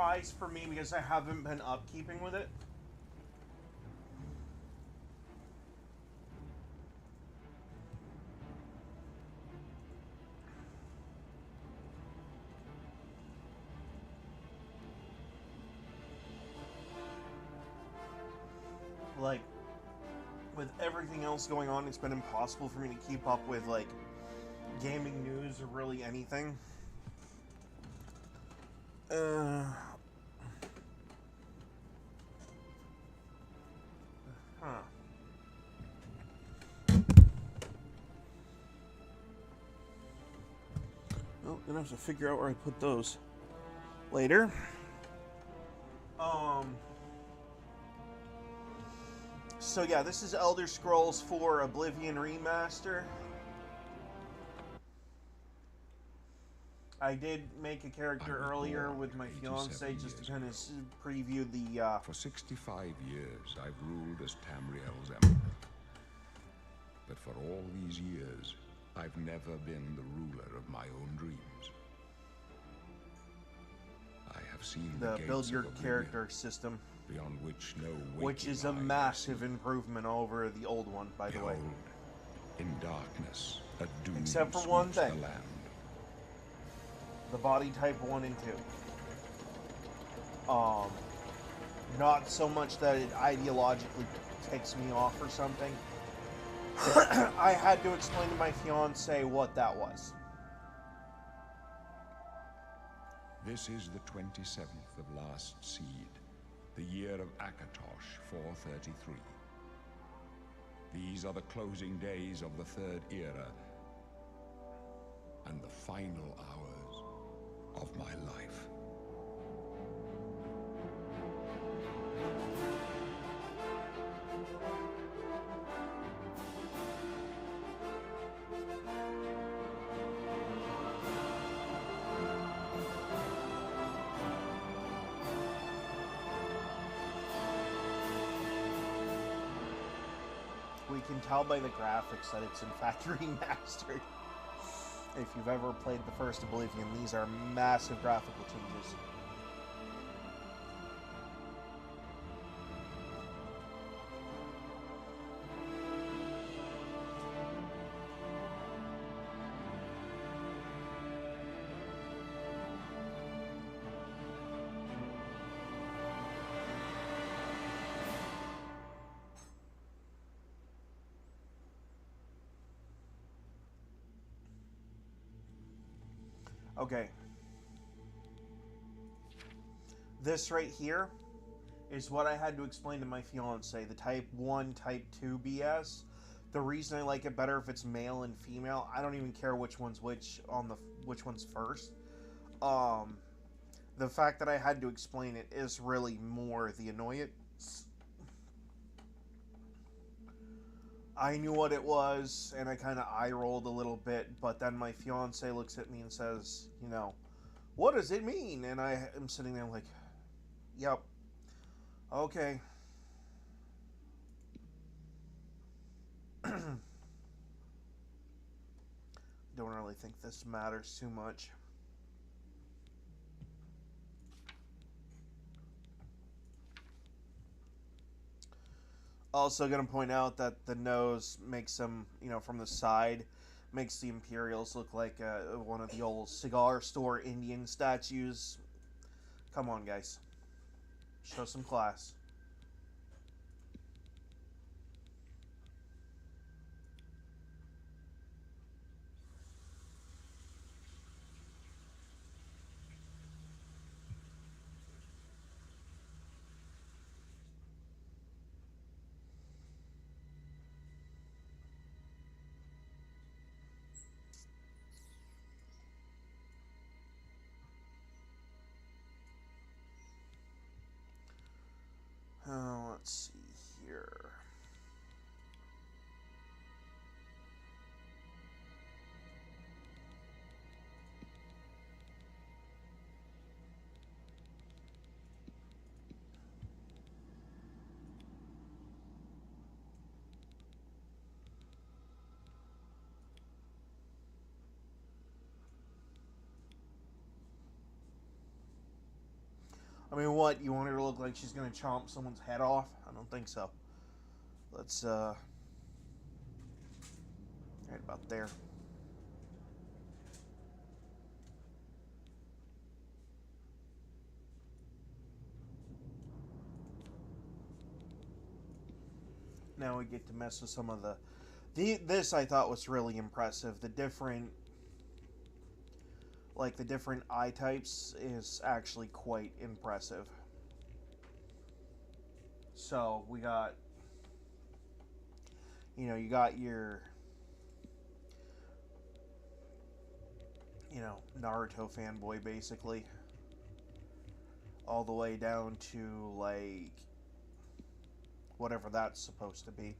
surprise for me because I haven't been upkeeping with it. Like, with everything else going on, it's been impossible for me to keep up with, like, gaming news or really anything. Huh. Well, gonna have to figure out where I put those later. So yeah, this is Elder Scrolls 4 Oblivion Remaster. I did make a character earlier with my fiance just to kind of preview the... For 65 years, I've ruled as Tamriel's emperor. But for all these years, I've never been the ruler of my own dreams. I have seen the build gates your of Oblivion, character system, beyond which no which is a waking eye massive improvement over the old one, by the way. Behold, in darkness, a doom Except for one sweeps thing. the land. The body type 1 and 2. Not so much that it ideologically ticks me off or something. I had to explain to my fiance what that was. This is the 27th of last seed, the year of Akatosh 433. These are the closing days of the Third Era and the final hours of my life. We can tell by the graphics that it's in fact remastered. If you've ever played the first Oblivion, these are massive graphical changes. Okay. This right here is what I had to explain to my fiance, the Type 1, Type 2 BS. The reason I like it better if it's male and female, I don't even care which one's which one's first. The fact that I had to explain it is really more the annoyance. I knew what it was, and I kind of eye-rolled a little bit, but then my fiance looks at me and says, you know, what does it mean? And I am sitting there like, yep, okay. Don't really think this matters too much. Also going to point out that the nose makes them, you know, from the side, makes the Imperials look like one of the old cigar store Indian statues. Come on, guys. Show some class. I mean, what? You want her to look like she's gonna chomp someone's head off? I don't think so. Let's, right about there. Now we get to mess with some of the this I thought was really impressive. The different eye types is actually quite impressive. So we got, you got your, Naruto fanboy basically, all the way down to like whatever that's supposed to be.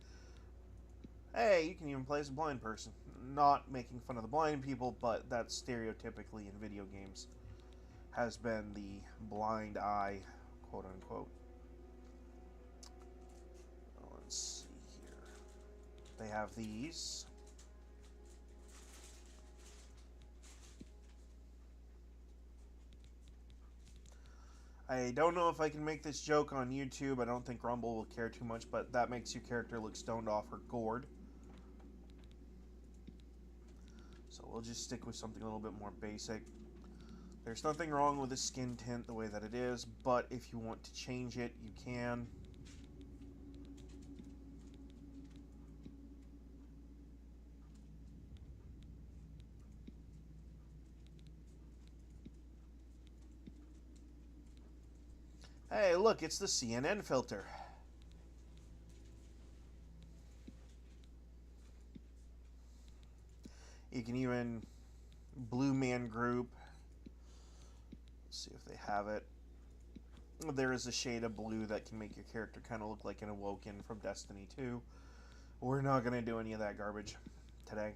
Hey, you can even play as a blind person. Not making fun of the blind people, but that's stereotypically in video games has been the blind eye, quote unquote. Let's see here. They have these. I don't know if I can make this joke on YouTube. I don't think Rumble will care too much, but that makes your character look stoned off or gourd. So we'll just stick with something a little bit more basic. There's nothing wrong with the skin tint the way that it is, but if you want to change it, you can. Hey, look, it's the CNN filter. You can even Blue Man Group. Let's see if they have it. There is a shade of blue that can make your character kind of look like an Awoken from Destiny 2. We're not going to do any of that garbage today.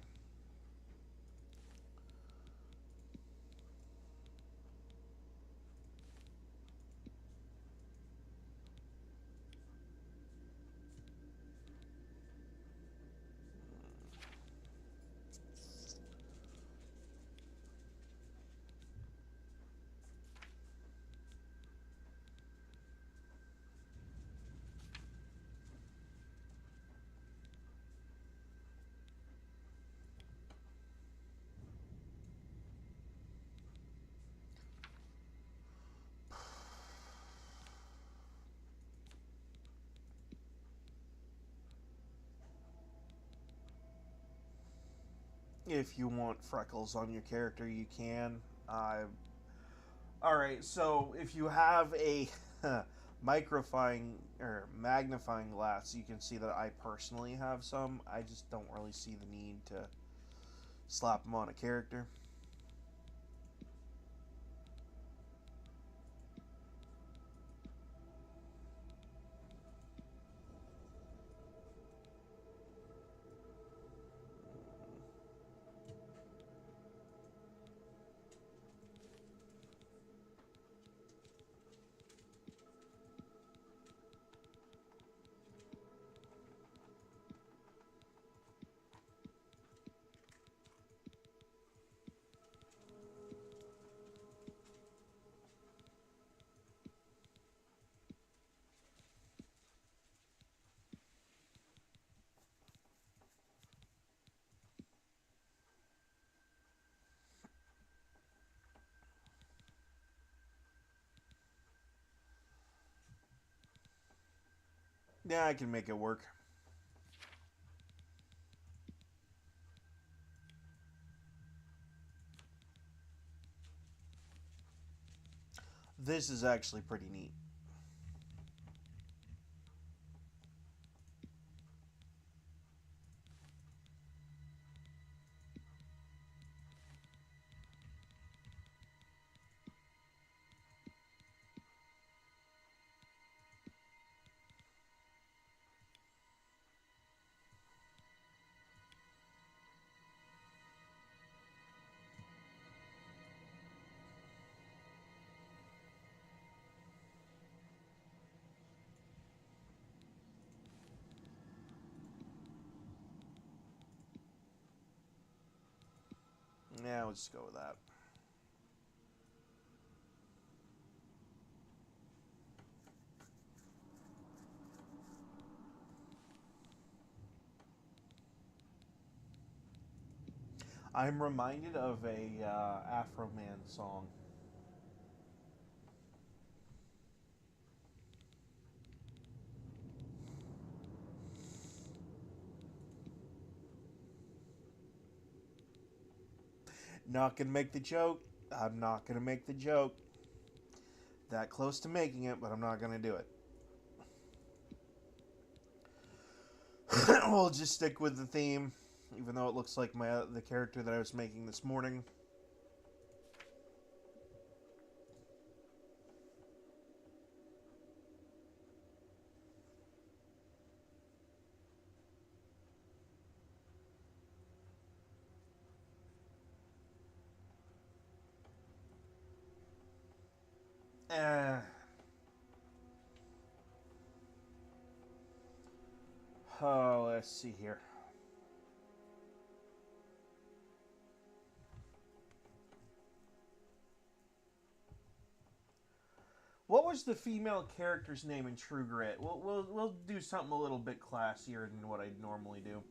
If you want freckles on your character, you can. Alright, so if you have a magnifying glass, you can see that I personally have some. I just don't really see the need to slap them on a character. Yeah, I can make it work. This is actually pretty neat. Yeah, let's just go with that. I'm reminded of a Afro Man song. Not gonna make the joke. I'm not gonna make the joke. That close to making it, but I'm not gonna do it. We'll just stick with the theme, even though it looks like the character that I was making this morning. Oh, let's see here. What was the female character's name in True Grit? We'll do something a little bit classier than what I'd normally do.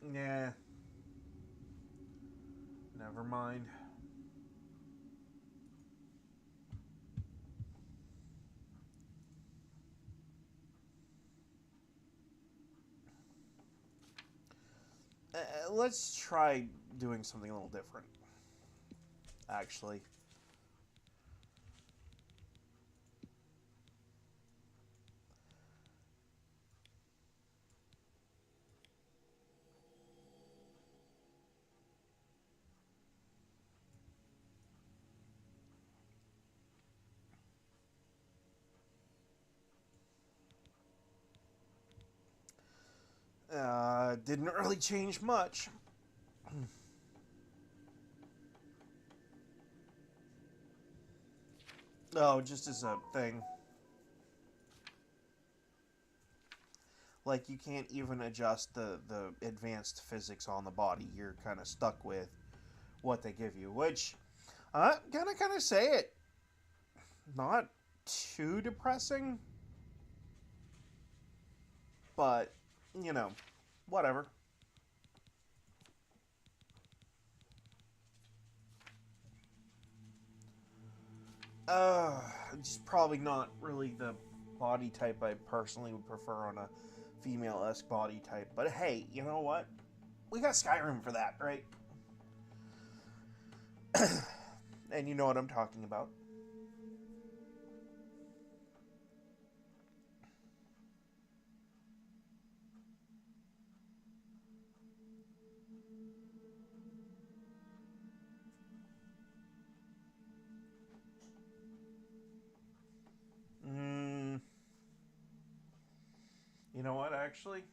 Nah. Never mind. Let's try doing something a little different. Actually. Didn't really change much. Oh, just as a thing. Like, you can't even adjust the advanced physics on the body. You're kind of stuck with what they give you. Which, I'm gonna kind of say it. Not too depressing. But, you know, whatever. It's probably not really the body type I personally would prefer on a female-esque body type. But hey, you know what? We got Skyrim for that, right? And you know what I'm talking about. You know what, actually?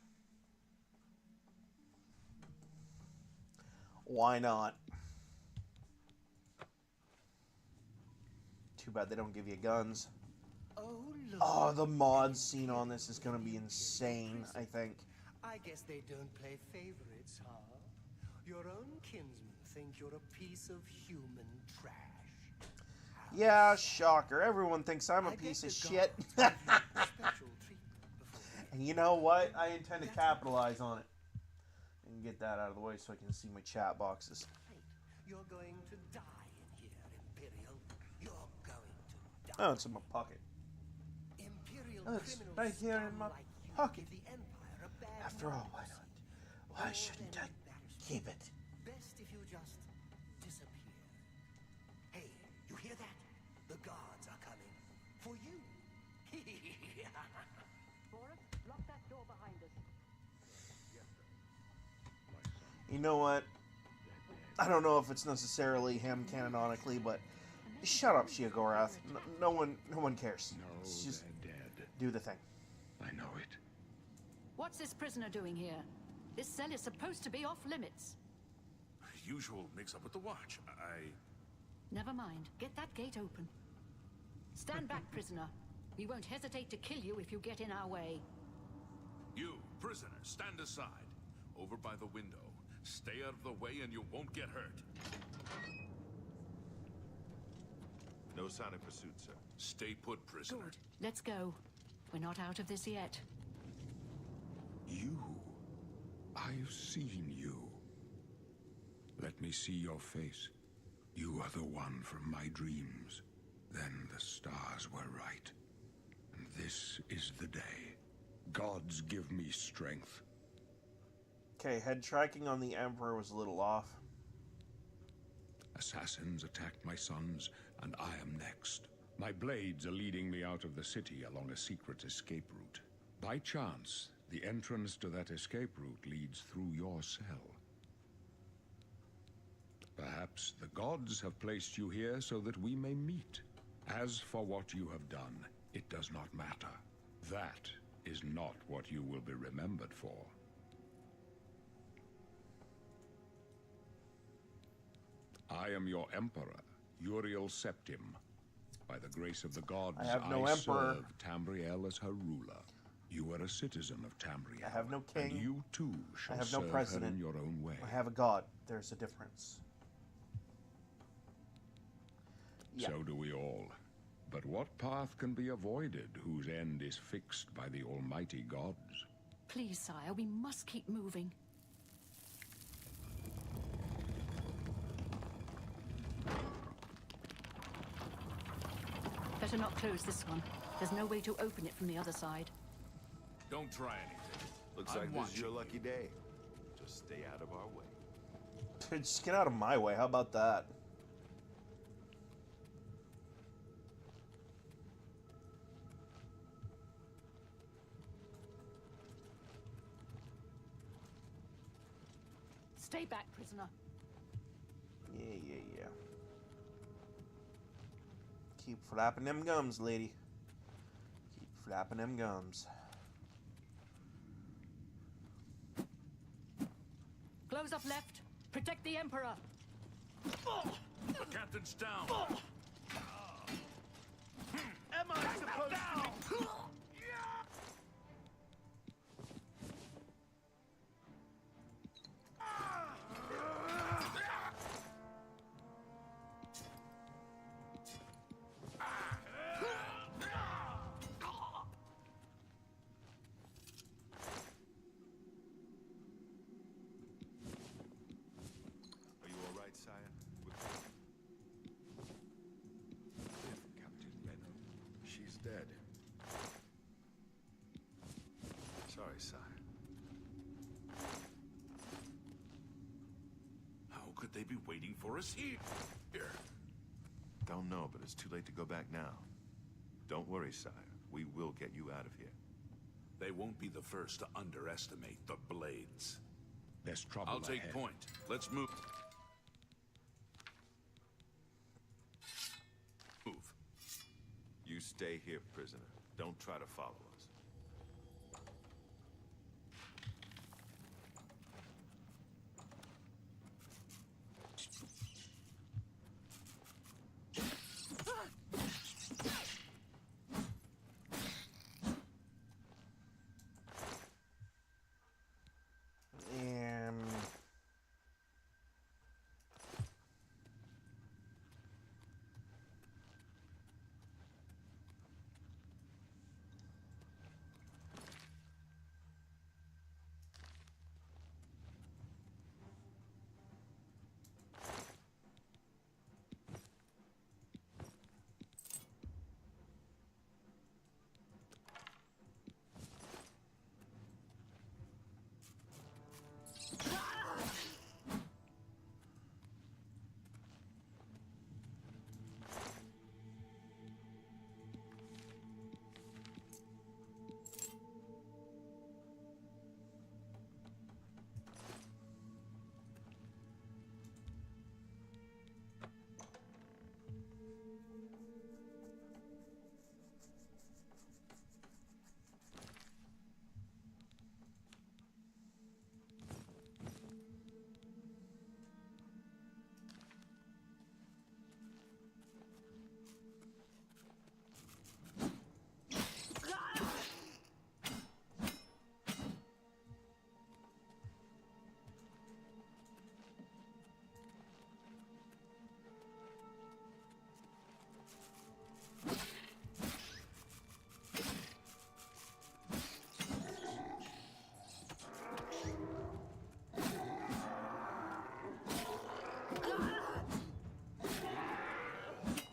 Why not? Too bad they don't give you guns. Oh, the mod scene on this is going to be insane, I think. I guess they don't play favorites, huh? Your own kinsmen think you're a piece of human trash. Yeah, shocker. Everyone thinks I'm a piece of shit. And you know what? I intend to capitalize on it. And get that out of the way so I can see my chat boxes. You're going to die in here, Imperial. You're going to die. Oh, it's in my pocket. Imperial Oh, it's right here in my pocket. After all, why not? Why shouldn't I keep it? Best if you just disappear. Hey, you hear that? The guards are coming for you. Boris, lock that door behind us. You know what? I don't know if it's necessarily him canonically, but shut up, Sheogorath. No one cares. No, Just they're dead. do the thing. I know it. What's this prisoner doing here? This cell is supposed to be off limits. Usual mix-up with the watch. Never mind. Get that gate open. Stand back, prisoner. We won't hesitate to kill you if you get in our way. You, prisoner, stand aside. Over by the window. Stay out of the way and you won't get hurt. No sign of pursuit, sir. Stay put, prisoner. Good. Let's go. We're not out of this yet. You. I've seen you. Let me see your face. You are the one from my dreams. Then the stars were right. And this is the day. Gods give me strength. Okay, head tracking on the Emperor was a little off. Assassins attacked my sons, and I am next. My blades are leading me out of the city along a secret escape route. By chance, the entrance to that escape route leads through your cell. Perhaps the gods have placed you here so that we may meet. As for what you have done, it does not matter. That is not what you will be remembered for. I am your emperor, Uriel Septim. By the grace of the gods, I have no emperor. serve Tamriel as her ruler. You are a citizen of Tamriel. I have no king. And you too shall I have no serve president. her in your own way. I have a god. There's a difference. Yeah. So do we all. But what path can be avoided whose end is fixed by the almighty gods? Please, sire, we must keep moving. Better not close this one. There's no way to open it from the other side. Don't try anything. Looks I'm like this is your watching lucky day. Just stay out of our way. Just get out of my way. How about that? Stay back, prisoner. Yeah. Keep flapping them gums, lady. Keep flapping them gums. Close up left. Protect the Emperor. The captain's down. Am I supposed to? Are you all right, sire? Captain Renault. She's dead. Sorry, sire. How could they be waiting for us here? Don't know, but it's too late to go back now. Don't worry, sire. We will get you out of here. They won't be the first to underestimate the blades. There's trouble I'll take ahead. point. Let's move. Move. You stay here, prisoner. Don't try to follow us. And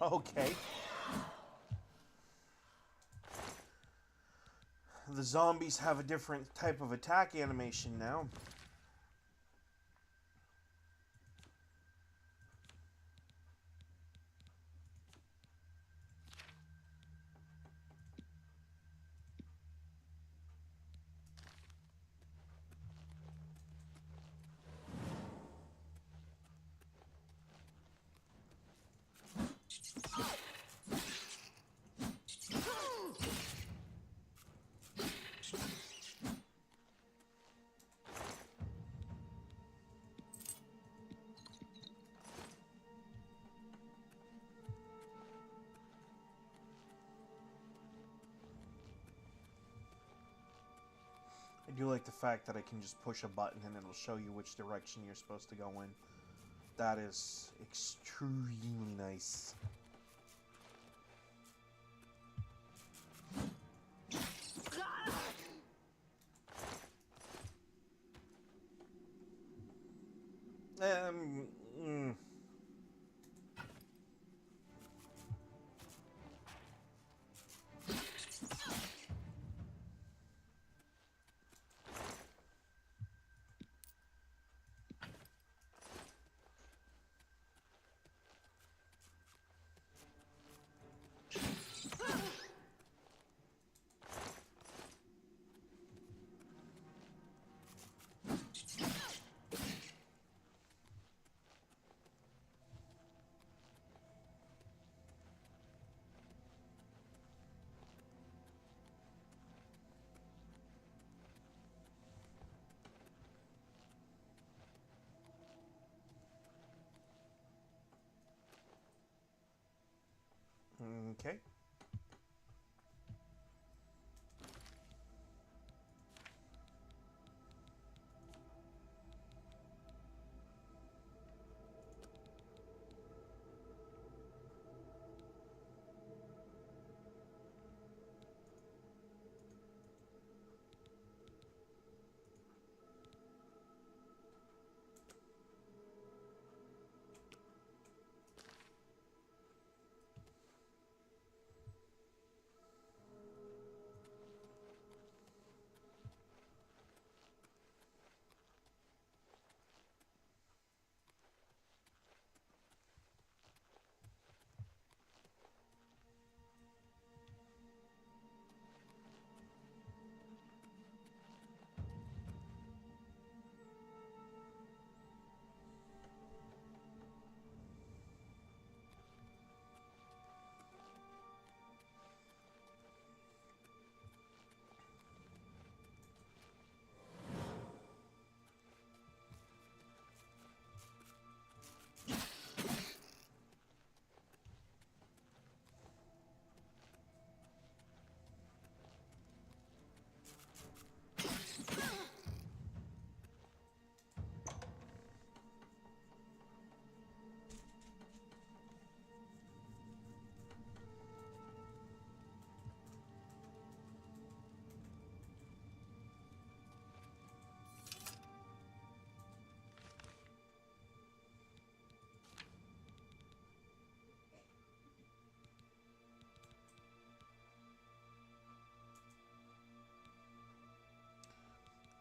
Okay. The zombies have a different type of attack animation now. I do like the fact that I can just push a button and it'll show you which direction you're supposed to go in. That is extremely nice. Mm. Okay.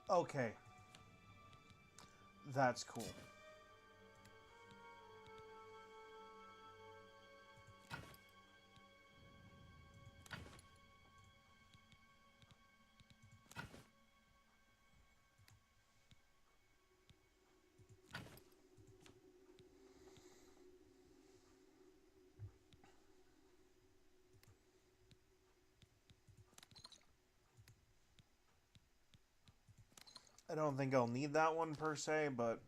Okay. That's cool. I don't think I'll need that one per se, but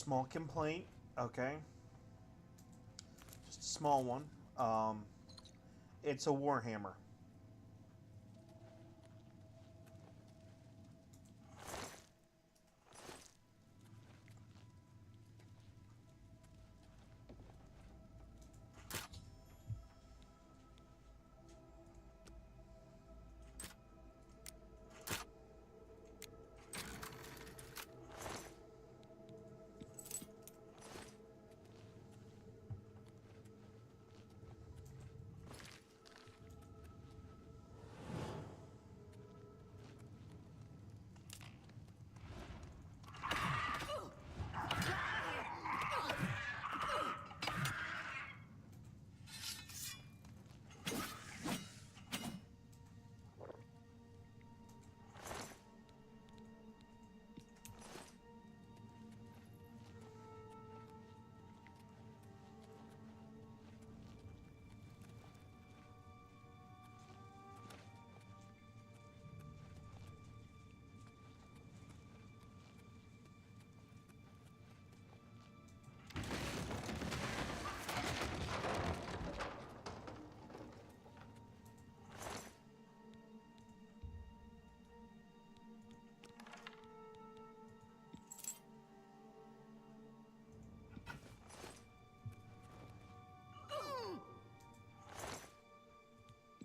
small complaint. Okay. Small one. It's a Warhammer.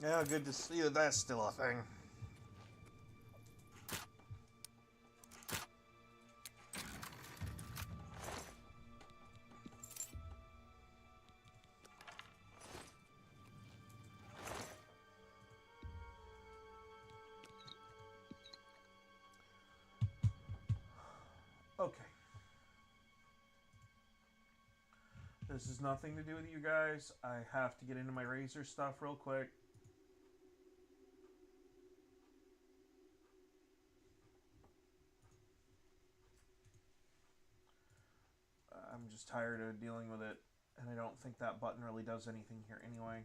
Yeah, good to see that that's still a thing. Okay. This has nothing to do with you guys. I have to get into my Razor stuff real quick. I'm just tired of dealing with it, and I don't think that button really does anything here anyway.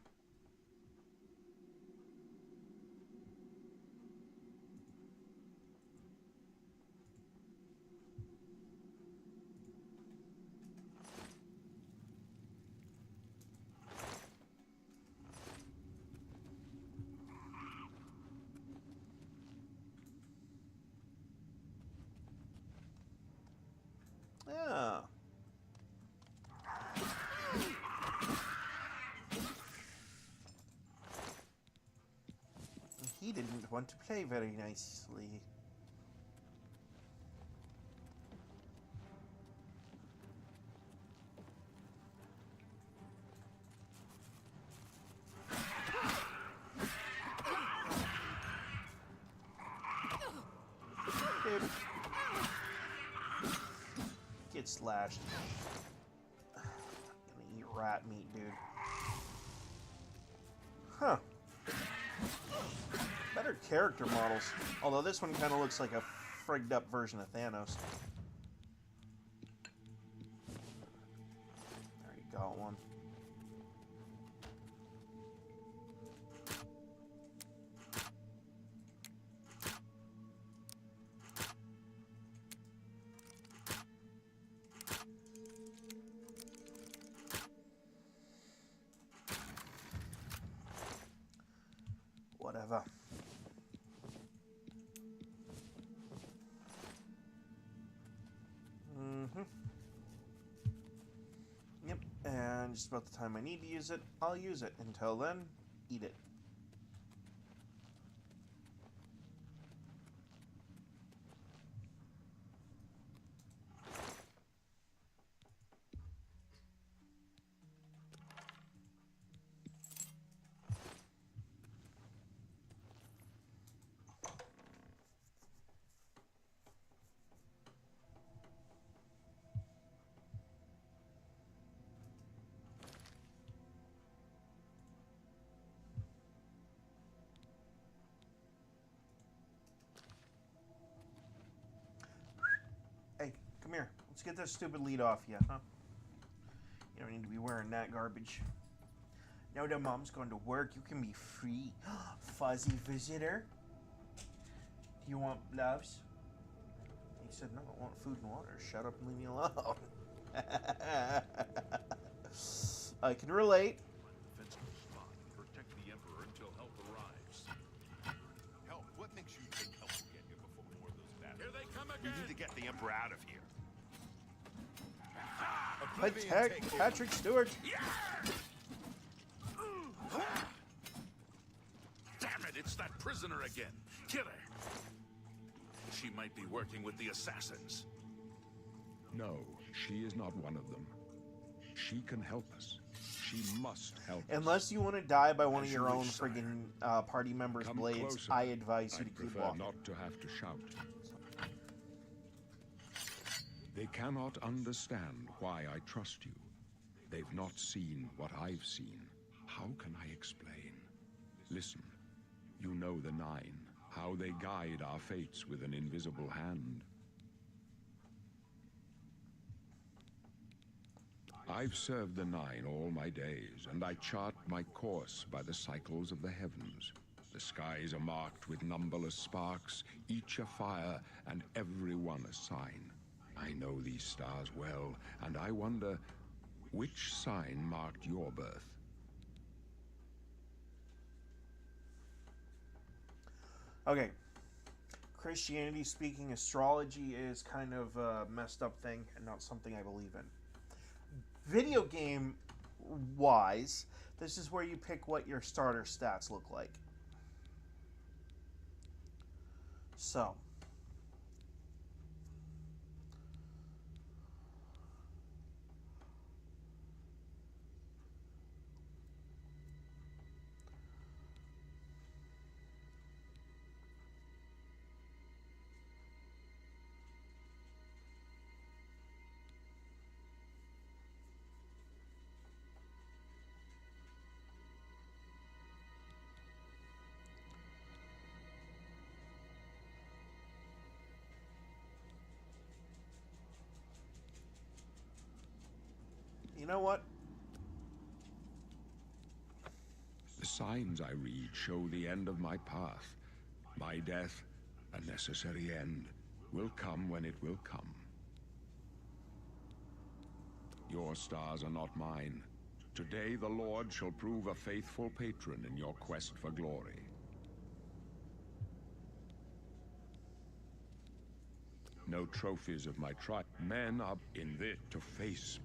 Yeah. He didn't want to play very nicely. Dude. Get slashed. I'm gonna eat rat meat, dude. Huh. Better character models. Although this one kind of looks like a frigged up version of Thanos. There you go, one. Whatever. Yep, and just about the time I need to use it, I'll use it. Until then, eat it. Hey, come here. Let's get this stupid lead off you, huh? You don't need to be wearing that garbage. Now that Mom's going to work, you can be free. Fuzzy visitor. Do you want gloves? He said, no, I want food and water. Shut up and leave me alone. I can relate. Defensible spot and protect the Emperor until help arrives. Help? What makes you think help will get here before more of those battles? Here they come We again! need to get the Emperor out of here. Attack Patrick Stewart. Damn it, it's that prisoner again. Kill her. She might be working with the assassins. No, she is not one of them. She can help us. She must help us. Unless you want to die by one of As your you own wish, sire. friggin' party members' Come blades, closer. I advise you to I'd keep prefer walking. not to have to shout. They cannot understand why I trust you. They've not seen what I've seen. How can I explain? Listen, you know the Nine, how they guide our fates with an invisible hand. I've served the Nine all my days, and I chart my course by the cycles of the heavens. The skies are marked with numberless sparks, each a fire, and every one a sign. I know these stars well, and I wonder, which sign marked your birth? Okay. Christianity speaking, astrology is kind of a messed up thing and not something I believe in. Video game wise, this is where you pick what your starter stats look like. So, you know what? The signs I read show the end of my path. My death, a necessary end, will come when it will come. Your stars are not mine. Today the Lord shall prove a faithful patron in your quest for glory. No trophies of my tribe. Men are in this to face.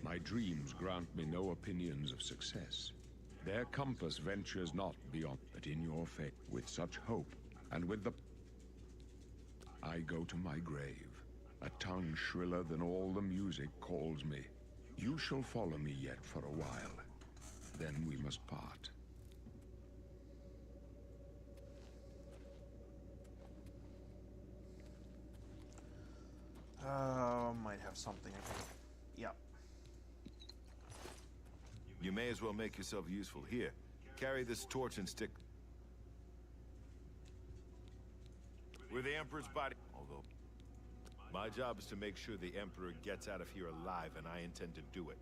My dreams grant me no opinions of success. Their compass ventures not beyond, but in your fate, with such hope, and with the... I go to my grave. A tongue shriller than all the music calls me. You shall follow me yet for a while. Then we must part. Might have something. I think. Yep. You may as well make yourself useful. Here, carry this torch and stick with the Emperor's body. Although, my job is to make sure the Emperor gets out of here alive, and I intend to do it.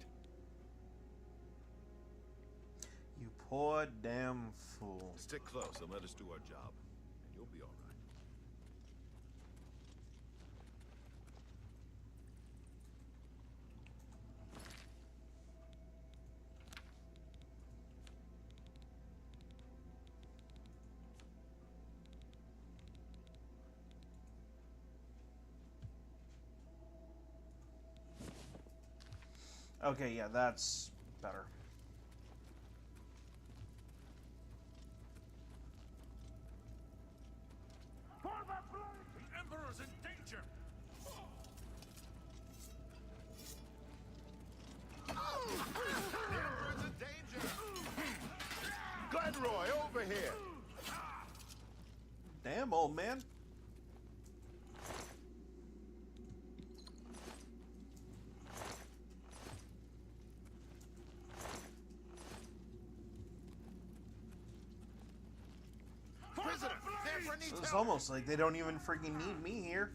You poor damn fool. Stick close and let us do our job, and you'll be all right. Okay, yeah, that's better. The Emperor's in danger! The Emperor's in danger! Glenroy, over here! Damn, old man. Prisoner! The Emperor needs It's help! almost like they don't even freaking need me here.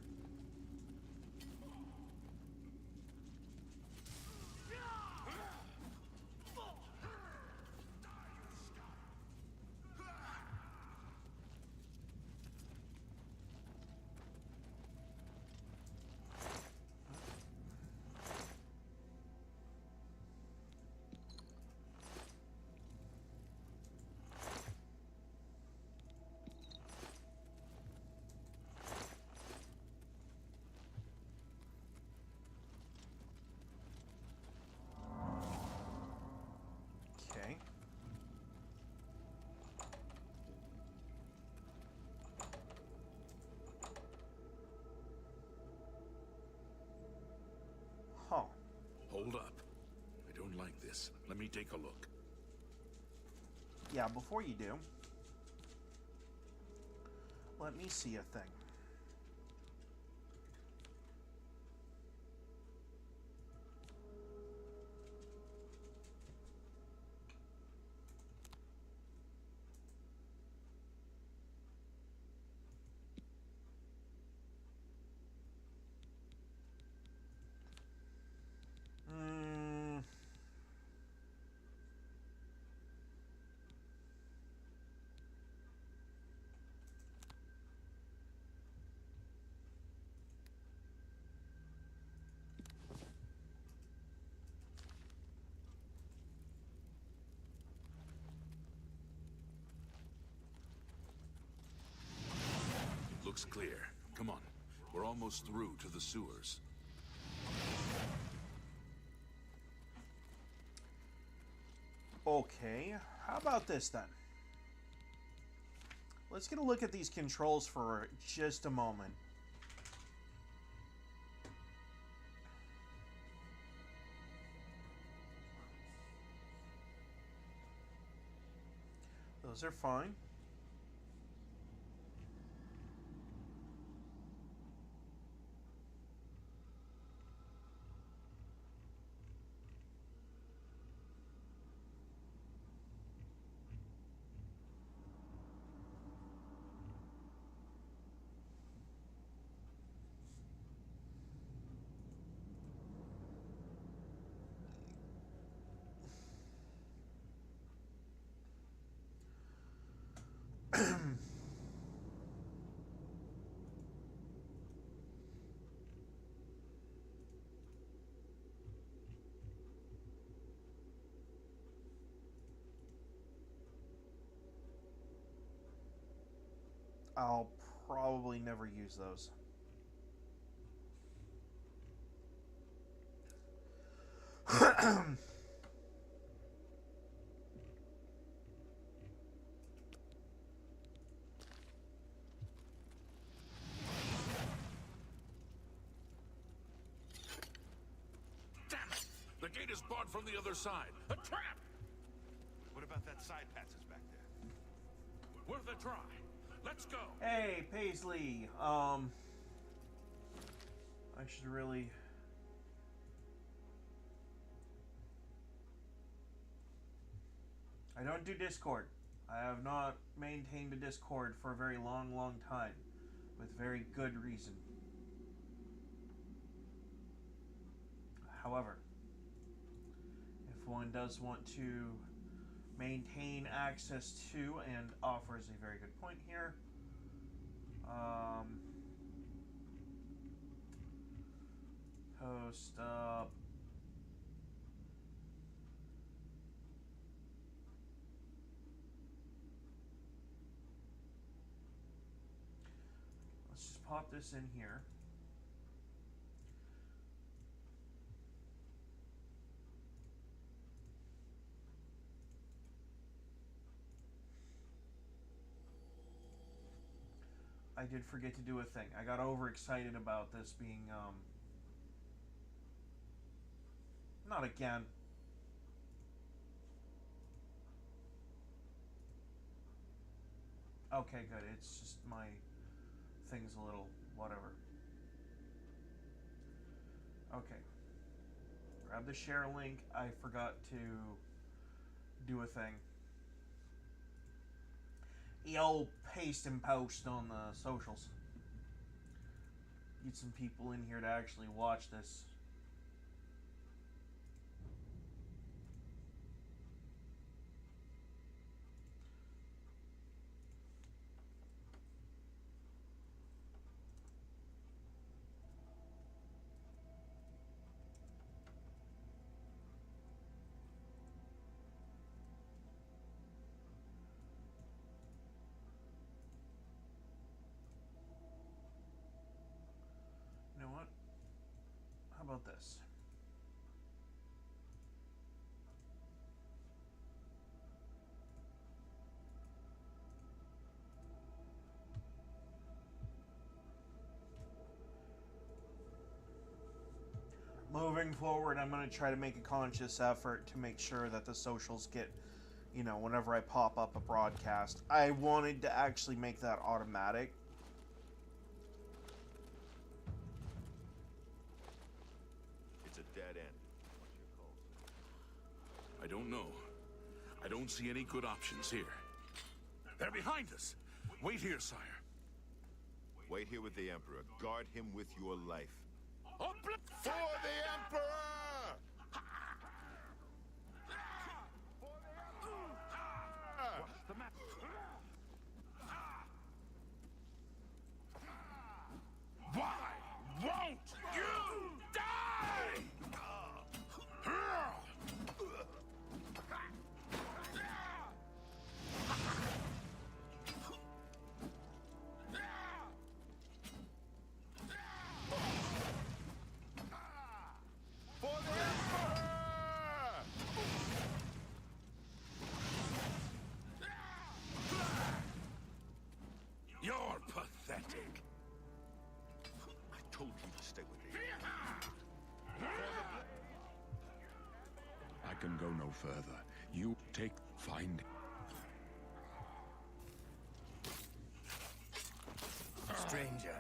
this. Let me take a look. Yeah, before you do, let me see a thing. Looks clear. Come on. We're almost through to the sewers. Okay, how about this then? Let's get a look at these controls for just a moment. Those are fine. I'll probably never use those. Damn it! The gate is barred from the other side. A trap! What about that side passage back there? Worth a try. Let's go. Hey, Paisley. I should really... I don't do Discord. I have not maintained a Discord for a very long time. With very good reason. However, if one does want to maintain access to, and offers a very good point here, host up let's just pop this in here. I did forget to do a thing. I got overexcited about this being, not again. Okay, good. It's just my thing's a little whatever. Okay. Grab the share link. I forgot to do a thing. Yo, paste and post on the socials. Get some people in here to actually watch this. You know what? How about this? moving forward, I'm going to try to make a conscious effort to make sure that the socials get, you know, whenever I pop up a broadcast. I wanted to actually make that automatic. It's a dead end. What's your call? I don't know. I don't see any good options here. They're behind us. Wait here, sire. Wait here with the Emperor. Guard him with your life. For For the Emperor! What's the matter? Why won't you die? For the Emperor! You're pathetic. I told you to stay with me. I can go no further. You find. Stranger,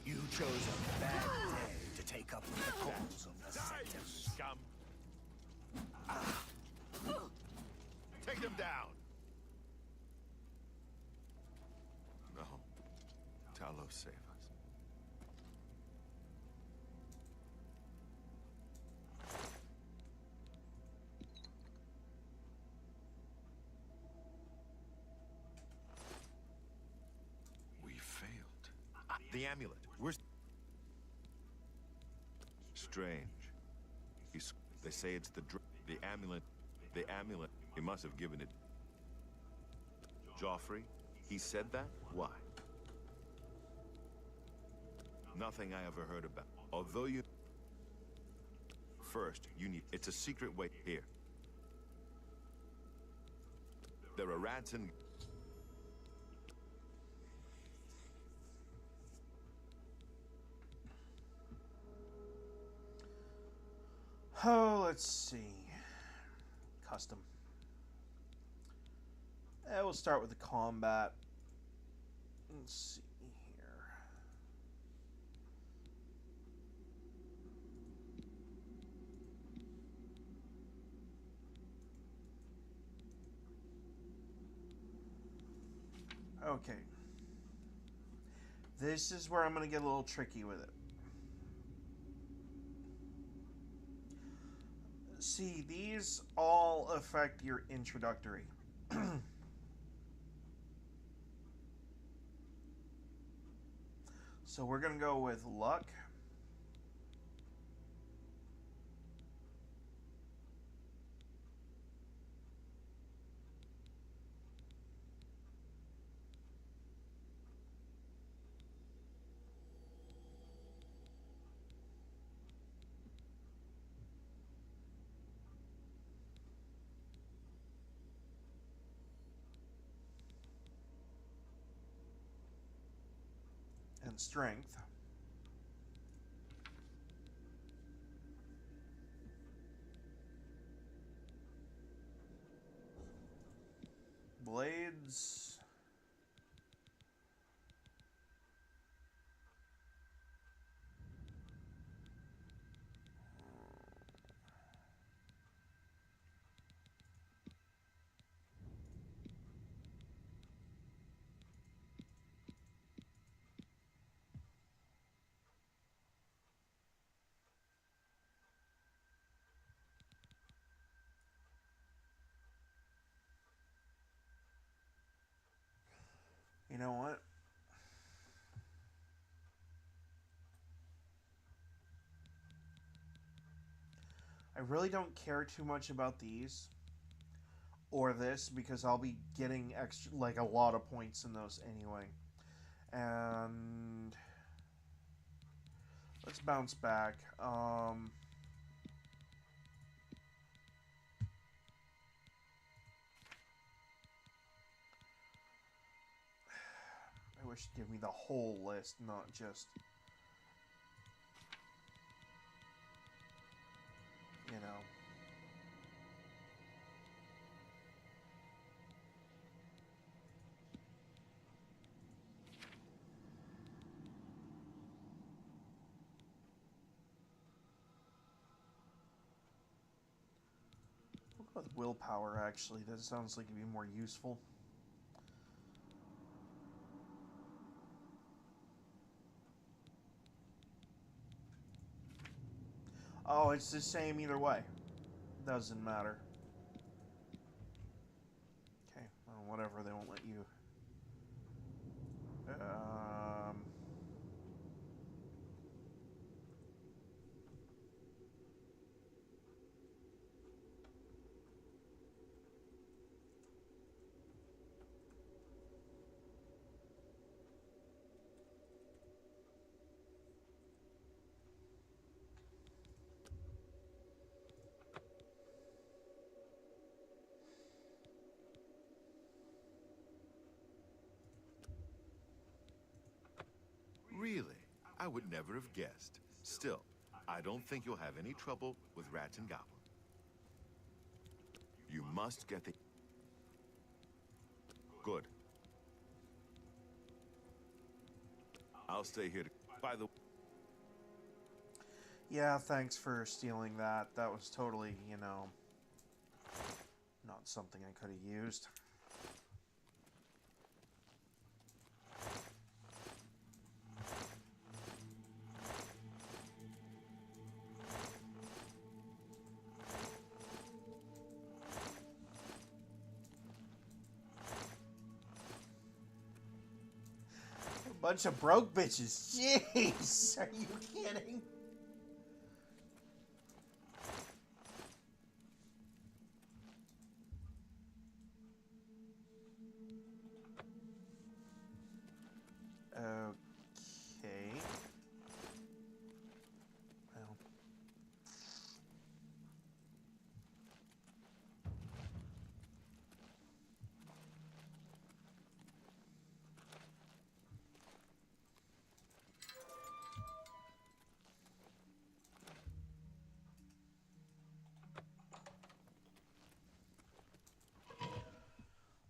you chose a bad day to take up with the cause of the Die, you scum! Take them down! No. Talos, save us. We failed. The amulet. Where's... Strange. They say it's the amulet. The amulet. He must have given it. Joffrey? He said that? Why? Nothing I ever heard about. Although you... First, you need... It's a secret way here. There are rats and... Oh, let's see. Custom. We'll start with the combat. Let's see here. Okay. This is where I'm going to get a little tricky with it. See, these all affect your introductory. So we're going to go with luck. And strength. Blades. You know what? I really don't care too much about these or this because I'll be getting extra, like a lot of points in those anyway. And let's bounce back. I wish it'd give me the whole list, not just... you know. With willpower, actually, that sounds like it'd be more useful. Oh, it's the same either way. Doesn't matter. Okay, well, whatever, they won't let you. Really? I would never have guessed. Still, I don't think you'll have any trouble with rats and goblins. You must get the... Good. I'll stay here to... By the... Yeah, thanks for stealing that. That was totally, you know, not something I could have used. Bunch of broke bitches. Jeez, are you kidding? Okay. Well.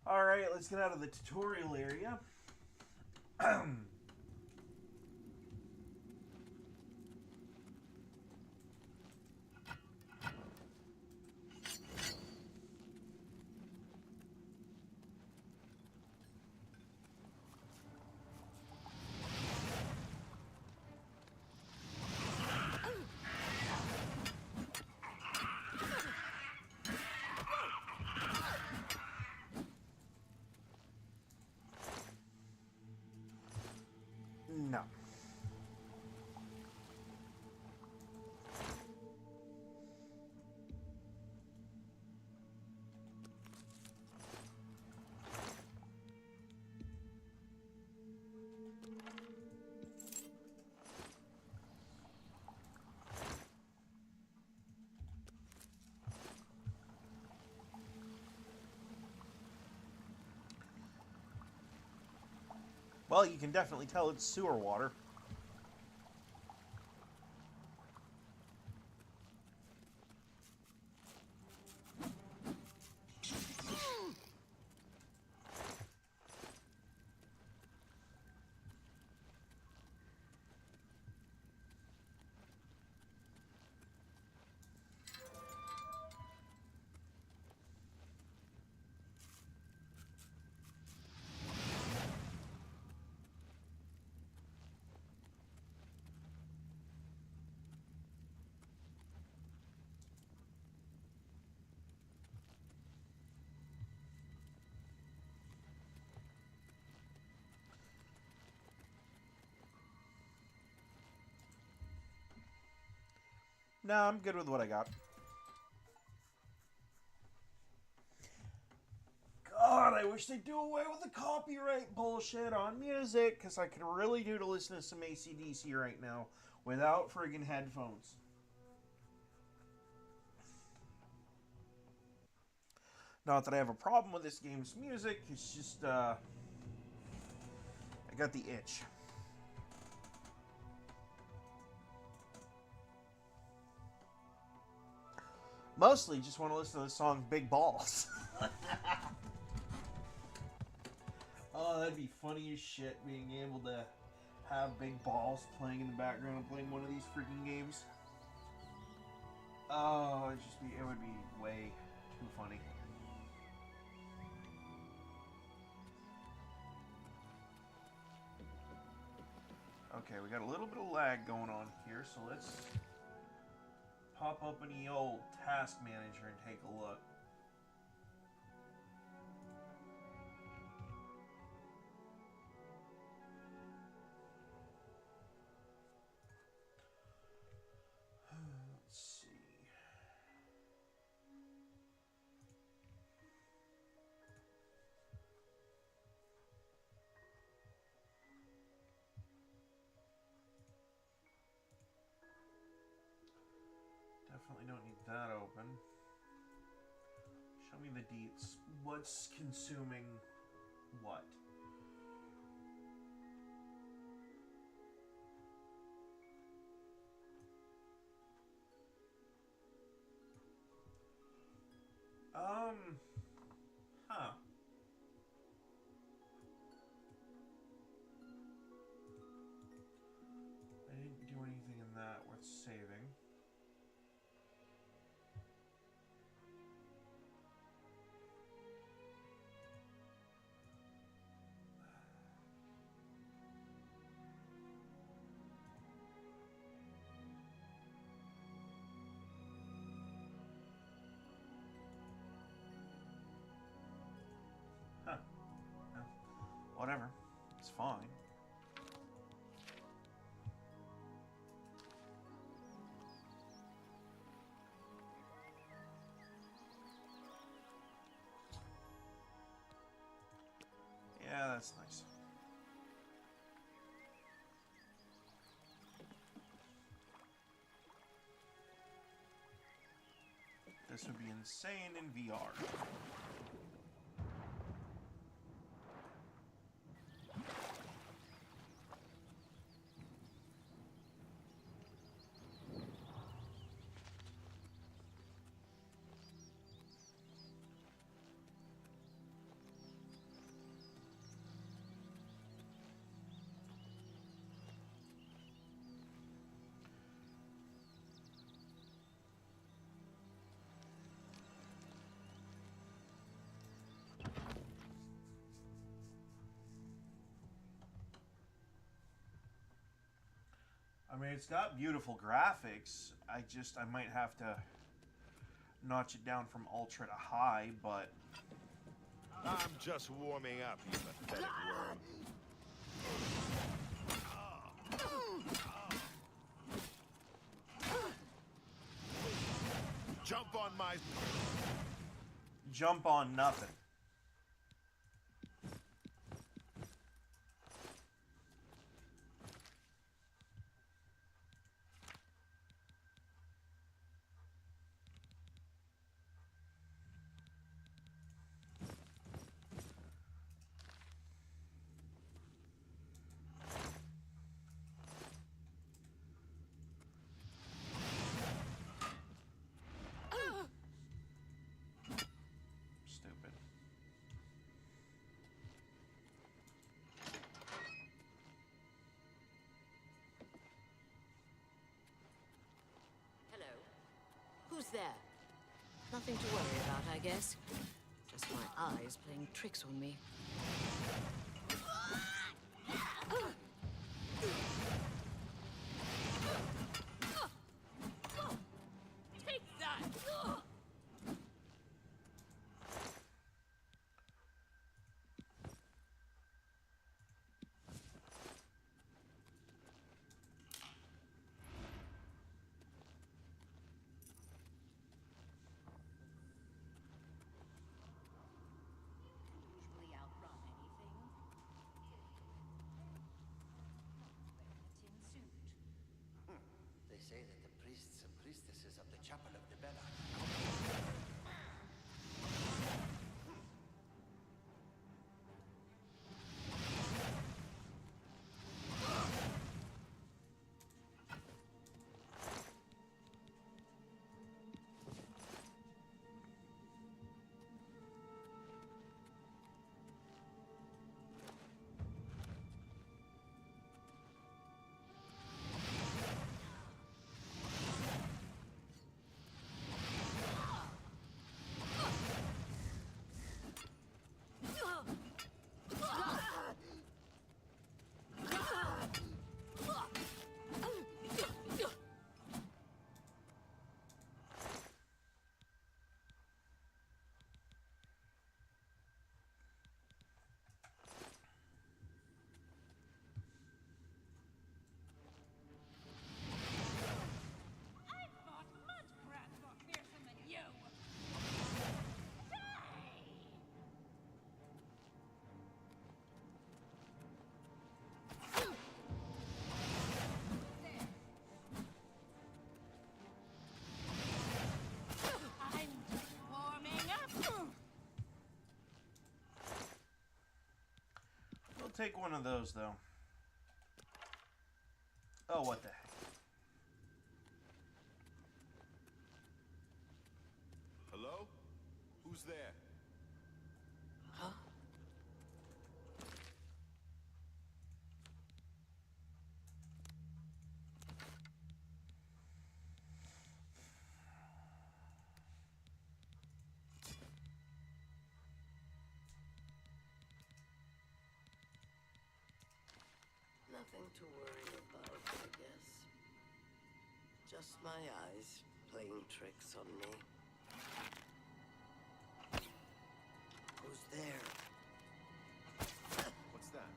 Alright, let's get out of the tutorial area. No. Well, you can definitely tell it's sewer water. No, I'm good with what I got. God, I wish they'd do away with the copyright bullshit on music, because I could really do to listen to some AC/DC right now without friggin' headphones. Not that I have a problem with this game's music, it's just, I got the itch. Mostly just want to listen to the song Big Balls. Oh, that'd be funny as shit, being able to have Big Balls playing in the background and playing one of these freaking games. Oh, it would be way too funny. Okay, we got a little bit of lag going on here, so let's pop open the old task manager and take a look. Let's see. Definitely don't need that open. Show me the deets. What's consuming what? Huh. I didn't do anything in that worth saving. Huh. Well, whatever. It's fine. Yeah, that's nice. This would be insane in VR. I mean, it's got beautiful graphics. I might have to notch it down from ultra to high, but I'm just warming up, you pathetic worm. jump on nothing. Stupid. Hello. Who's there? Nothing to worry about, I guess. Just my eyes playing tricks on me. Take that! Usually outrun anything. Tin suit. They say that the priests and priestesses of the Chapel of the Bella. take one of those, though. Oh, what the heck. Hello? Who's there? Huh? Nothing to worry about, I guess. Just my eyes playing tricks on me. Who's there? What's that?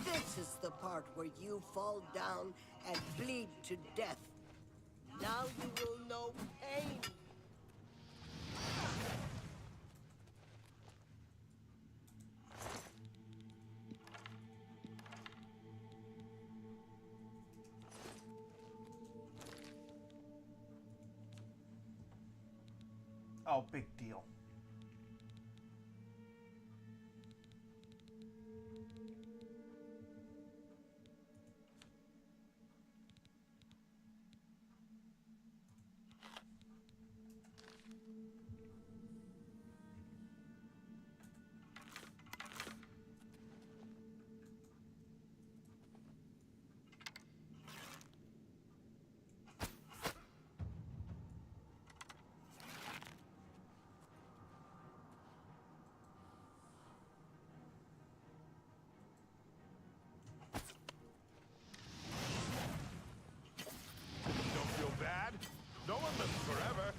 This is the part where you fall down and bleed to death. Now you will know pain. Oh, big deal. Don't feel bad? No one lives forever.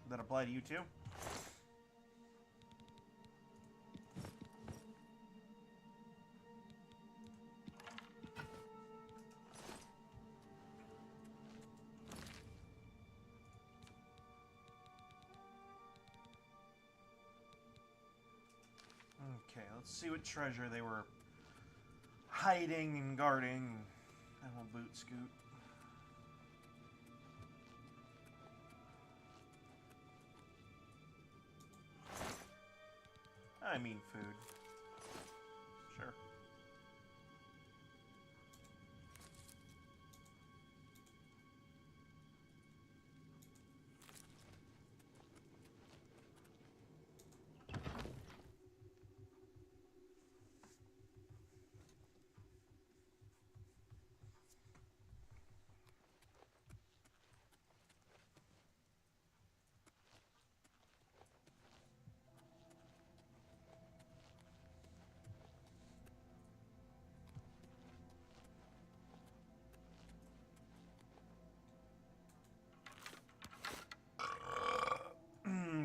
That apply to you too? Okay, let's see what treasure they were hiding and guarding. And we'll boot scoot. I mean food. Sure.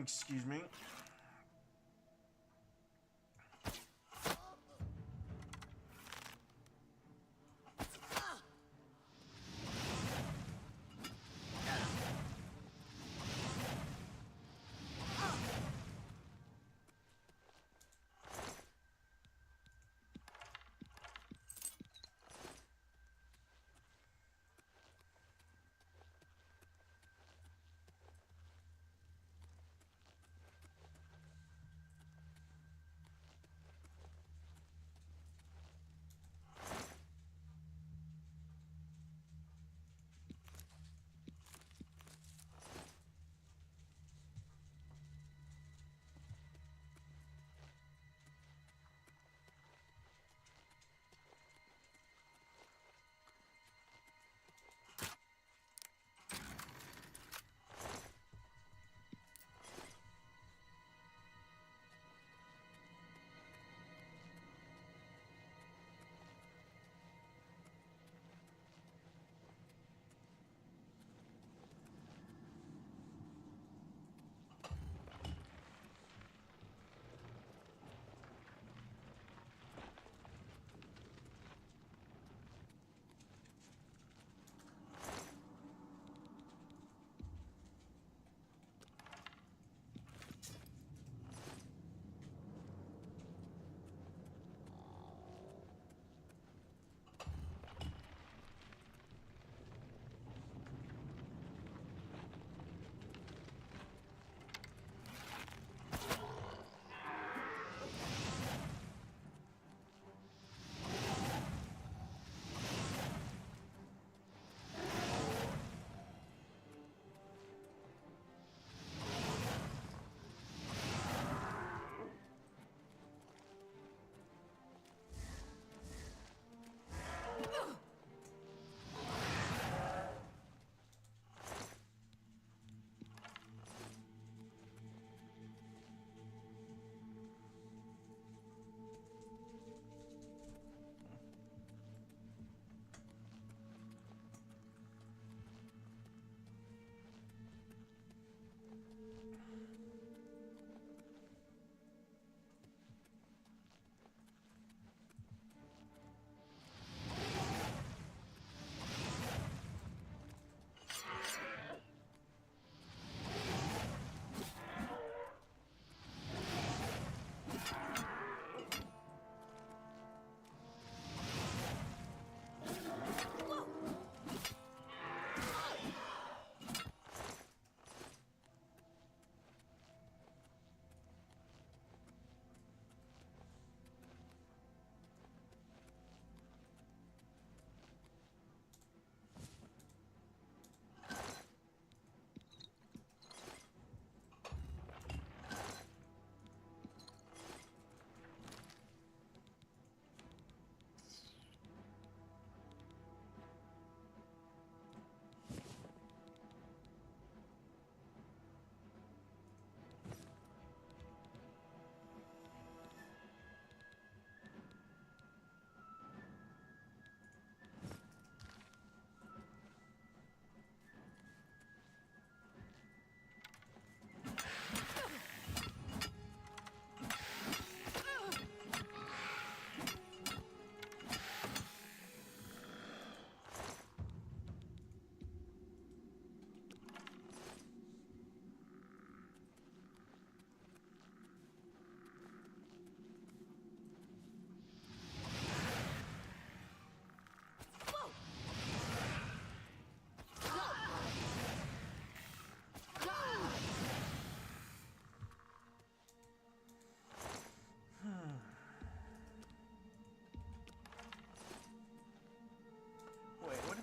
Excuse me.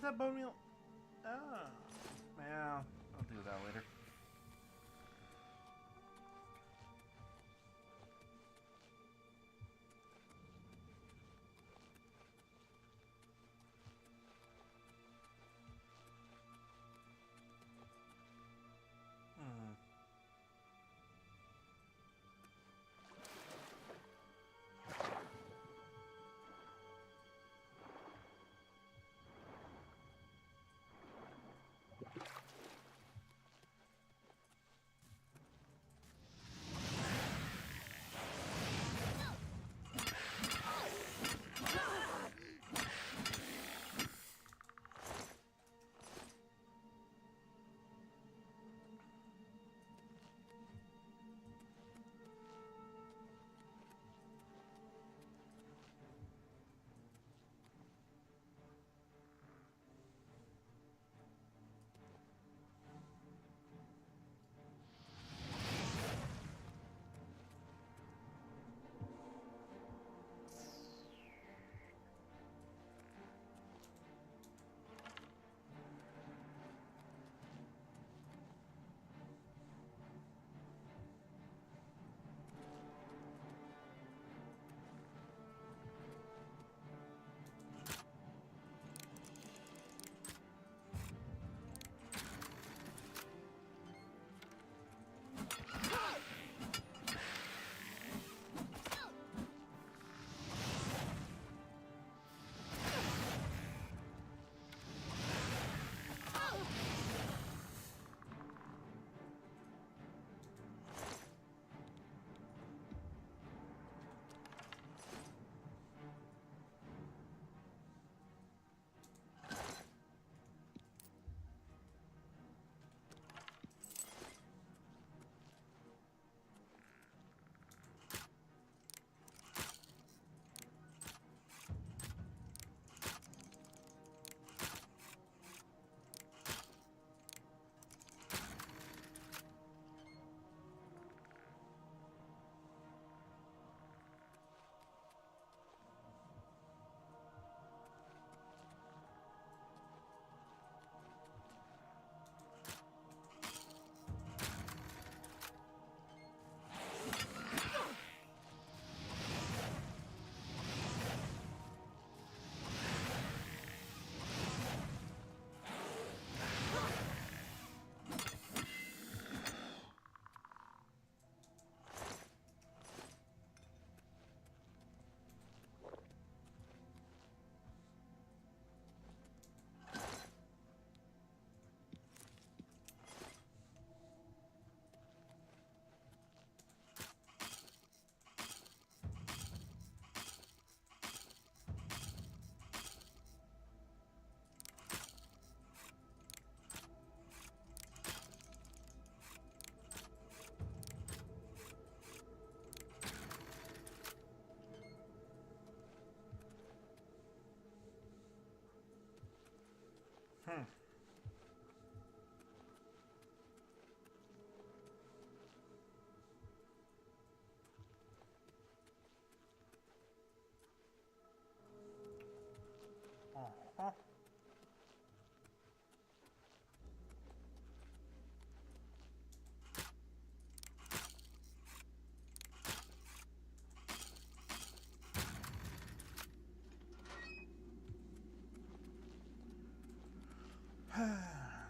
that bone meal? Oh. Yeah, I'll do that later.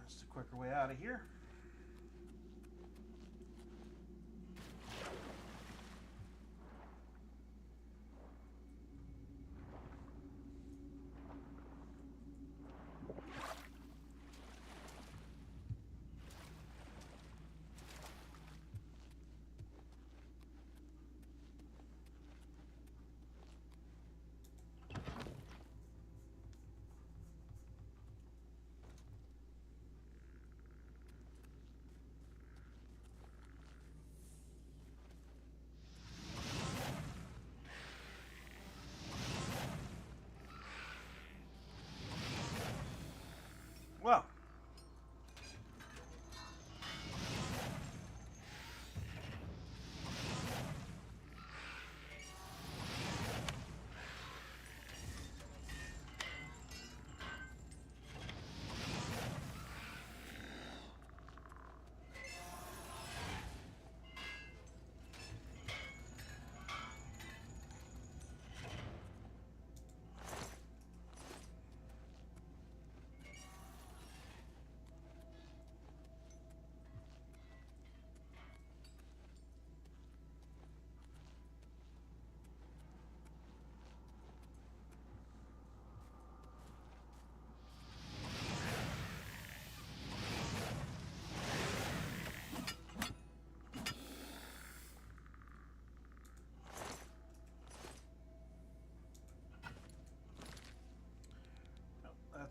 Just a quicker way out of here. Well,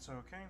that's okay.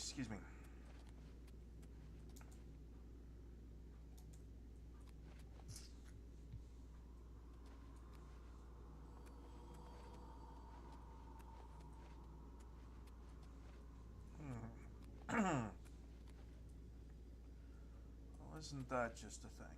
Excuse me. Well, isn't that just a thing?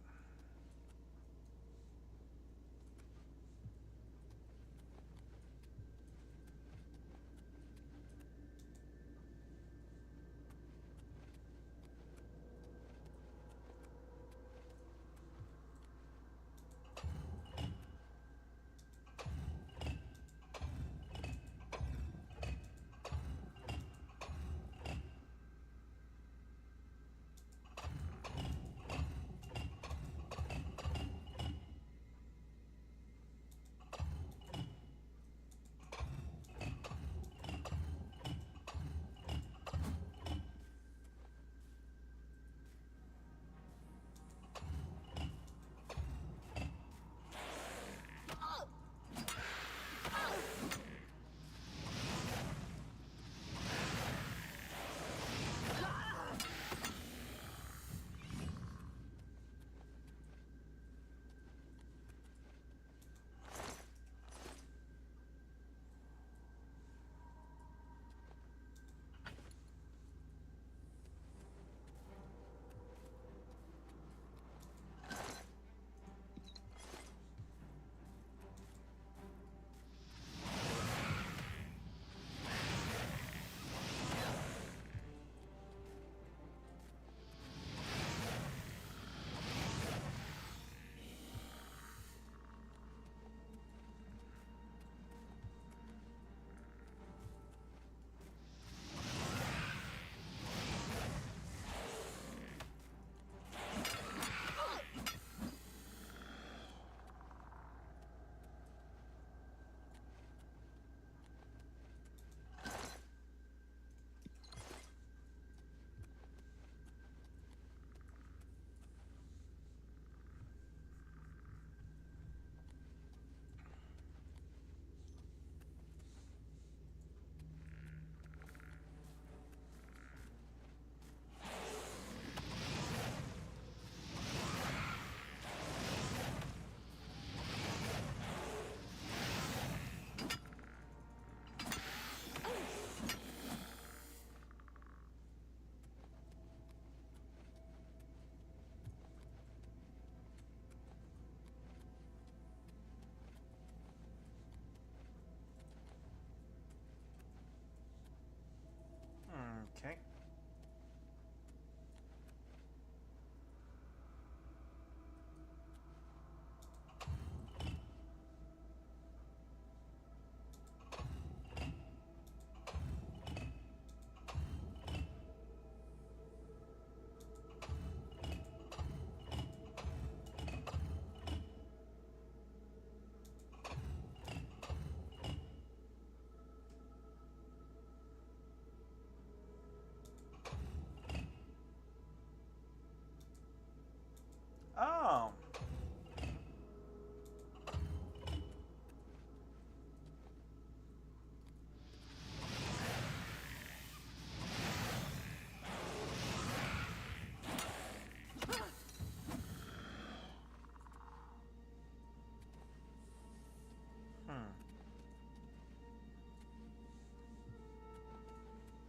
Okay.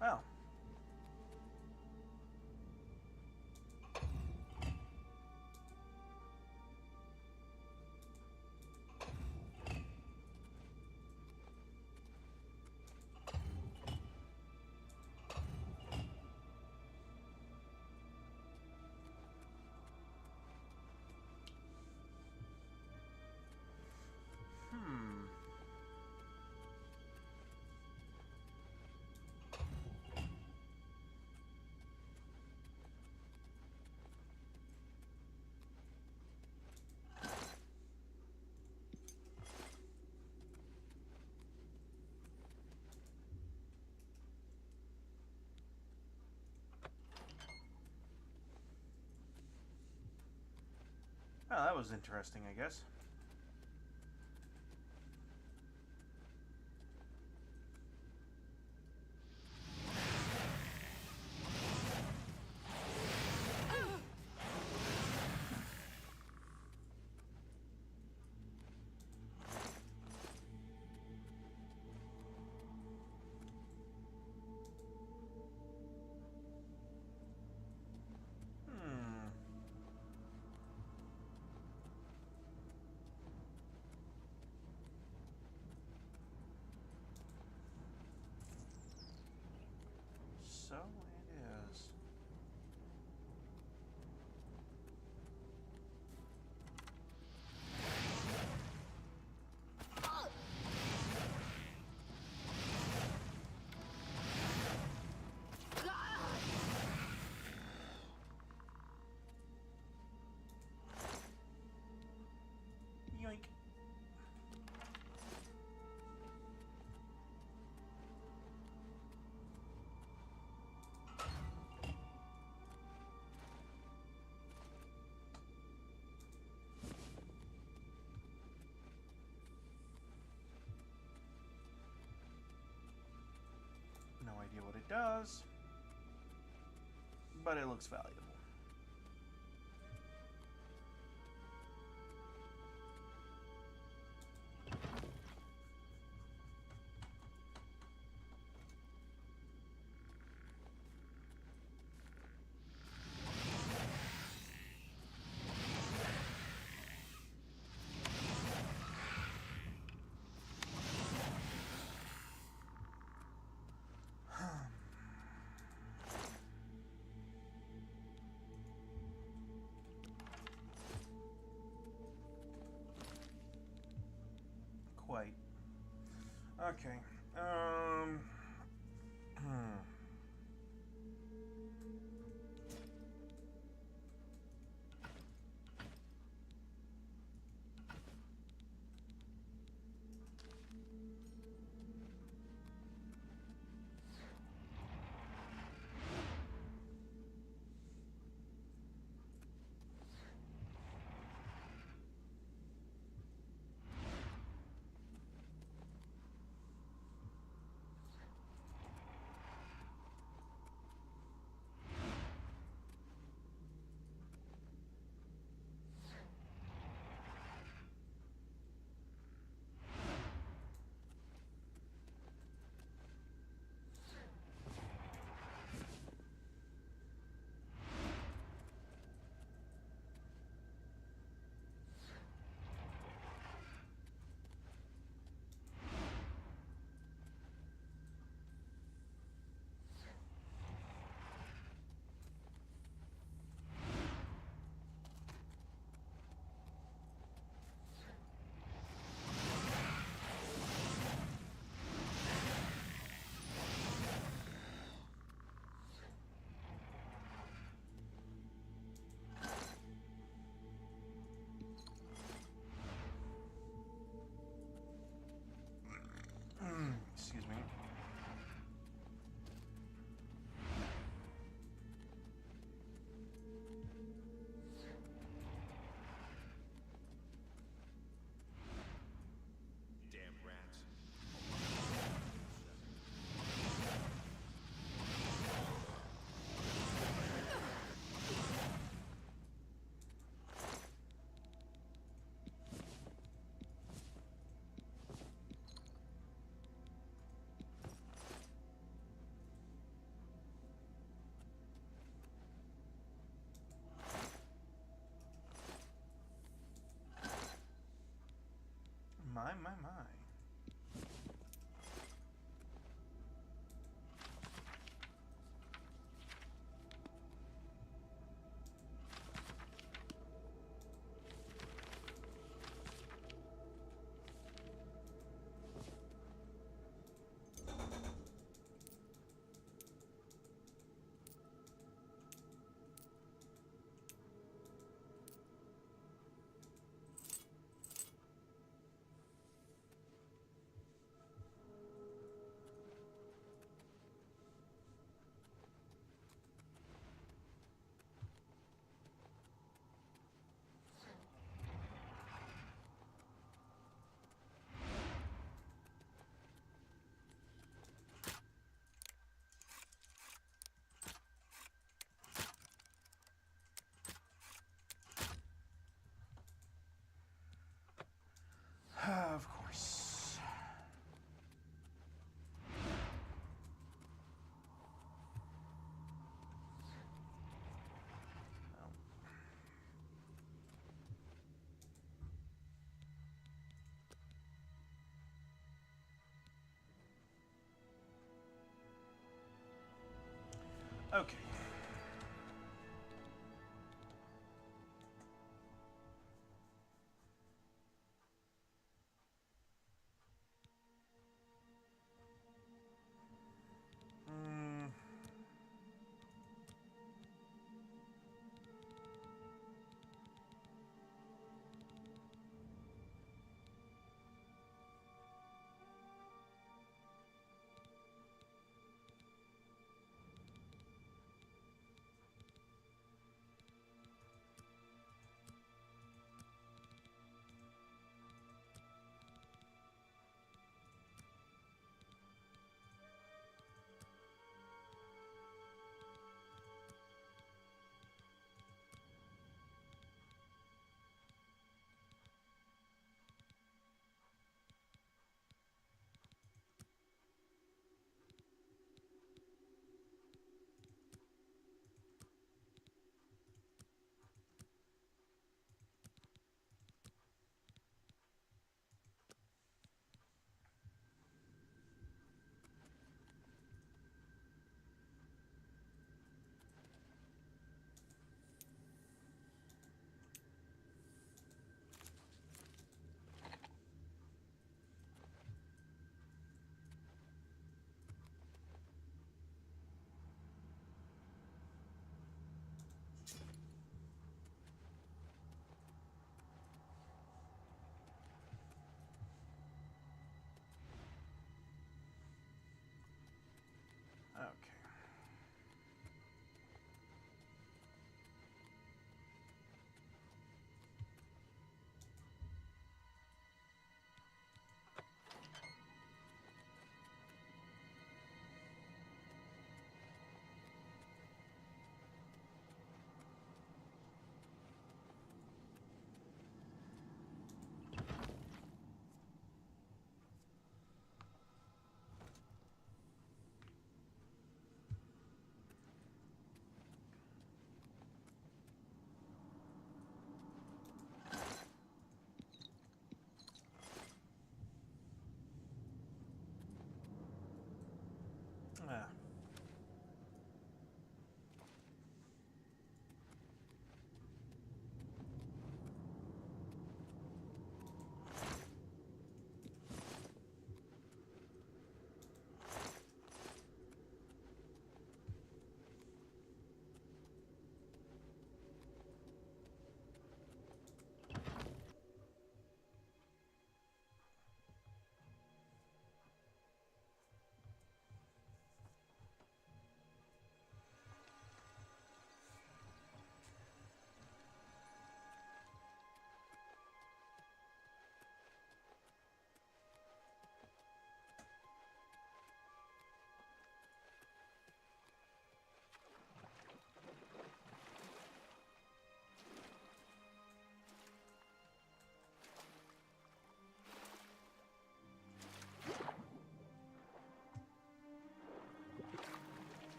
Well. Oh, that was interesting, I guess. So it is. Yoink. No idea what it does, but it looks valuable. Quite. Okay. my. Of course. Okay. Okay. Ah.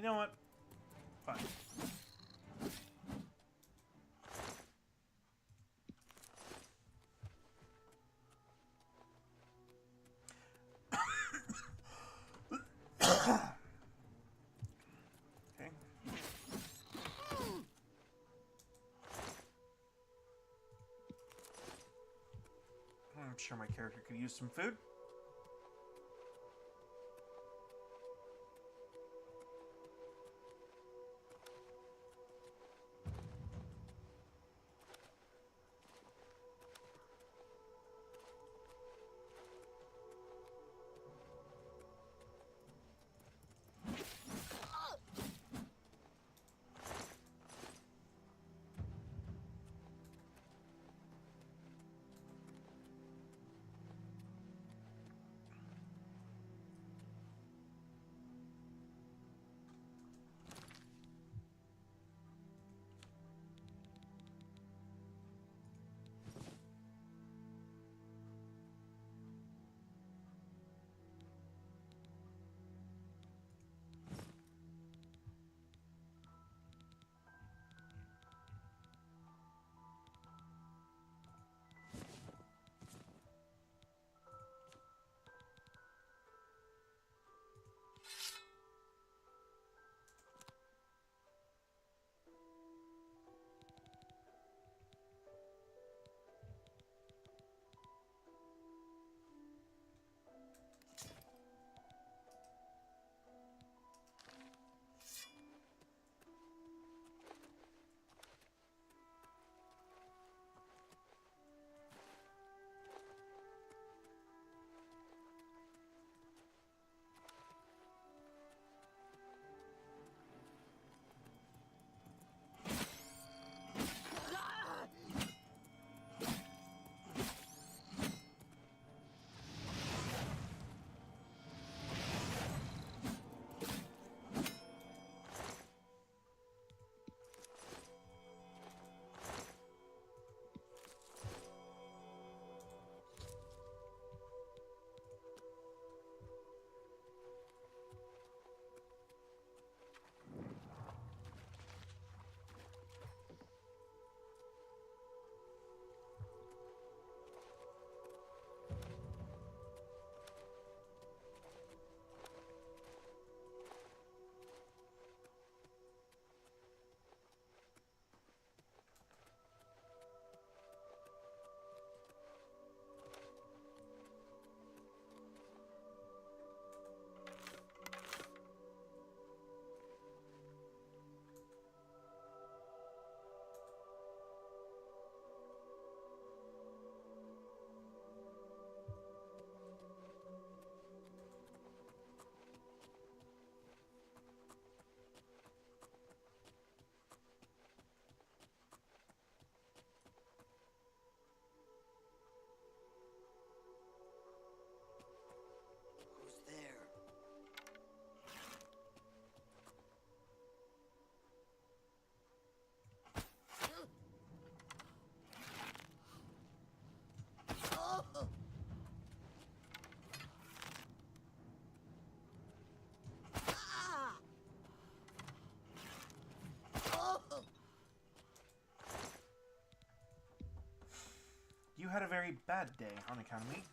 You know what? Fine. Okay. I'm sure my character could use some food. Who's there? Oh! Ah! Oh! You had a very bad day on account of me.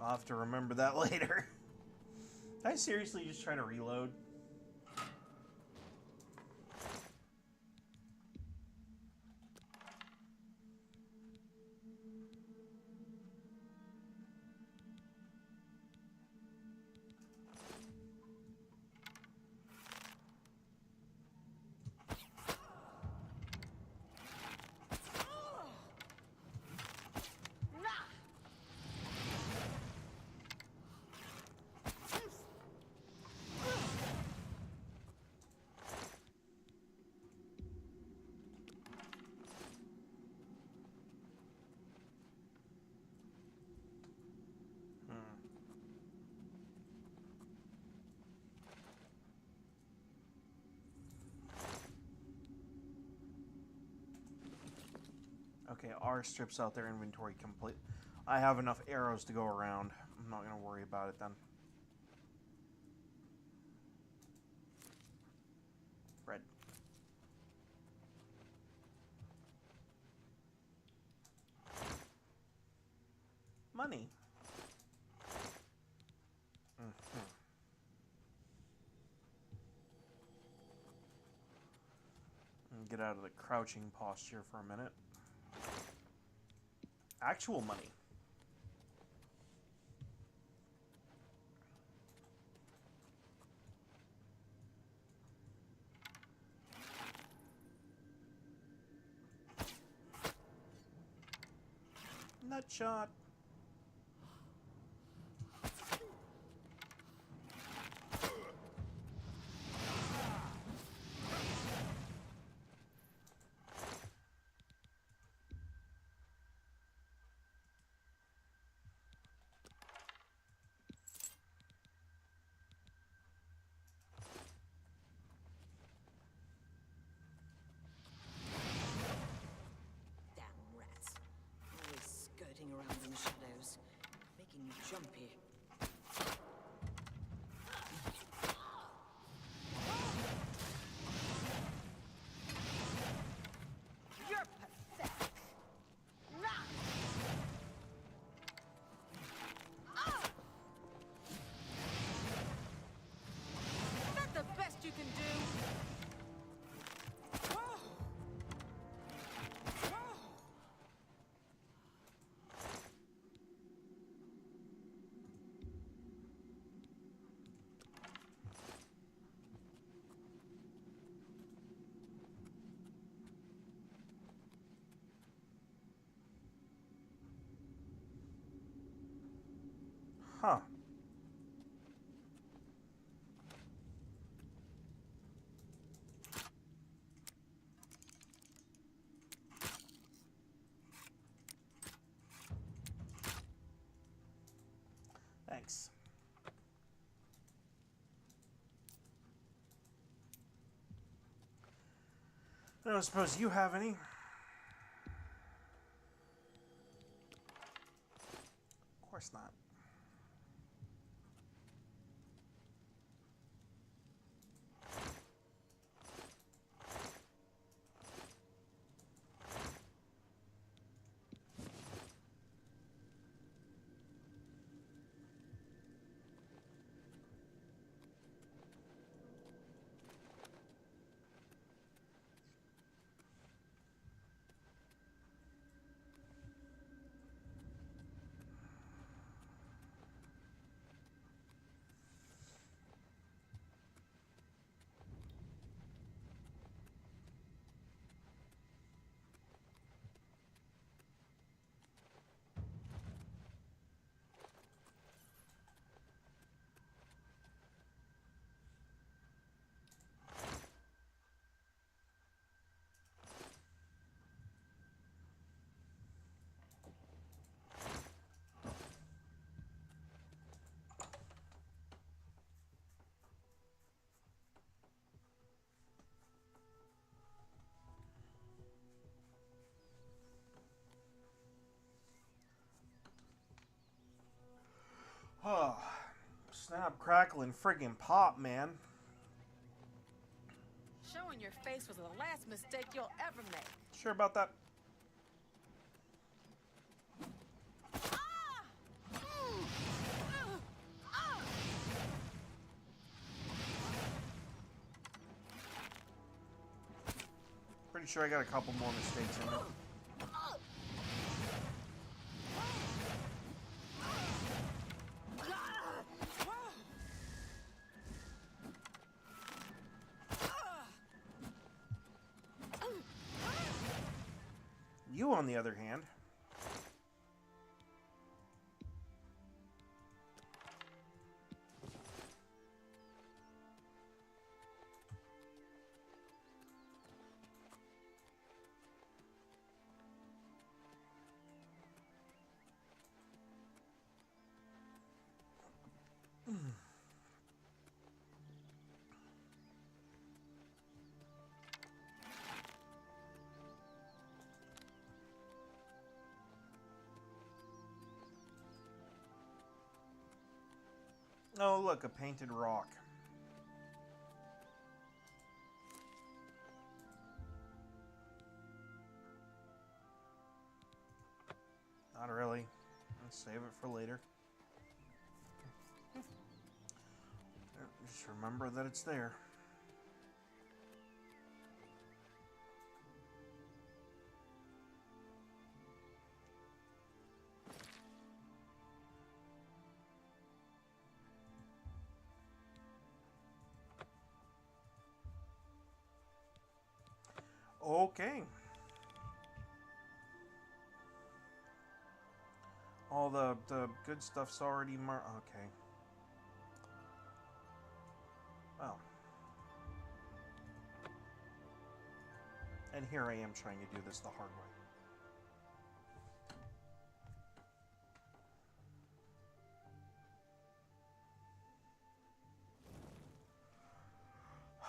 I'll have to remember that later. Did I seriously just try to reload? Okay, R strips out their inventory complete. I have enough arrows to go around. I'm not going to worry about it then. Red. Money. Get out of the crouching posture for a minute. Actual money. Nut shot. Around in the shadows, making you jumpy. You're pathetic. Is that the best you can do? Huh. Thanks. I don't suppose you have any. Of course not. Oh, snap, crackle, and friggin' pop, man. Showing your face was the last mistake you'll ever make. Sure about that? pretty sure I got a couple more mistakes in it. You, on the other hand... Oh, look, a painted rock. Not really. Let's save it for later. Just remember that it's there. Okay. All the good stuff's already marked. Okay. Oh. And here I am trying to do this the hard way.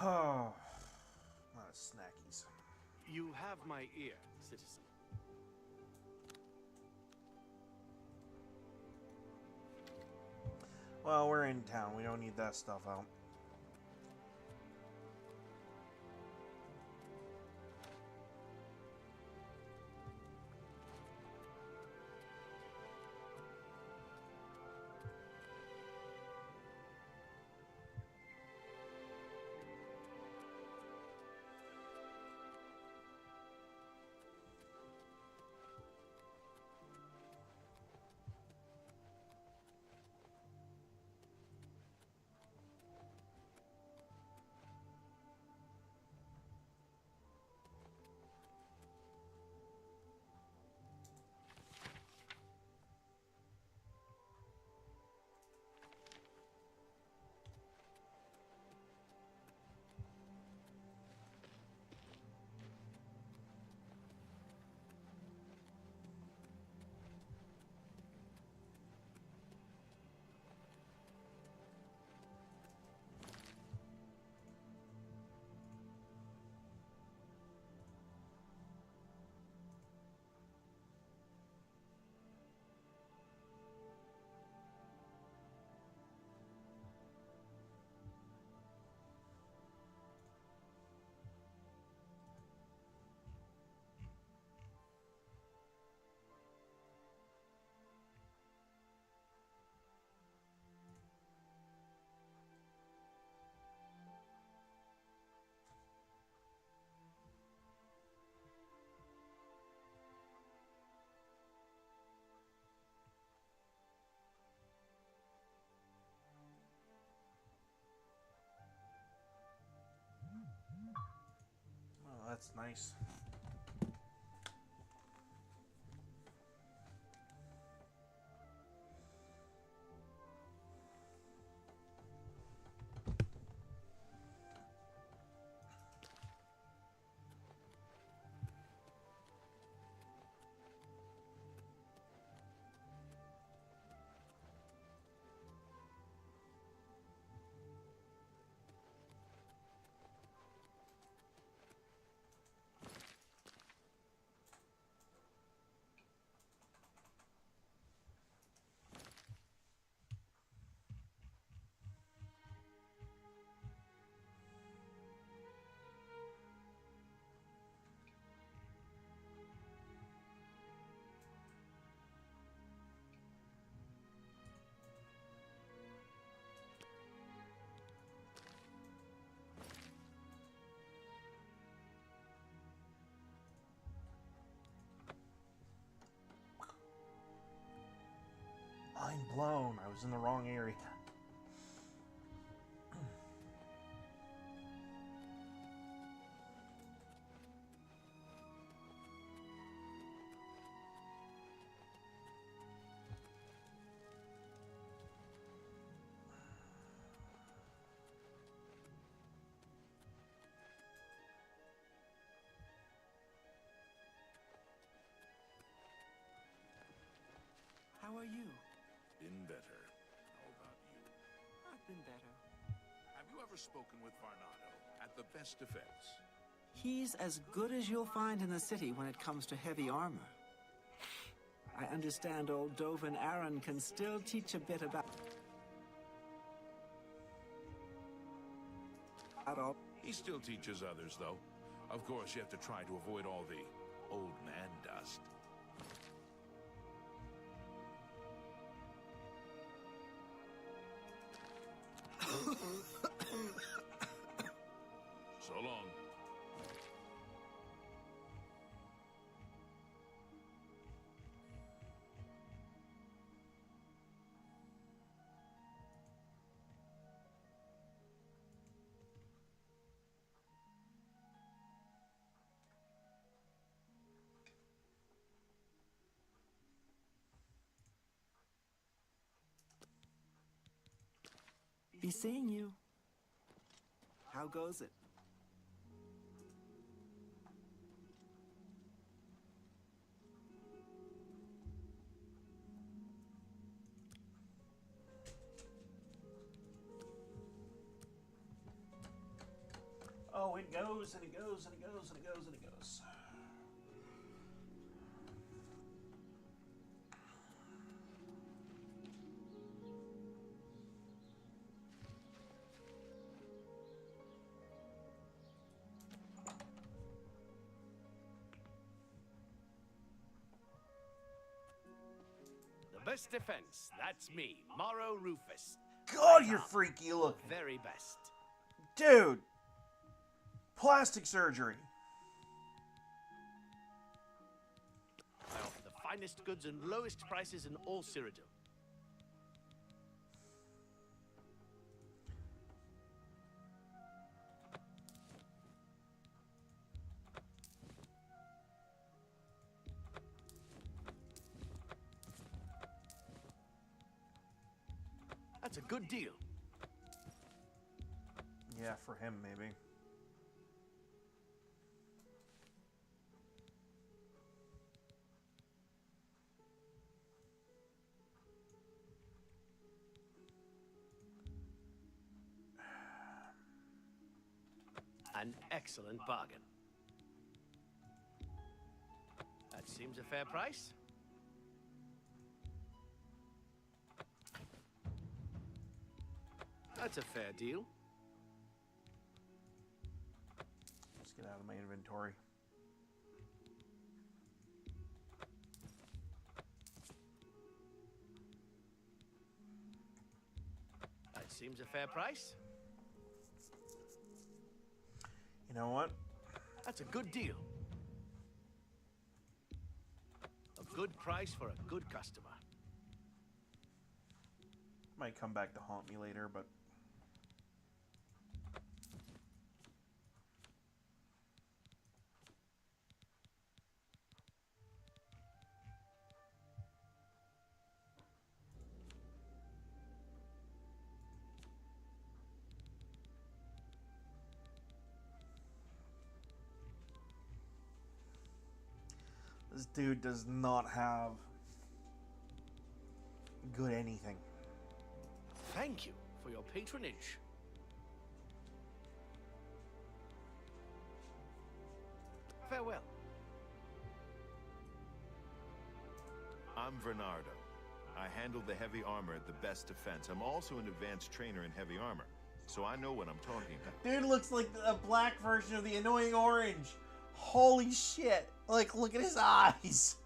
Oh. Snackies. You have my ear, citizen. Well, we're in town. We don't need that stuff out. Oh, that's nice. blown. I was in the wrong area. How are you? Been better. How about you? I've been better. Have you ever spoken with Varnado at the best defense? He's as good as you'll find in the city when it comes to heavy armor. I understand old Dovin Aaron can still teach a bit about all. He still teaches others, though. Of course, you have to try to avoid all the old man dust. So long. Be seeing you. How goes it? Oh, it goes and it goes and it goes and it goes and it goes. The best defense. That's me, Morrow Rufus. God, you're freaky looking. Very best. Dude. Plastic surgery. I offer the finest goods and lowest prices in all Cyrodiil. That's a good deal. Yeah, for him, maybe. An excellent bargain. That seems a fair price. That's a fair deal. Let's get out of my inventory. That seems a fair price. You know what? That's a good deal. A good price for a good customer. Might come back to haunt me later, but... This dude does not have good anything. Thank you for your patronage. Farewell. I'm Bernardo. I handle the heavy armor at the best defense. I'm also an advanced trainer in heavy armor, so I know what I'm talking about. Dude looks like a black version of the annoying orange. Holy shit. Like, look at his eyes.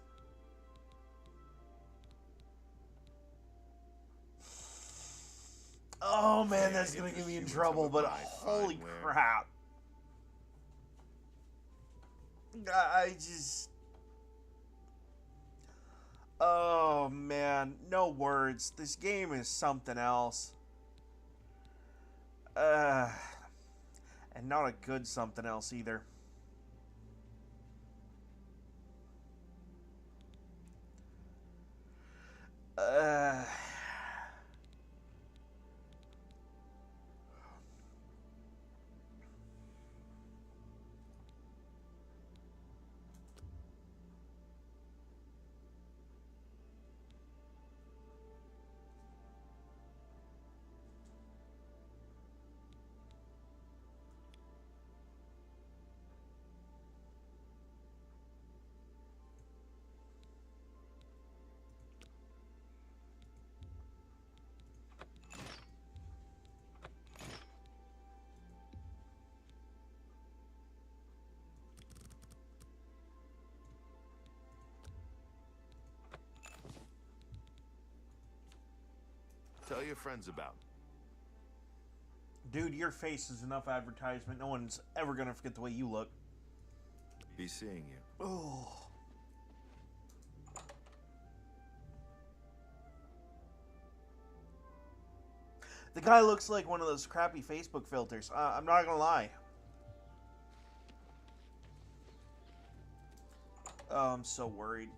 Oh man, that's gonna get me in trouble, but holy crap. I just... Oh man. No no words. This game is something else. And not a good something else either. Tell your friends about. Dude, your face is enough advertisement. No one's ever gonna forget the way you look. Be seeing you. Oh. The guy looks like one of those crappy Facebook filters. I'm not gonna lie. Oh, I'm so worried.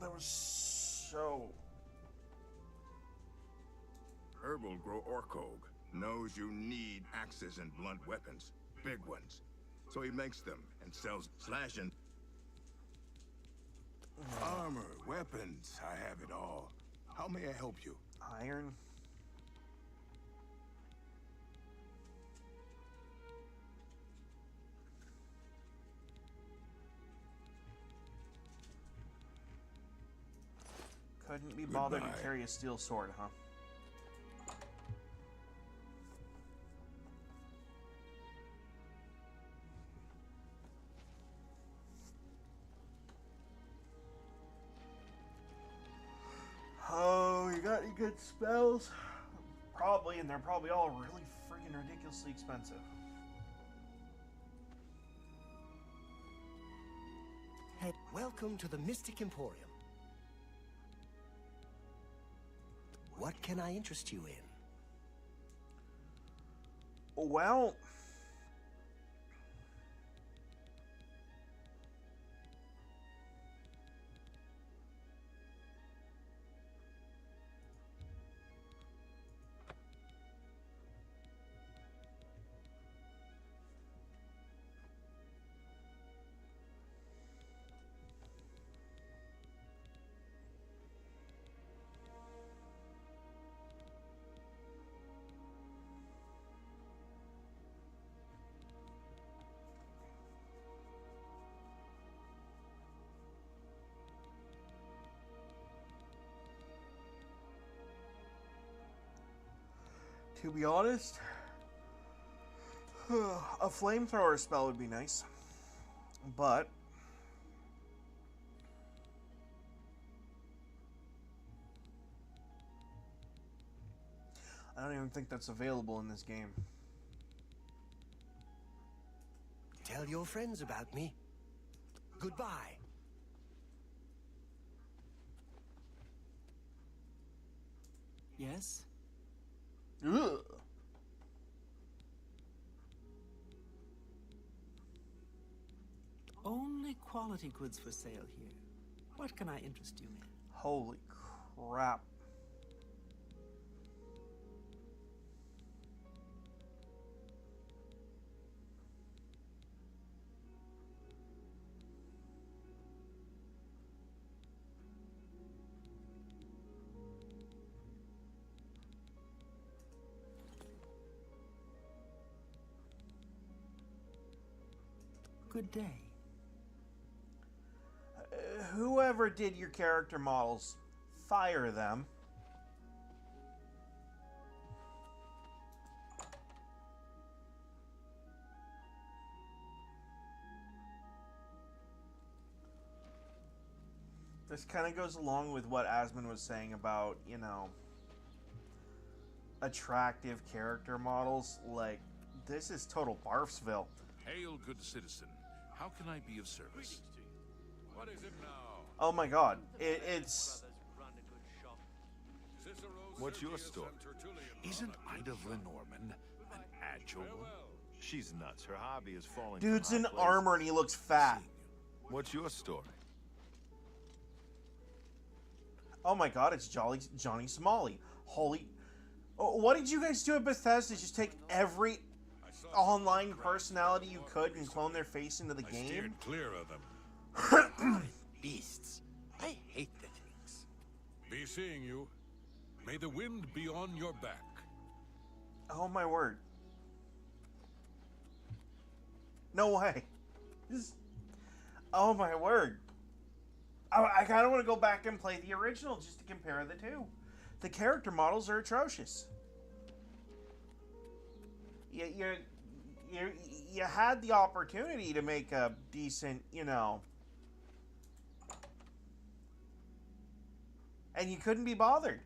That was so... Herb will grow Orkog. Knows you need axes and blunt weapons. Big ones. So he makes them and sells slashing. Armor, weapons, I have it all. How may I help you? Iron. Couldn't be bothered to carry a steel sword, huh? Oh, you got any good spells? Probably, and they're probably all really freaking ridiculously expensive. Hey, welcome to the Mystic Emporium. What can I interest you in? Well... to be honest, a flamethrower spell would be nice, but I don't even think that's available in this game. Tell your friends about me. Goodbye. Yes? Ugh. Only quality goods for sale here. What can I interest you in? Holy crap. Good day. Whoever did your character models, fire them. This kind of goes along with what Asmund was saying about, you know, attractive character models. Like, this is total Barfsville. Hail, good citizen. How can I be of service? What is it now? Oh my god. It's... What's your story? Isn't Ida Lenormand an agile? She's nuts. Her hobby is falling. Dude's from in high places. armor and he looks fat. What's your story? Oh my god, it's Johnny Somali. Holy... Oh, what did you guys do at Bethesda? Just take every online personality you could and clone their face into the game? Steered clear of them. Beasts. I hate the things. Be seeing you. May the wind be on your back. Oh my word. No way. Oh my word. I kind of want to go back and play the original just to compare the two. The character models are atrocious. You had the opportunity to make a decent, you know... And you couldn't be bothered.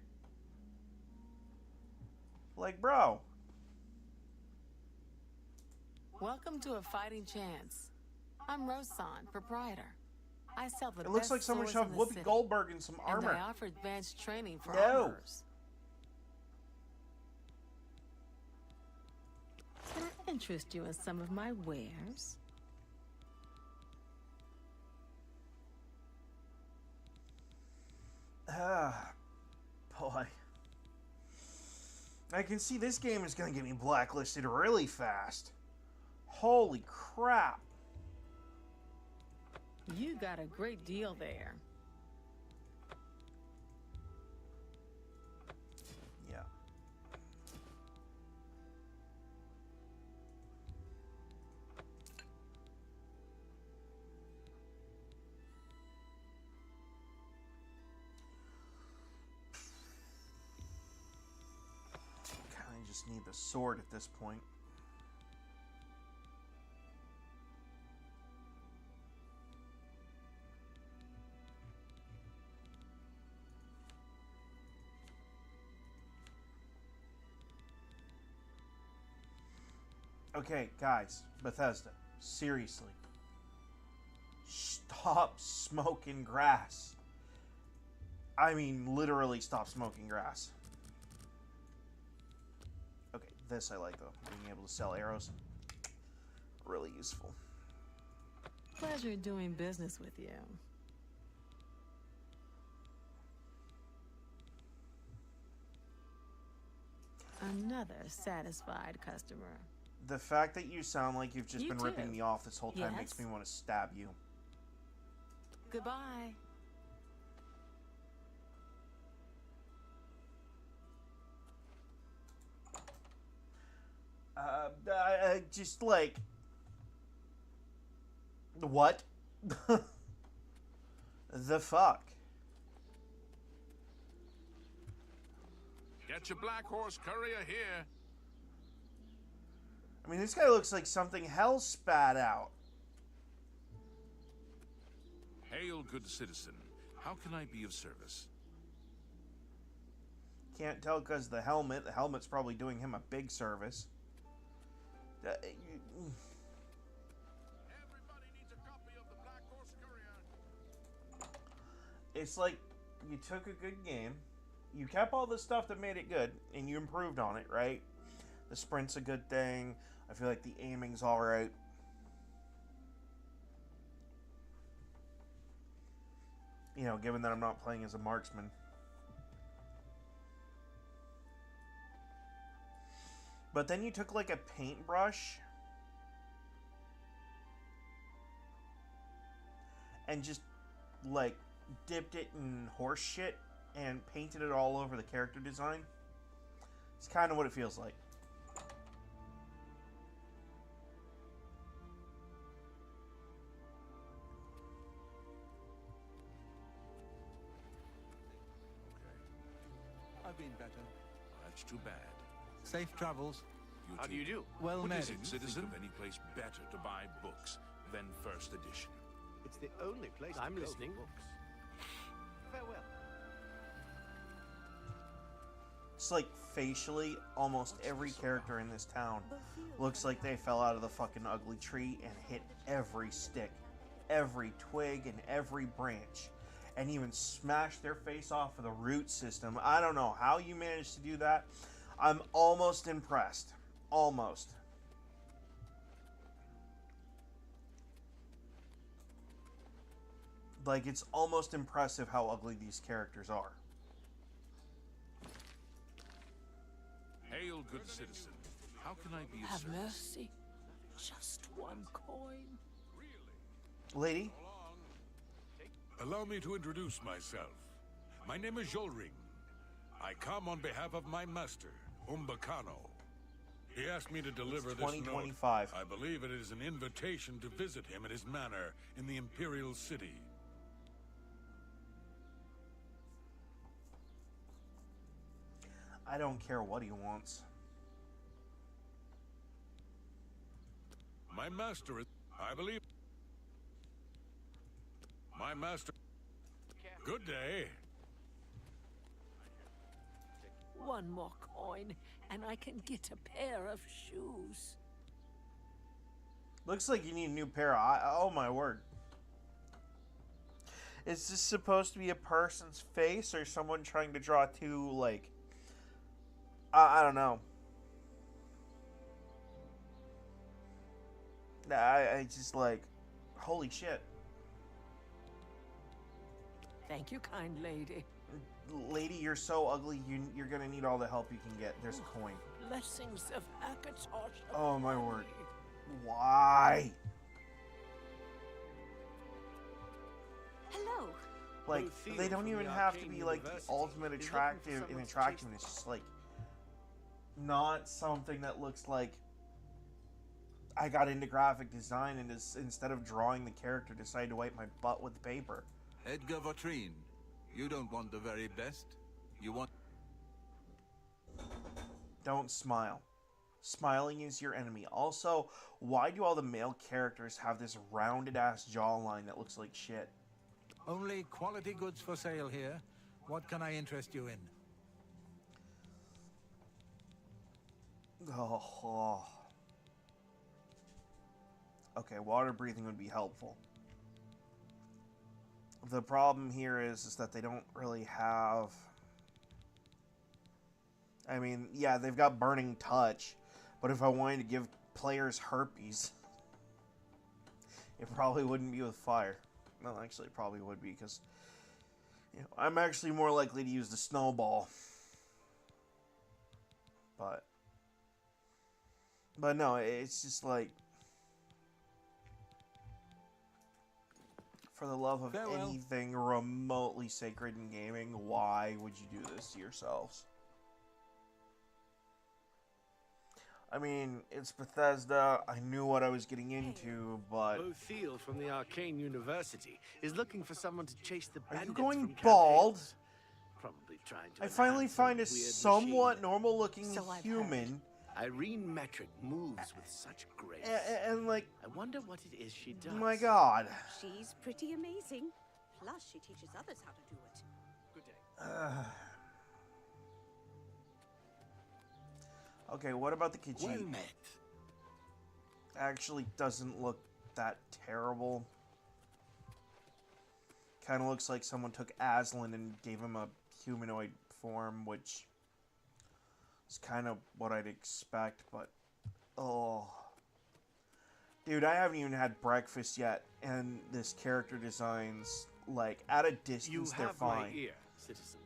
Like, bro. Welcome to A Fighting Chance. I'm Rosan, proprietor. I sell the It looks best like someone swords in shoved the Whoopi city. Goldberg in some armor. And I offer advanced training for No. armorers. Can I interest you in some of my wares? Ah, boy. I can see this game is going to get me blacklisted really fast. Holy crap. You got a great deal there. Yeah. Kind of just need the sword at this point. Okay, guys, Bethesda, seriously. Stop smoking grass. I mean, literally stop smoking grass. Okay, this I like, though. Being able to sell arrows. Really useful. Pleasure doing business with you. Another satisfied customer. The fact that you sound like you've just You been too. ripping me off this whole time makes Yes? me want to stab you. Goodbye. Just like... What? The fuck? Get your black horse courier here. I mean, this guy looks like something hell spat out. Hail, good citizen. How can I be of service? Can't tell because the helmet. The helmet's probably doing him a big service. Everybody needs a copy of the Black Horse Courier. It's like you took a good game, you kept all the stuff that made it good, and you improved on it, right? The sprint's a good thing. I feel like the aiming's alright. You know, given that I'm not playing as a marksman. But then you took like a paintbrush and just like dipped it in horse shit and painted it all over the character design. It's kind of what it feels like. I've been better. That's too bad. Safe travels. How do you do? Well What met. is it, citizen? Think of any place better to buy books than First Edition. It's the only place I'm listening. Books. Farewell. It's like facially, almost every character in this town looks like they fell out of the fucking ugly tree and hit every stick, every twig, and every branch. and even smash their face off of the root system. I don't know how you managed to do that. I'm almost impressed. Almost. Like, it's almost impressive how ugly these characters are. Hail, good citizen. How can I be of Have service? mercy. Just one coin. Lady? Allow me to introduce myself. My name is Jolring. I come on behalf of my master, Umbacano. He asked me to deliver this note. 2025. I believe it is an invitation to visit him at his manor in the Imperial City. I don't care what he wants. My master is... I believe... My master... Good day. One more coin, and I can get a pair of shoes. Looks like you need a new pair of oh my word. Is this supposed to be a person's face or someone trying to draw two, like... I don't know. I just like... Holy shit. Thank you, kind lady. Lady, you're so ugly, you're gonna need all the help you can get. There's a coin. Blessings of Akatosh. Oh my word. Why? Hello. Like, they don't even have to be like the ultimate attractive in attractiveness. It's just like not something that looks like I got into graphic design and instead of drawing the character decided to wipe my butt with paper. Edgar Vautrin, you don't want the very best. You want... Don't smile. Smiling is your enemy. Also, why do all the male characters have this rounded ass jawline that looks like shit? Only quality goods for sale here. What can I interest you in? Oh. Okay, water breathing would be helpful. The problem here is that they don't really have... I mean, yeah, they've got burning touch, but if I wanted to give players herpes, it probably wouldn't be with fire. Well, actually, it probably would be, because I'm actually more likely to use the snowball. But no, it's just like... For the love of anything remotely sacred in gaming, why would you do this to yourselves? I mean, it's Bethesda. I knew what I was getting into, but... Thiel from the Arcane University is looking for someone to chase the bandits. Are you going from bald? campaigns. Probably trying to I finally enhance some find a weird somewhat machine. normal-looking So I've human. Irene Metric moves with such grace. And like... I wonder what it is she does. My god. She's pretty amazing. Plus, she teaches others how to do it. Good day. Okay, what about the Khajiit? Well met. Actually doesn't look that terrible. Kind of looks like someone took Aslan and gave him a humanoid form, which is kind of what I'd expect, but... Oh. Dude, I haven't even had breakfast yet, and this character designs, like, at a distance, they're fine. My ear, citizen.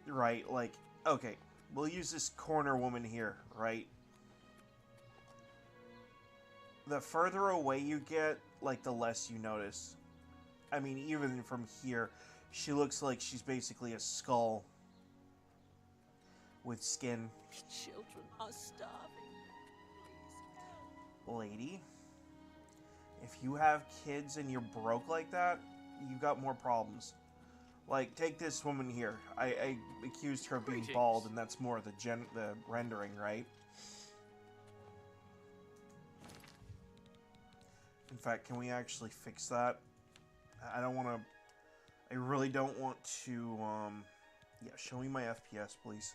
Right, like, okay, we'll use this corner woman here, right? The further away you get, like, the less you notice. I mean, even from here, she looks like she's basically a skull with skin. Children are starving. Lady, if you have kids and you're broke like that, you've got more problems. Like, take this woman here. I accused her of being bald, and that's more the rendering, right? In fact, can we actually fix that? I don't want to... I really don't want to, yeah, show me my FPS, please.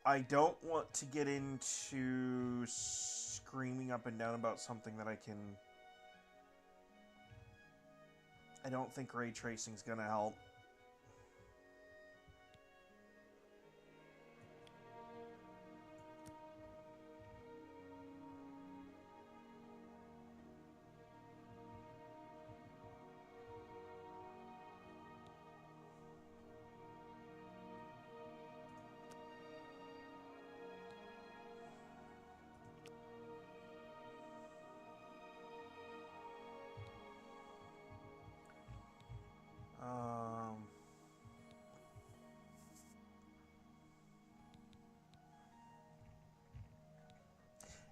I don't want to get into screaming up and down about something that I can I don't think ray tracing's gonna help.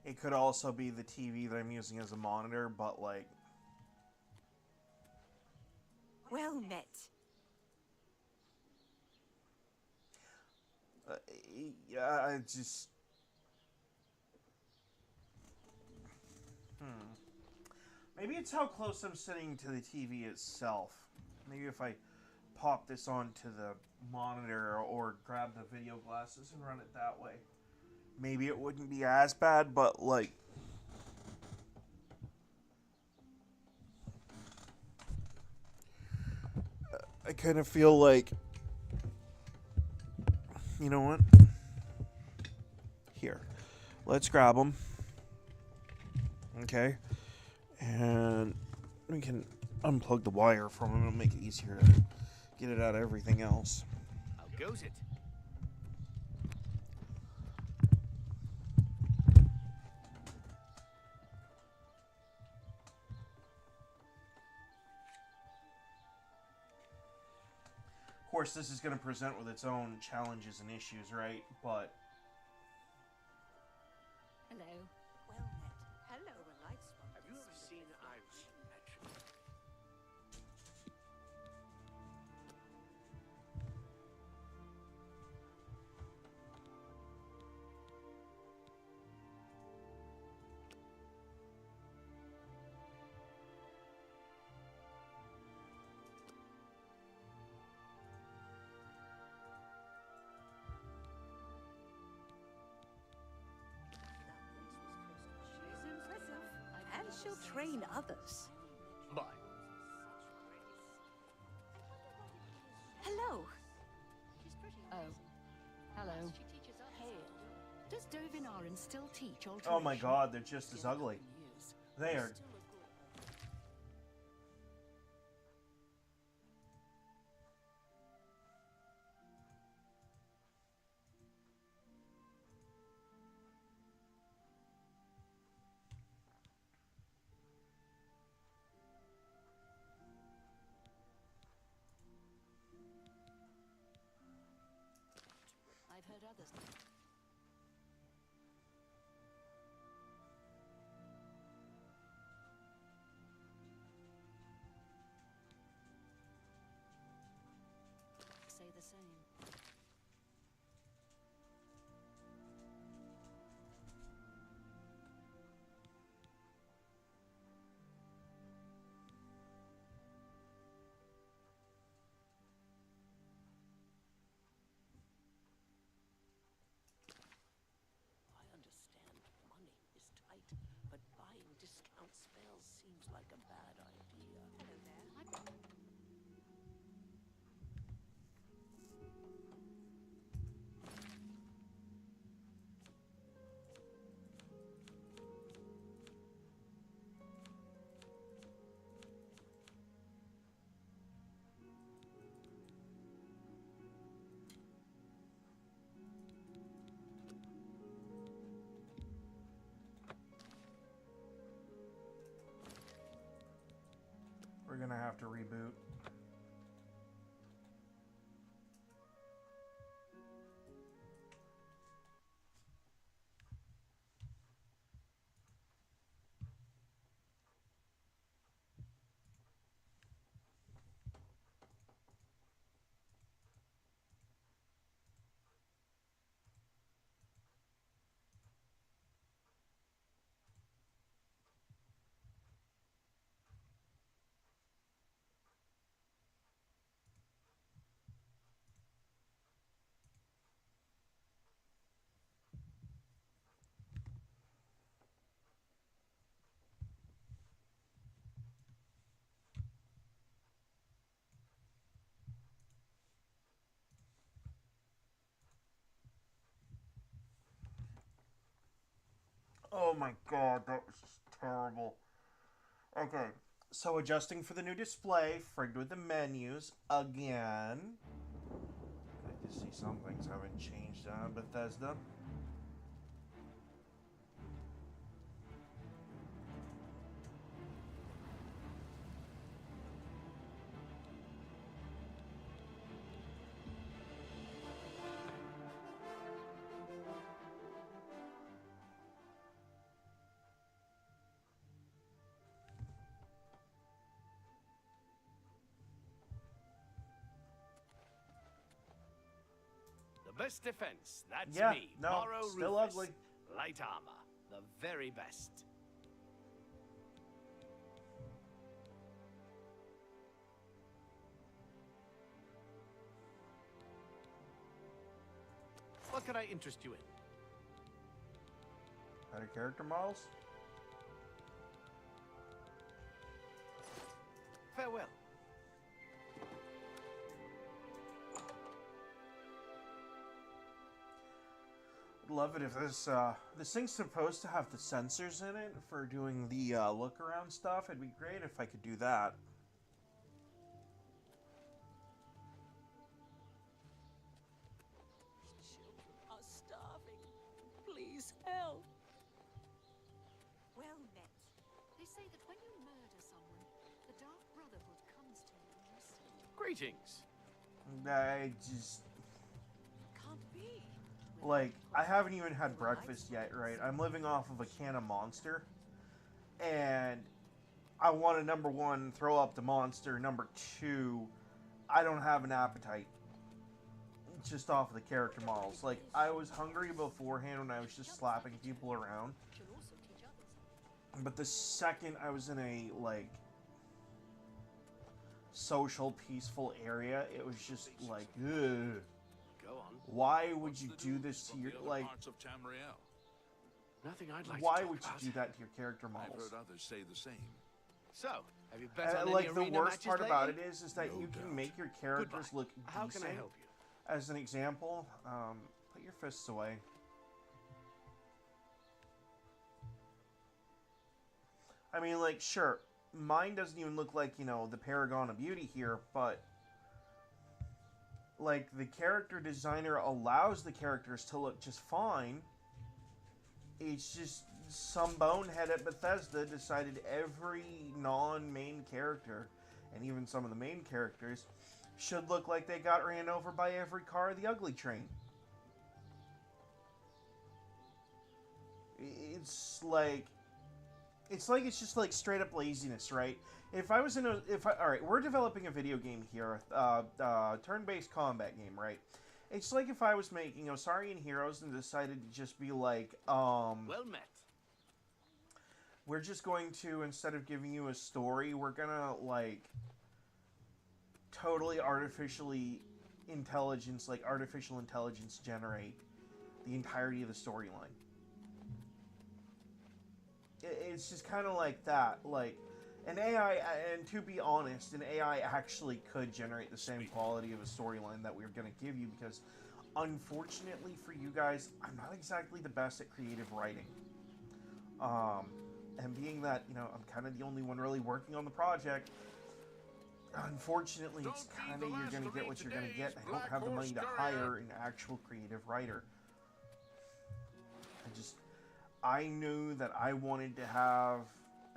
It could also be the TV that I'm using as a monitor, but like... Well met. Yeah, I just... Maybe it's how close I'm sitting to the TV itself. Maybe if I pop this onto the monitor or grab the video glasses and run it that way, maybe it wouldn't be as bad, but like... I kind of feel like... You know what? Here. Let's grab them. Okay. And we can unplug the wire from them. It'll make it easier to get it out of everything else. How goes it? Of course, this is going to present with its own challenges and issues, right? But... Hello. Well met. Hello. Have you ever seen Irish magic? She's impressive. And she'll train others. Bye. Hello. Oh. Hello. Does Dovin Aren still teach alteration? Oh my god, they're just as ugly. They are... I've heard others. Say the same. I understand money is tight, but buying discount spells seems like a bad idea. Hello there. We're gonna have to reboot. Oh my god, that was just terrible. Okay, so adjusting for the new display, frigged with the menus again. I just see some things haven't changed on Bethesda. The best defense, that's Yeah, me, no, Morrow still Rufus. ugly. Light armor, the very best. What can I interest you in? Better character models? Farewell. I'd love it if this thing's supposed to have the sensors in it for doing the look around stuff. It'd be great if I could do that. Children are starving. Please help. Well met. They say that when you murder someone, the Dark Brotherhood comes to you in restore. Greetings. I just... Can't be. Like, I haven't even had breakfast yet, right? I'm living off of a can of Monster. And I want to, number one, throw up the Monster. Number two, I don't have an appetite. Just off of the character models. Like, I was hungry beforehand when I was just slapping people around. But the second I was in a, like, social, peaceful area, it was just like, ugh. Go on. Why would you do this to your, like, Nothing I'd like why to talk would about. you do that to your character I've models? heard others say the same. So, have you bet on Like, any the arena worst matches part lately? about it is that No you can doubt. make your characters Goodbye. look How decent. can I help you? As an example, put your fists away. I mean, like, sure, mine doesn't even look like, you know, the paragon of beauty here, but, like, the character designer allows the characters to look just fine. It's just some bonehead at Bethesda decided every non-main character, and even some of the main characters, should look like they got ran over by every car of the ugly train. It's like it's just like straight up laziness, right? If I was in a, alright, we're developing a video game here, turn-based combat game, right? It's like if I was making Osarian Heroes and decided to just be like, Well met. we're just going to, instead of giving you a story, we're gonna, like, totally artificial intelligence generate the entirety of the storyline. It's just kind of like that. Like, an AI, and to be honest, an AI actually could generate the same quality of a storyline that we're going to give you, because unfortunately for you guys, I'm not exactly the best at creative writing. And being that, you know, I'm kind of the only one really working on the project, unfortunately, it's kind of, you're going to get what you're going to get. I don't have the money to hire an actual creative writer. I knew that I wanted to have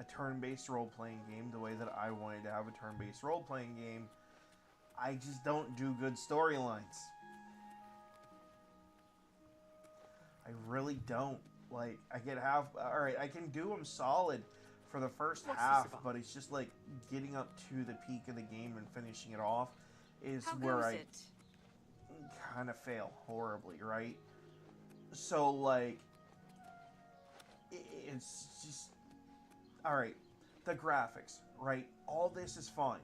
a turn-based role-playing game the way that I wanted to have a turn-based role-playing game. I just don't do good storylines. I really don't. Like, I get half... Alright, I can do them solid for the first half, but it's just like getting up to the peak of the game and finishing it off is where I kind of fail horribly, right? So, like, it's just... Alright, the graphics, right? All this is fine.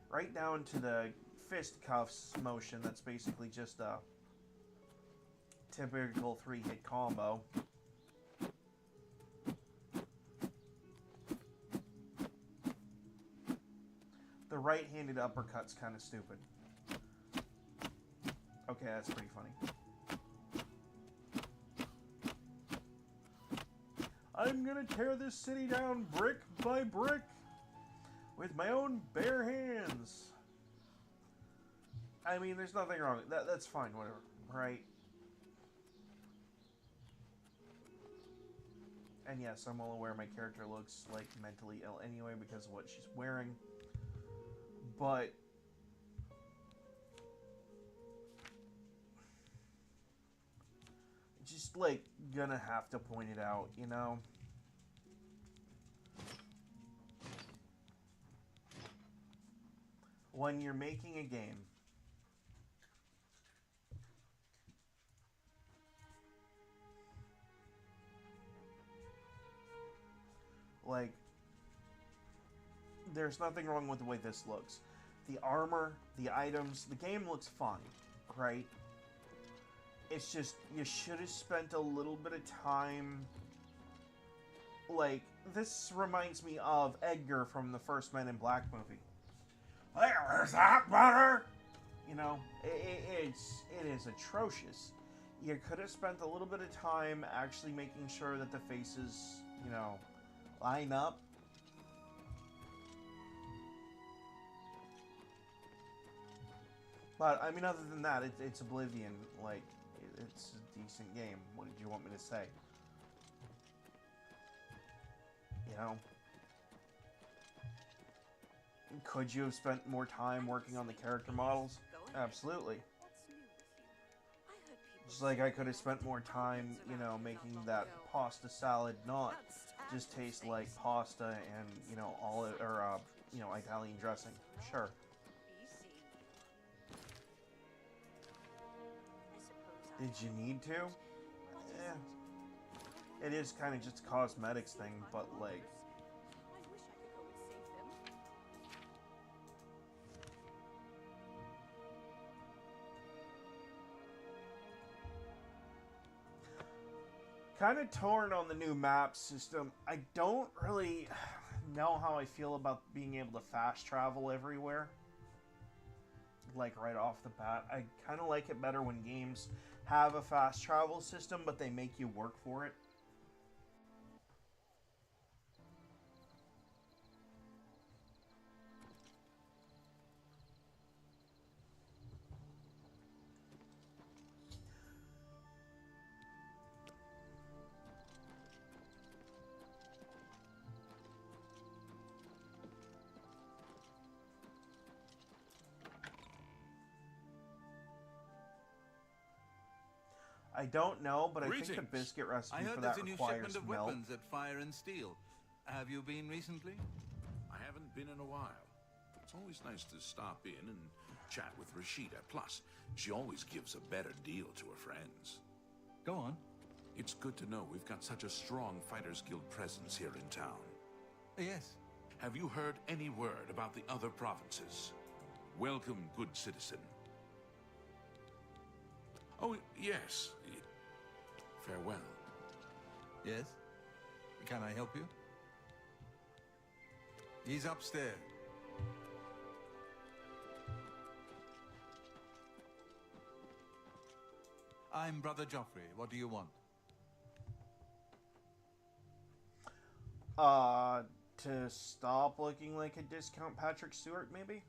Right down to the fistcuffs motion that's basically just a typical 3-hit combo. The right-handed uppercut's kind of stupid. Okay, that's pretty funny. I'm gonna tear this city down brick by brick with my own bare hands. I mean, there's nothing wrong. That's fine, whatever, right? And yes, I'm well aware my character looks like mentally ill anyway because of what she's wearing. But just like gonna have to point it out, you know? When you're making a game, like, there's nothing wrong with the way this looks. The armor, the items, the game looks fine, right? It's just, you should have spent a little bit of time. Like, this reminds me of Edgar from the first Men in Black movie. Where's that butter? You know, it is atrocious. You could have spent a little bit of time actually making sure that the faces, you know, line up. But, I mean, other than that, it's Oblivion. Like, it's a decent game. What did you want me to say? You know? Could you have spent more time working on the character models? Absolutely. Just like I could have spent more time, you know, making that pasta salad not just taste like pasta and, you know, olive or you know, Italian dressing. Sure. Did you need to? It is kind of just a cosmetics thing, but like, kind of torn on the new map system. I don't really know how I feel about being able to fast travel everywhere. Like right off the bat, I kind of like it better when games have a fast travel system, but they make you work for it. I don't know, but I think the biscuit recipe for that requires milk. I heard there's a new shipment of weapons at Fire and Steel. Have you been recently? I haven't been in a while. It's always nice to stop in and chat with Rashida. Plus, she always gives a better deal to her friends. Go on. It's good to know we've got such a strong Fighters Guild presence here in town. Yes. Have you heard any word about the other provinces? Welcome, good citizen. Oh, yes. Farewell. Yes? Can I help you? He's upstairs. I'm Brother Joffrey. What do you want? To stop looking like a discount Patrick Stewart, maybe?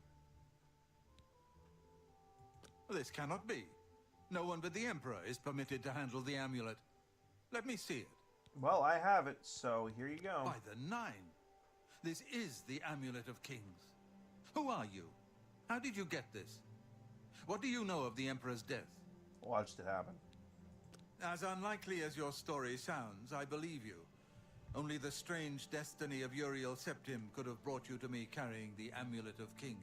This cannot be. No one but the Emperor is permitted to handle the amulet. Let me see it. Well, I have it, so here you go. By the Nine! This is the Amulet of Kings. Who are you? How did you get this? What do you know of the Emperor's death? Watched it happen. As unlikely as your story sounds, I believe you. Only the strange destiny of Uriel Septim could have brought you to me carrying the Amulet of Kings.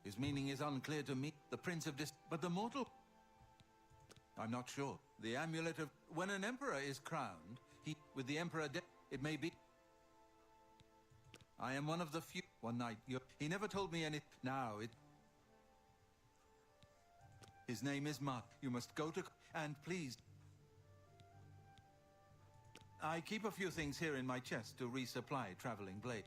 His meaning is unclear to me. The Prince of but the mortal... I'm not sure. The amulet of... When an emperor is crowned, with the emperor dead, it may be... I am one of the few... One night, he never told me anything. Now, his name is Mark. You must go to... And please... I keep a few things here in my chest to resupply traveling blade.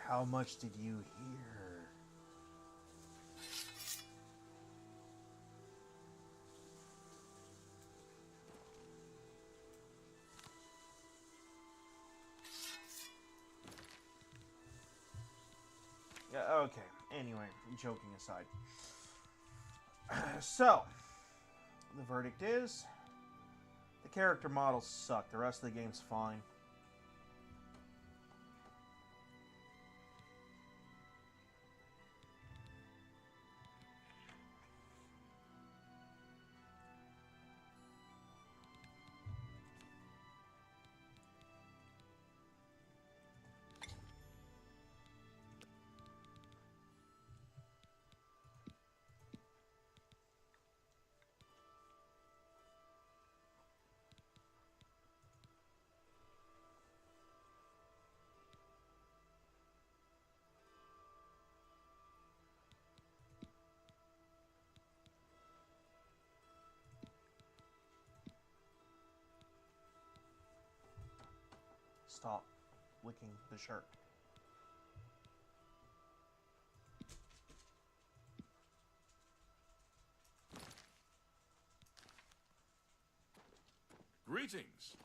How much did you hear? Yeah, okay. Anyway, joking aside. So, the verdict is, the character models suck. The rest of the game's fine. Stop licking the shirt. Greetings.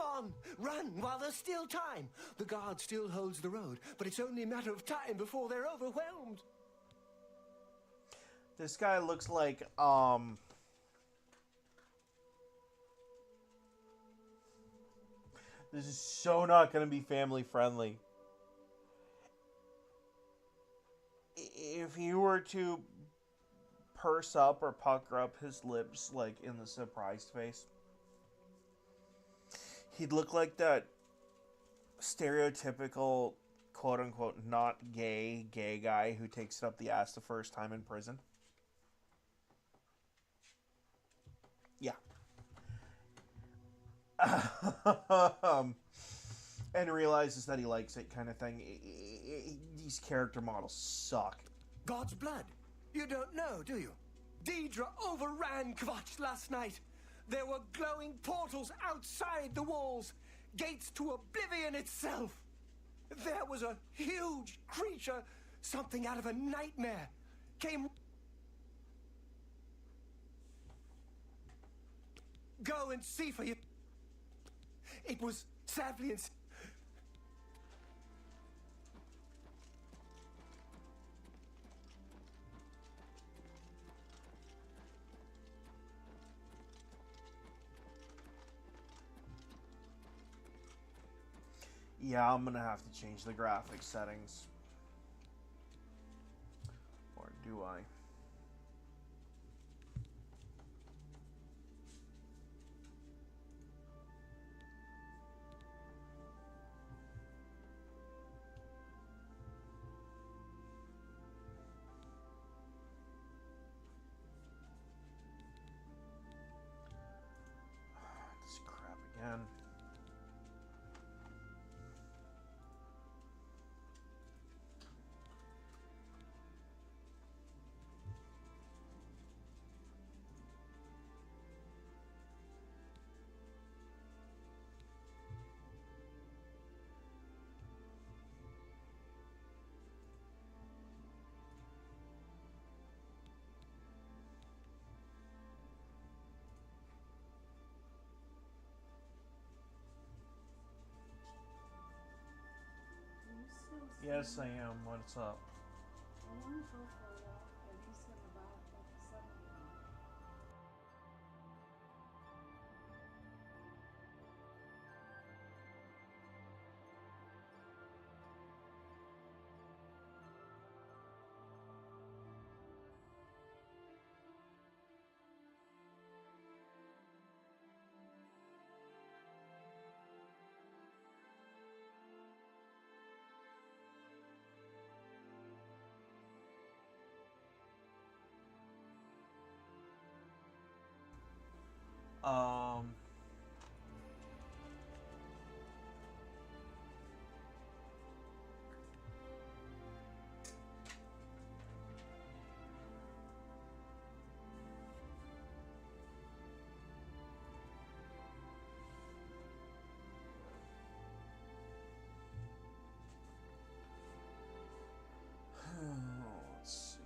on! Run while there's still time! The guard still holds the road, but it's only a matter of time before they're overwhelmed. This guy looks like, this is so not going to be family friendly. If he were to purse up or pucker up his lips, like in the surprised face, he'd look like that stereotypical, quote-unquote, not gay guy who takes it up the ass the first time in prison. Yeah. And realizes that he likes it, kind of thing. These character models suck. God's blood. You don't know, do you? Deidre overran Kvatch last night. There were glowing portals outside the walls. Gates to Oblivion itself. There was a huge creature, something out of a nightmare. Came... Go and see for you. It was sadly ins... Yeah, I'm gonna have to change the graphic settings. Or do I? This crap again. Yes, I am. What's up? I want to go for a walk at least at about 7 o'clock. Um... Let's see.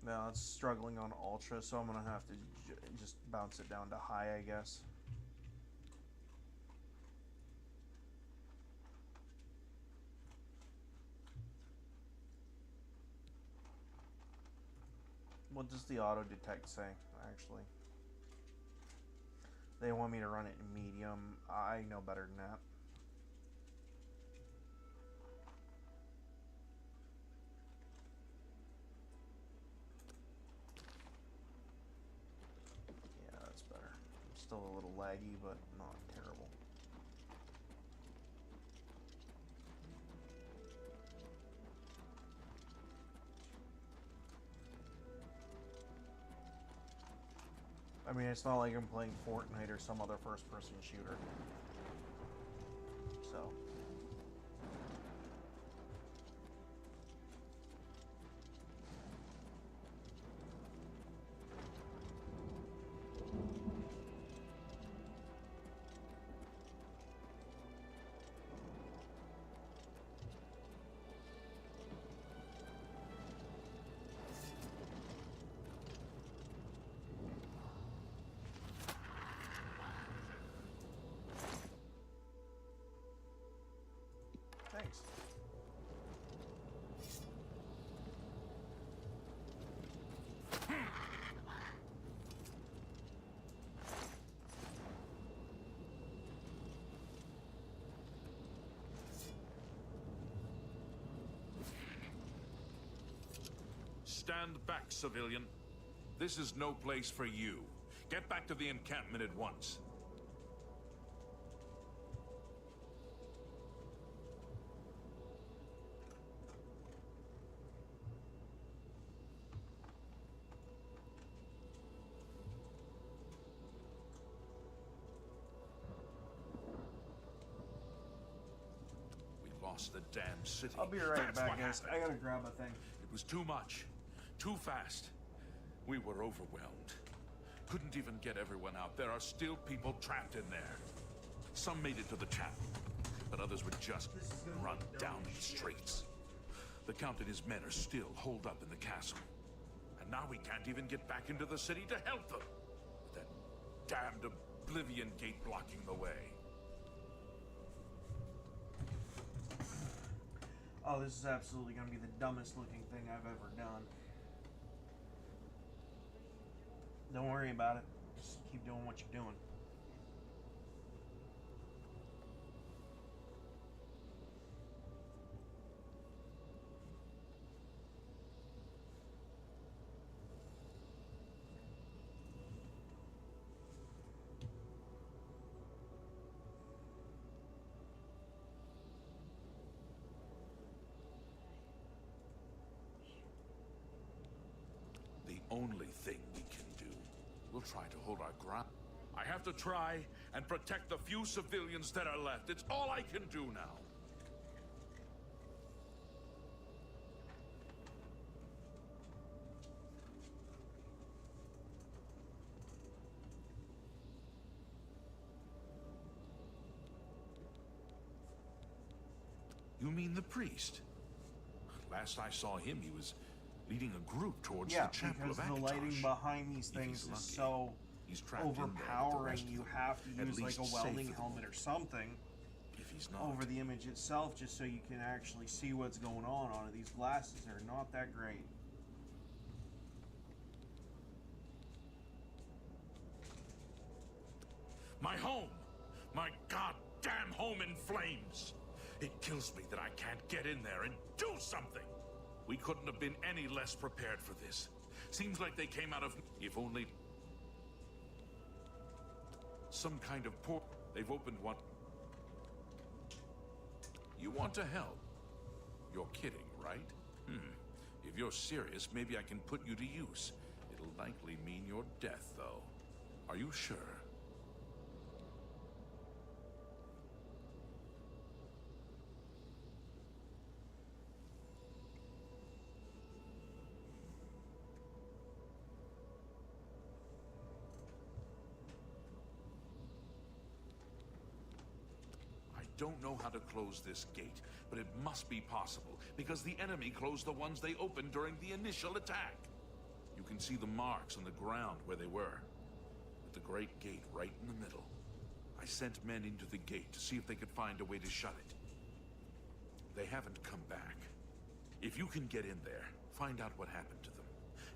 Now it's struggling on ultra, so I'm gonna have to just bounce it down to high, I guess. What does the auto detect say, actually? They want me to run it in medium. I know better than that. Yeah, that's better. Just still a little laggy, but not terrible. I mean, it's not like I'm playing Fortnite or some other first-person shooter. So... Thanks. Stand back, civilian. This is no place for you. Get back to the encampment at once. The damn city. I'll be right That's back, what guys. happened. I gotta grab a thing. It was too much. Too fast. We were overwhelmed. Couldn't even get everyone out. There are still people trapped in there. Some made it to the chapel, but others were just run down the streets. The Count and his men are still holed up in the castle. And now we can't even get back into the city to help them. With that damned Oblivion gate blocking the way. Oh, this is absolutely going to be the dumbest looking thing I've ever done. Don't worry about it. Just keep doing what you're doing. Only thing we can do. We'll try to hold our ground. I have to try and protect the few civilians that are left. It's all I can do now. You mean the priest? Last I saw him, he was leading a group towards the chapel of because the lighting behind these things is so overpowering. You have to use like a welding helmet or something over the image itself, just so you can actually see what's going on it. These glasses are not that great. My home! My goddamn home in flames! It kills me that I can't get in there and do something! We couldn't have been any less prepared for this. Seems like they came out of... If only... some kind of port... They've opened one... You want to help? You're kidding, right? If you're serious, maybe I can put you to use. It'll likely mean your death, though. Are you sure? Don't know how to close this gate, but it must be possible, because the enemy closed the ones they opened during the initial attack. You can see the marks on the ground where they were, with the great gate right in the middle. I sent men into the gate to see if they could find a way to shut it. They haven't come back. If you can get in there, find out what happened to them.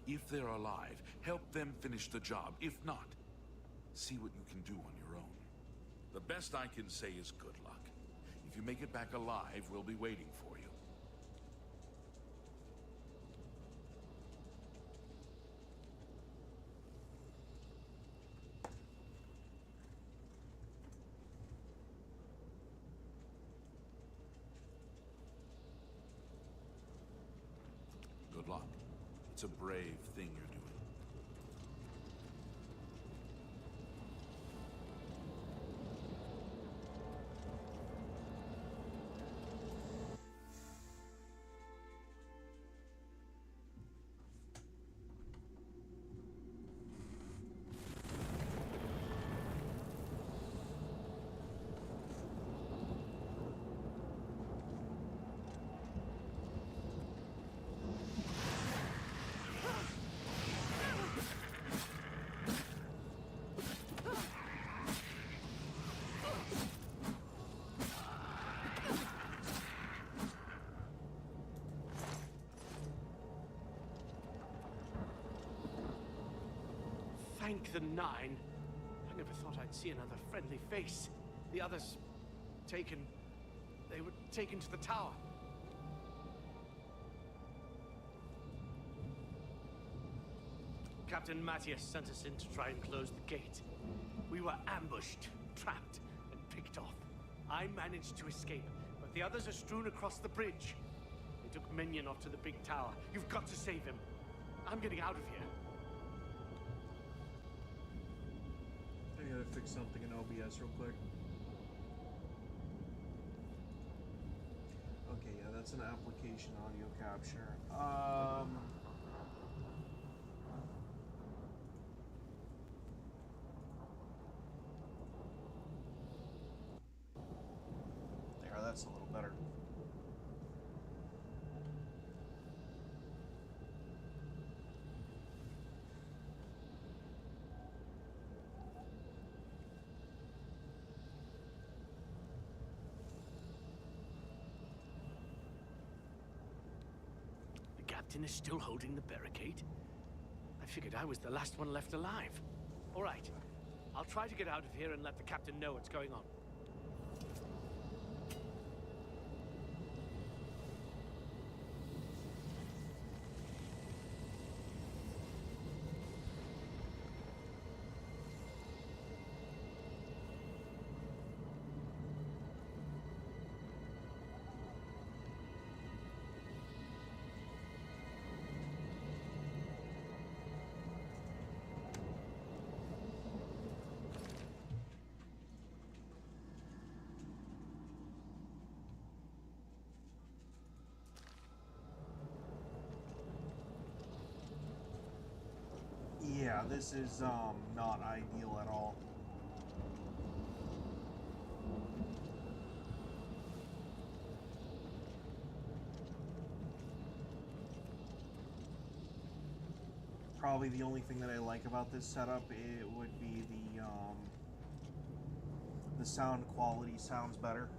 If they're alive, help them finish the job. If not, see what you can do on your own. The best I can say is good luck. If you make it back alive, we'll be waiting for you. Good luck. It's a brave thing you're doing. Thank the Nine. I never thought I'd see another friendly face. The others... taken... They were taken to the tower. Captain Matthias sent us in to try and close the gate. We were ambushed, trapped, and picked off. I managed to escape, but the others are strewn across the bridge. They took Minion off to the big tower. You've got to save him. I'm getting out of here. I gotta fix something in OBS real quick. Okay, yeah, that's an application audio capture. There, that's a little better. The captain is still holding the barricade? I figured I was the last one left alive. All right. I'll try to get out of here and let the captain know what's going on. Yeah, this is not ideal at all. Probably the only thing that I like about this setup, it would be the sound quality sounds better.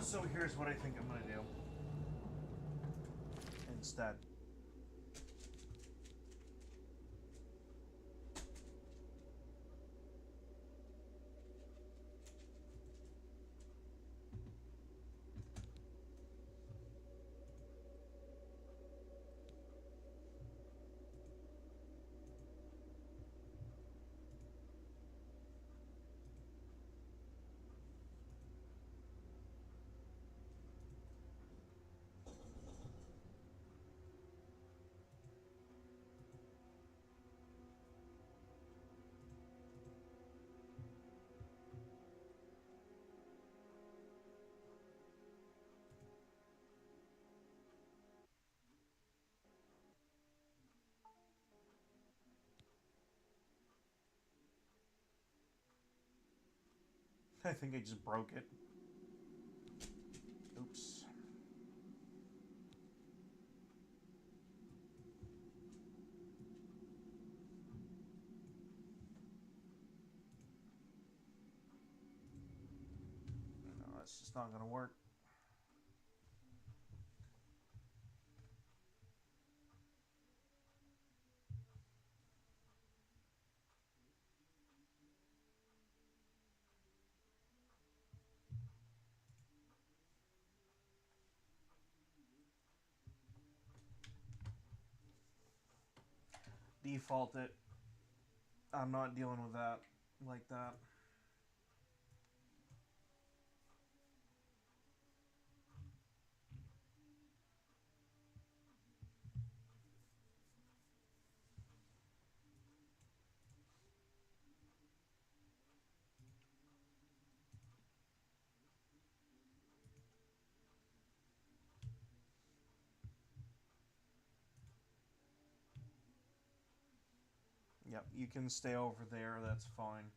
So here's what I think I'm gonna do instead. I think I just broke it. Oops. No, that's just not gonna work. Default it. I'm not dealing with that like that. Yep, you can stay over there, that's fine.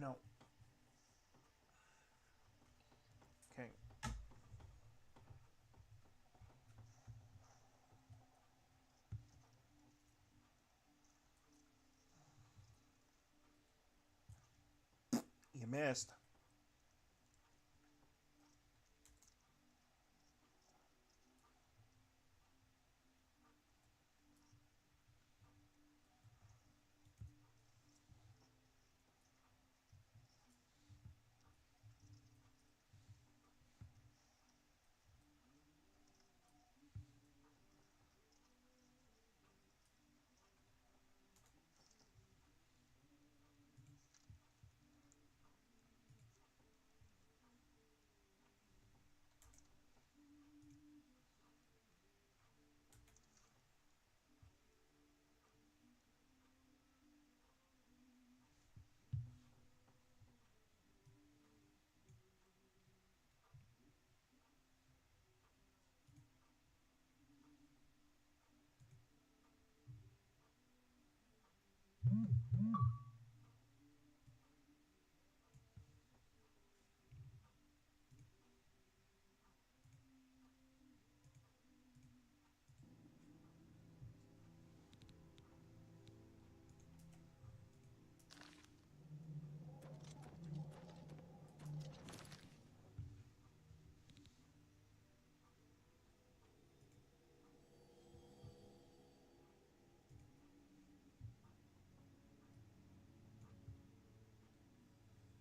No. Okay. You missed.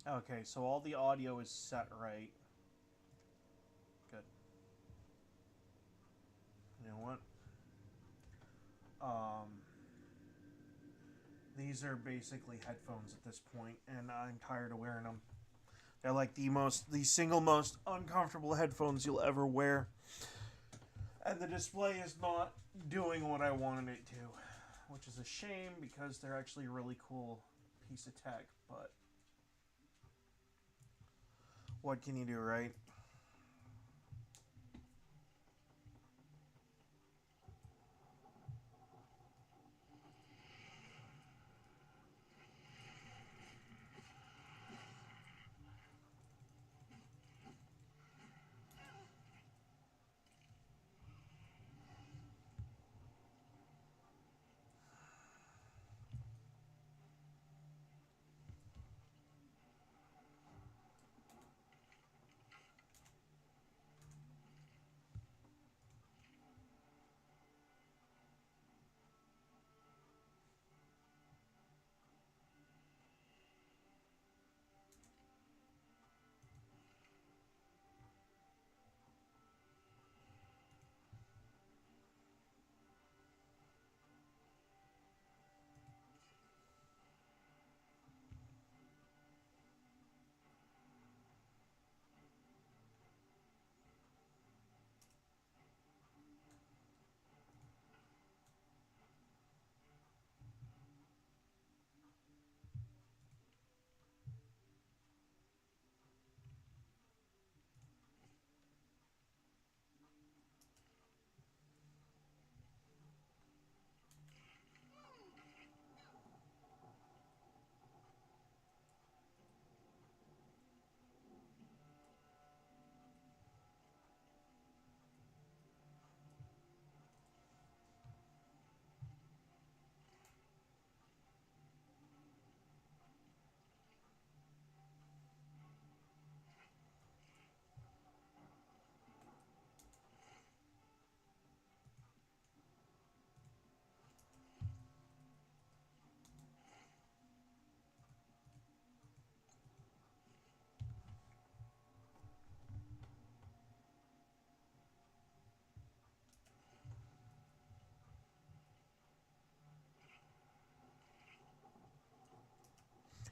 Okay, so all the audio is set right. Good. You know what? These are basically headphones at this point, and I'm tired of wearing them. They're like the single most uncomfortable headphones you'll ever wear. And the display is not doing what I wanted it to, which is a shame because they're actually a really cool piece of tech, but what can you do, right?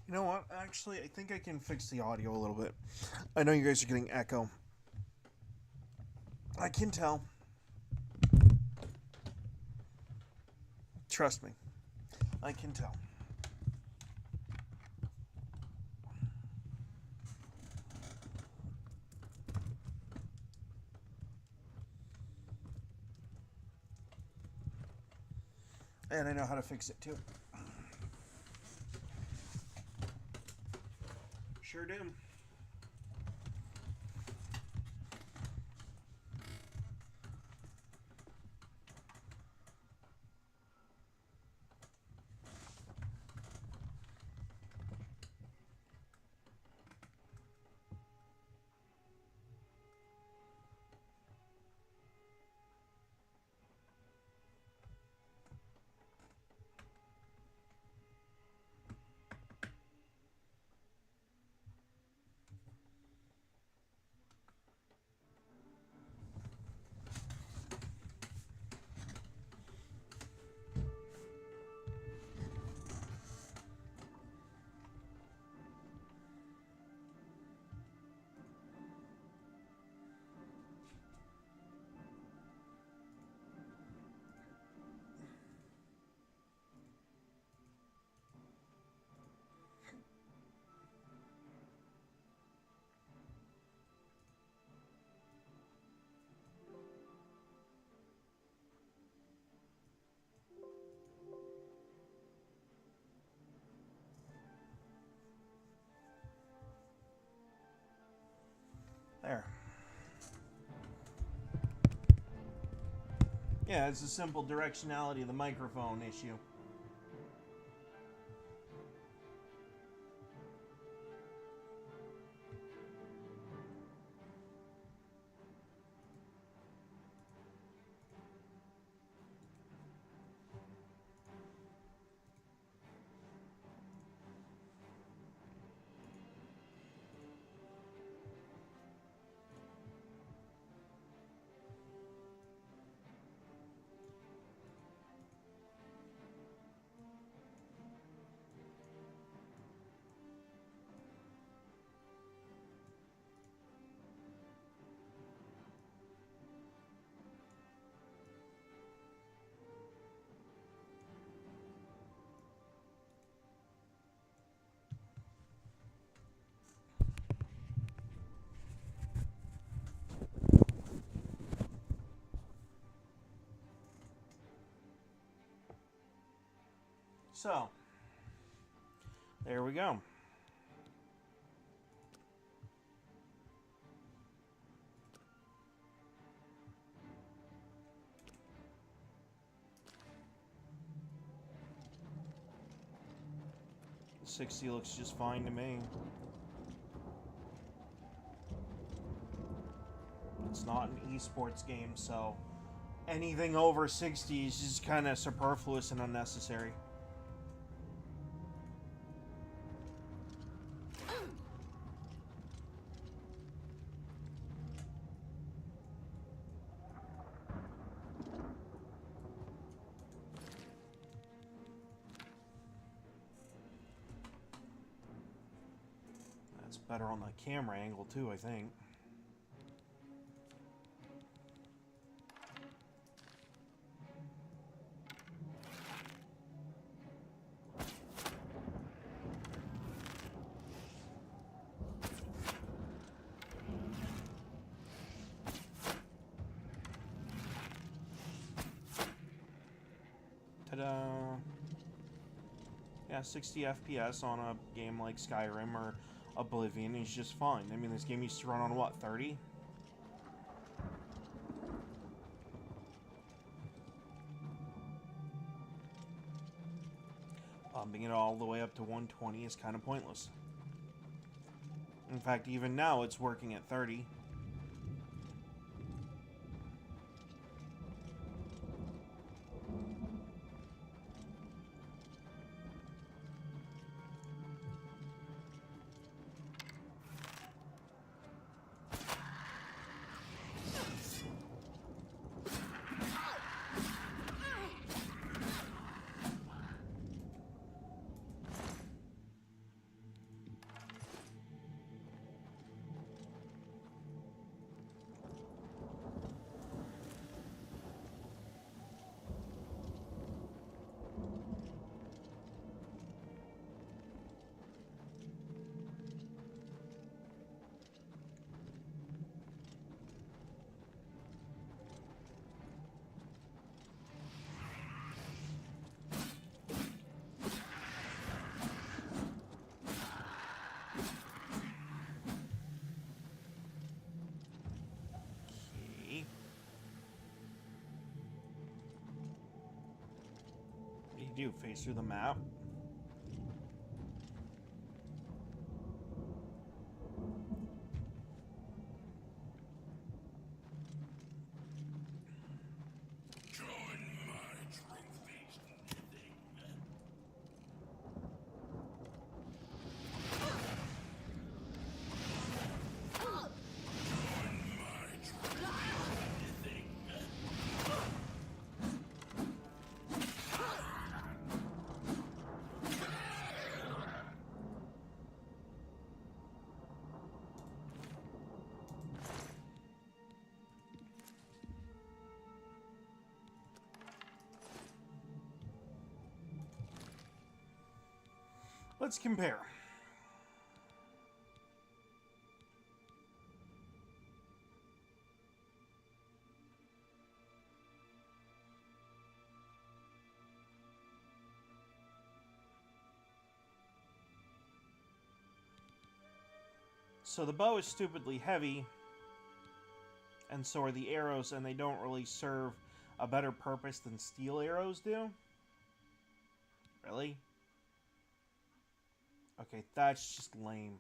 You know what? Actually, I think I can fix the audio a little bit. I know you guys are getting echo. I can tell. Trust me. I can tell. And I know how to fix it too. Sure do. There. Yeah, it's a simple directionality of the microphone issue. So, there we go. The 60 looks just fine to me. It's not an esports game, so anything over 60 is just kind of superfluous and unnecessary. That's better on the camera angle too, I think. Ta-da! Yeah, 60 FPS on a game like Skyrim or Oblivion is just fine. I mean, this game used to run on, what, 30? Bumping it all the way up to 120 is kind of pointless. In fact, even now, it's working at 30. What do you do? Face through the map? Let's compare. So the bow is stupidly heavy, and so are the arrows, and they don't really serve a better purpose than steel arrows do. Really? Okay, that's just lame.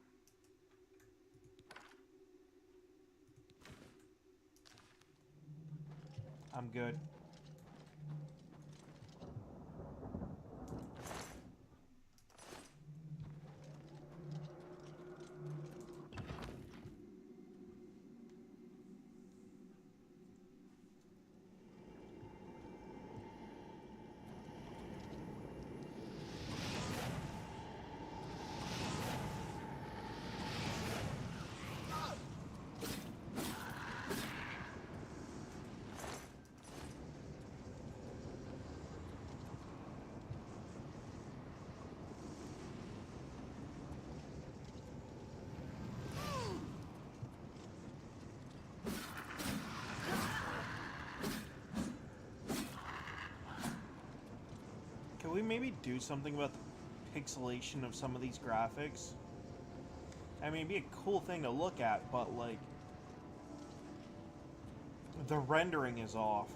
I'm good. Can we maybe do something about the pixelation of some of these graphics? I mean, it'd be a cool thing to look at, but, like, the rendering is off.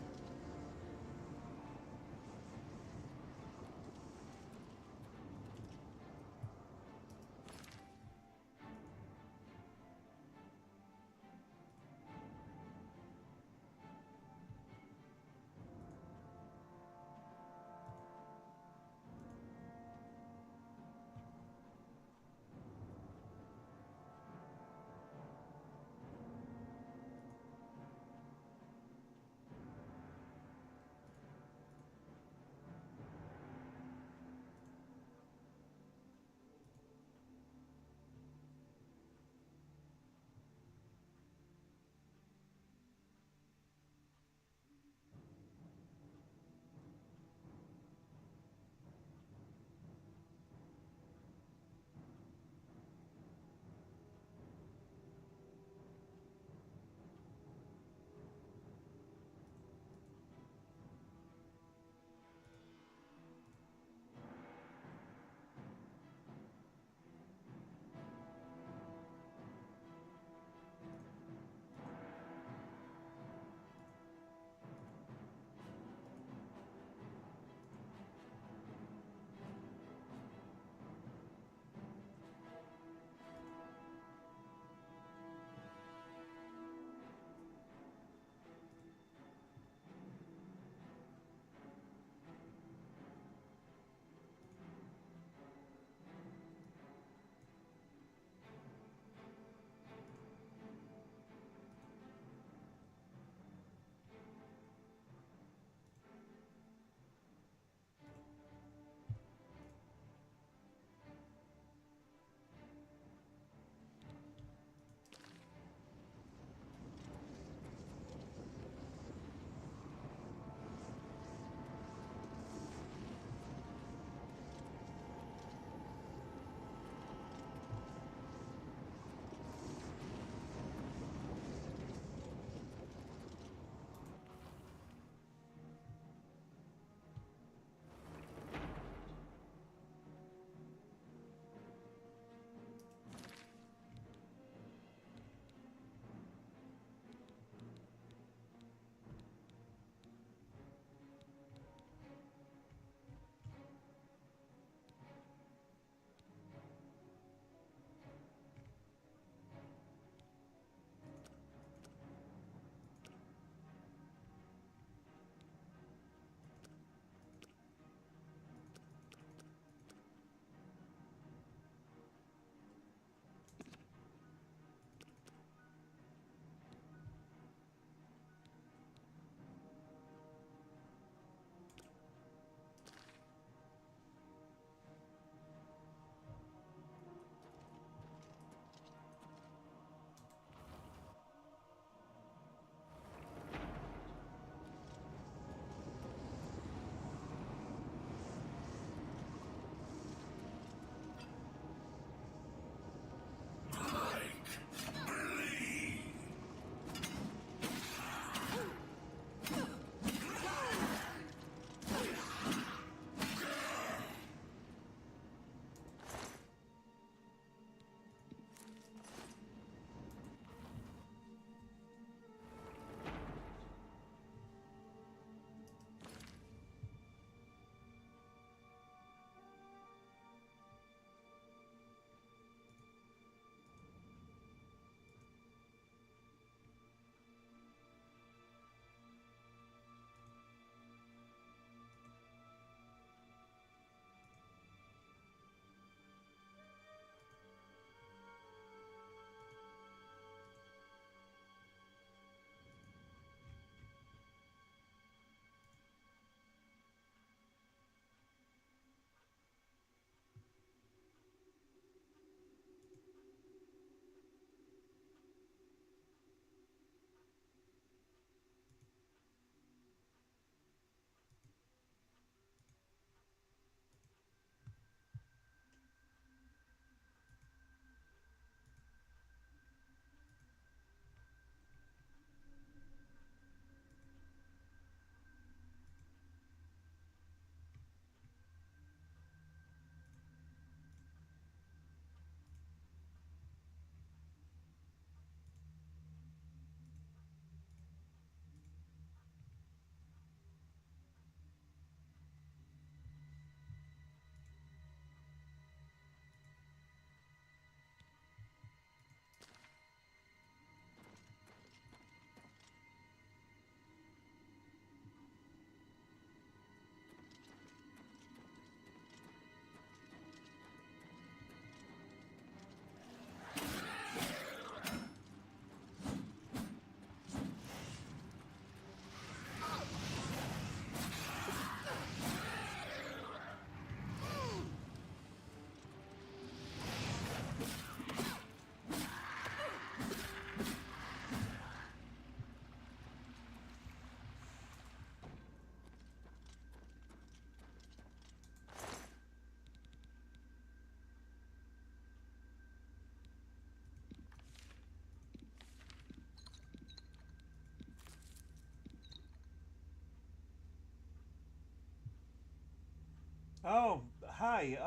Oh, hi.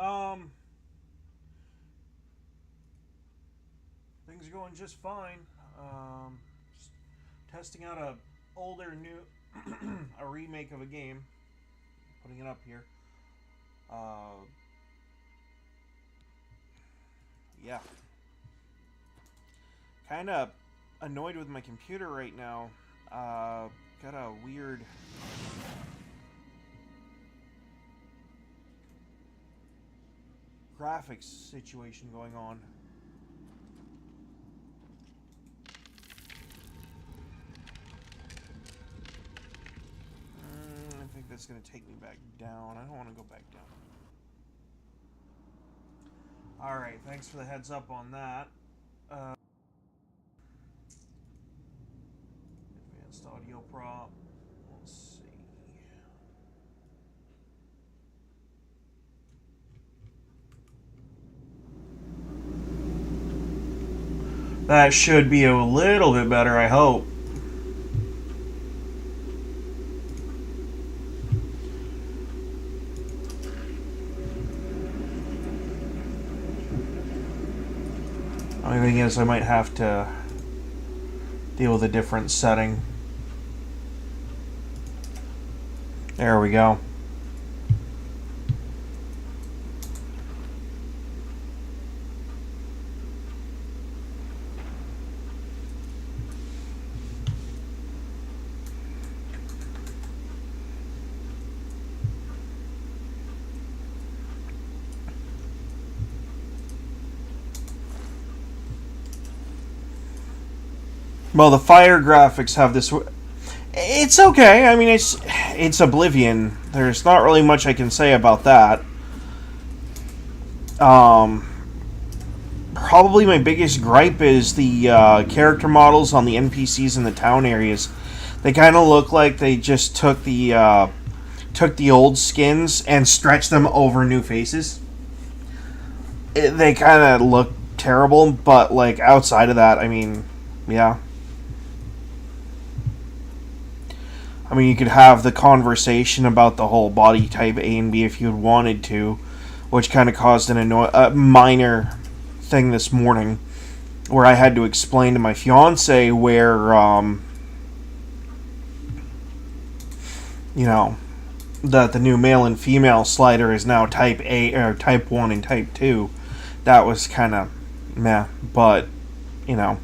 Things are going just fine. Just testing out a older, new, a remake of a game. Putting it up here. Yeah. Kind of annoyed with my computer right now. Got a weird graphics situation going on. I think that's going to take me back down. I don't want to go back down. Alright, thanks for the heads up on that. Advanced audio prop. Let's see. That should be a little bit better, I hope. Only thing is, I might have to deal with a different setting. There we go. Well, the fire graphics have this. It's okay. I mean, it's Oblivion. There's not really much I can say about that. Probably my biggest gripe is the character models on the NPCs in the town areas. They kind of look like they just took the old skins and stretched them over new faces. They kind of look terrible, but like outside of that, I mean, yeah. I mean, you could have the conversation about the whole body type A and B if you wanted to, which kind of caused a minor thing this morning, where I had to explain to my fiance where, you know, that the new male and female slider is now type A or type 1 and type 2. That was kind of meh, but, you know.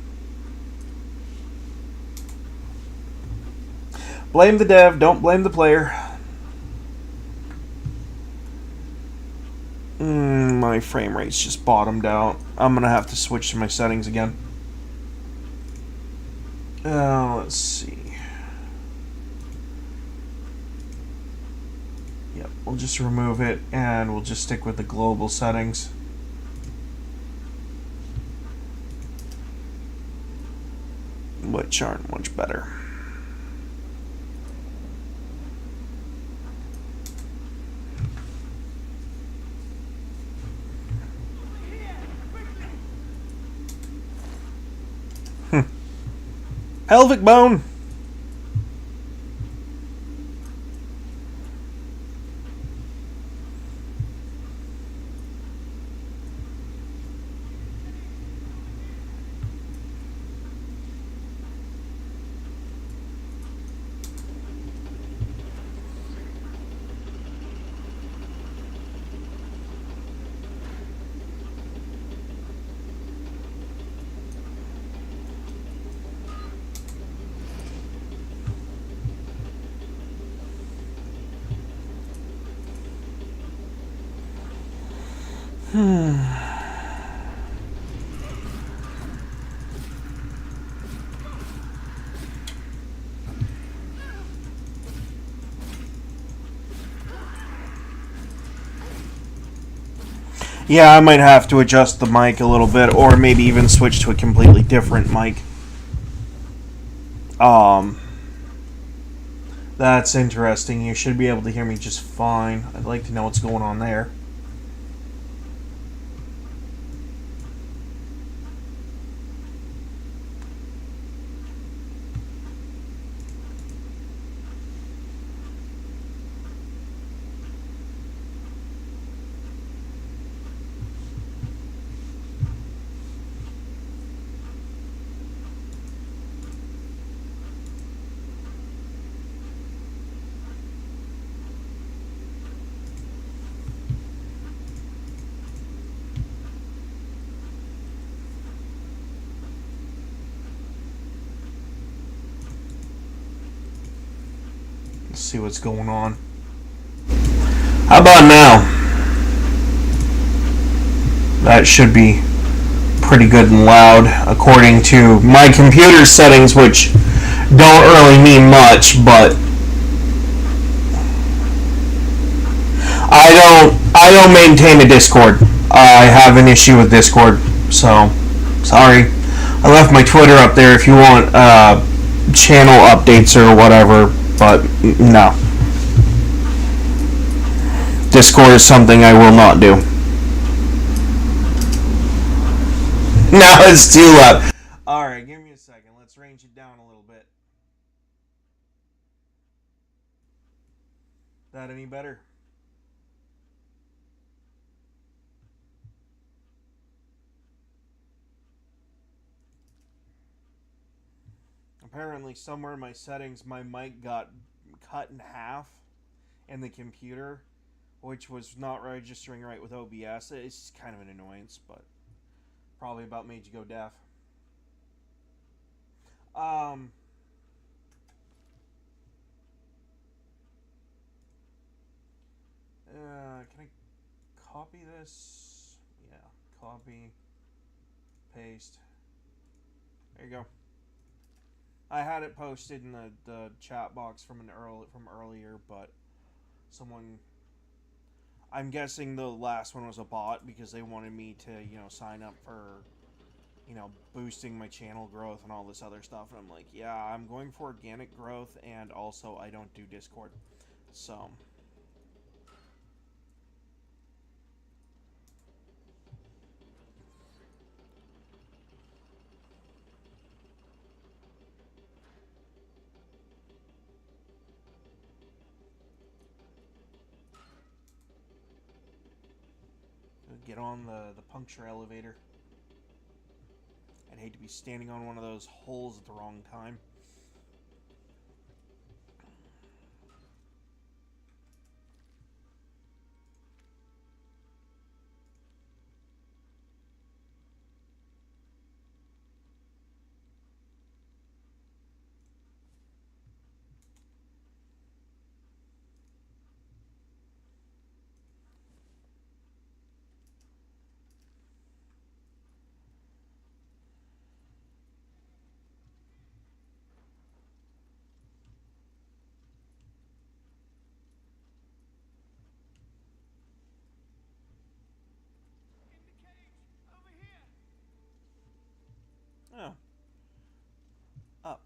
Blame the dev, don't blame the player. My frame rate's just bottomed out. I'm gonna have to switch to my settings again. Let's see. Yep, we'll just remove it and we'll just stick with the global settings. Which aren't much better. Pelvic bone. Yeah, I might have to adjust the mic a little bit, or maybe even switch to a completely different mic. That's interesting. You should be able to hear me just fine. I'd like to know what's going on there. Let's see what's going on. How about now? That should be pretty good and loud according to my computer settings, which don't really mean much, but I don't maintain a Discord. I have an issue with Discord, so sorry. I left my Twitter up there if you want channel updates or whatever, but no. Discord is something I will not do. Now it's too loud. Alright, give me a second. Let's range it down a little bit. That any better? Apparently somewhere in my settings my mic got cut in half in the computer, which was not registering right with OBS. It's kind of an annoyance, but probably about made you go deaf. Can I copy this? Yeah, copy, paste. There you go. I had it posted in the chat box from earlier, but someone, I'm guessing the last one was a bot because they wanted me to, sign up for, boosting my channel growth and all this other stuff. And I'm like, yeah, I'm going for organic growth, and also I don't do Discord. So get on the puncture elevator. I'd hate to be standing on one of those holes at the wrong time. Oh. Up.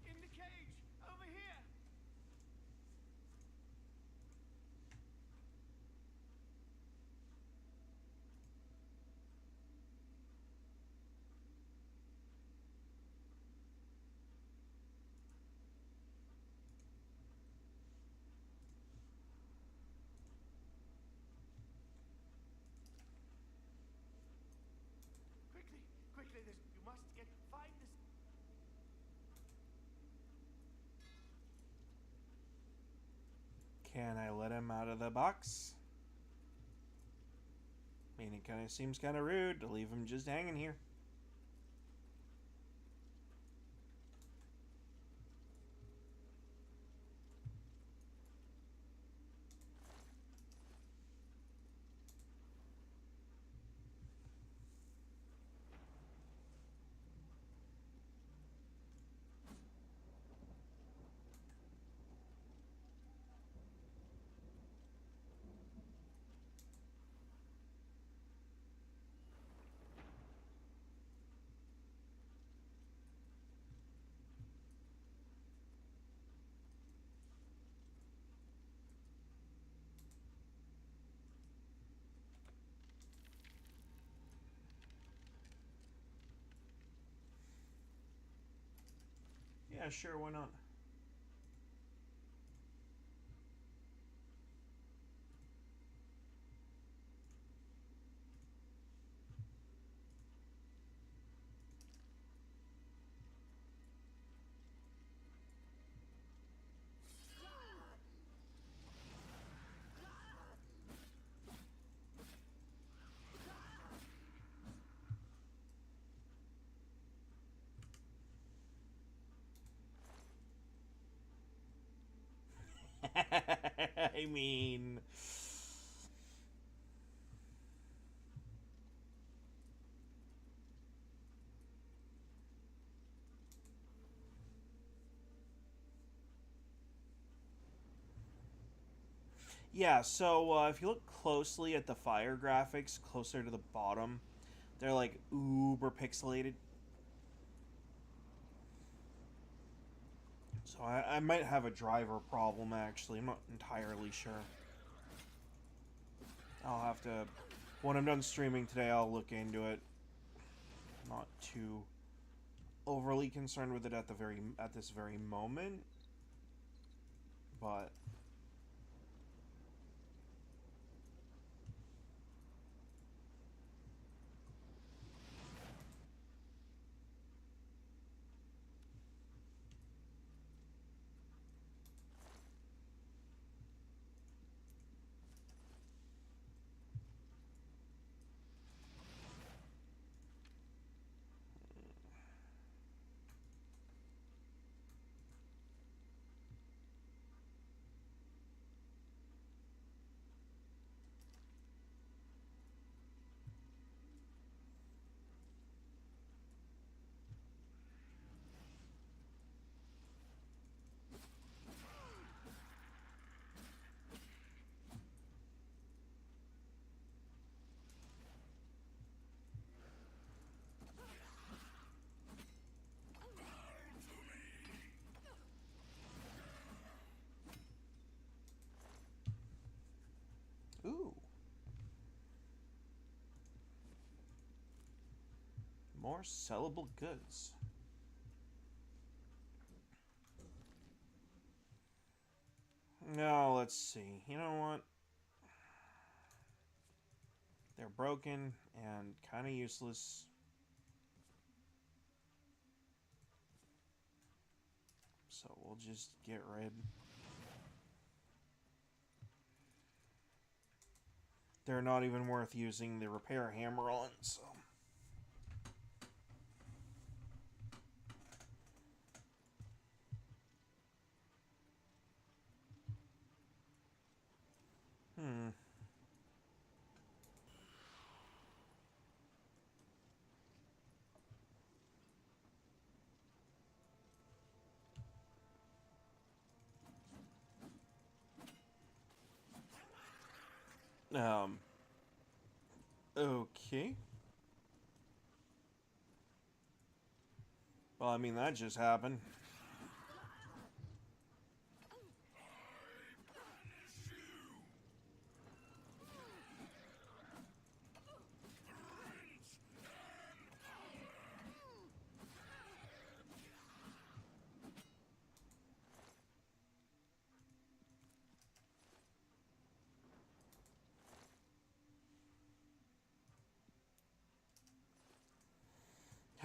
In the cage! Over here! Quickly, you must find this. Can I let him out of the box? I mean, it kind of seems kind of rude to leave him just hanging here. Yeah, sure, why not? I mean... Yeah, so if you look closely at the fire graphics, closer to the bottom, they're like uber pixelated. So I might have a driver problem, actually. I'm not entirely sure. I'll have to... When I'm done streaming today, I'll look into it. Not too overly concerned with it at this very moment. But... Ooh. More sellable goods. No, let's see. You know what? They're broken and kind of useless. So we'll just get rid. They're not even worth using the repair hammer on, so... Okay. Well, I mean, that just happened.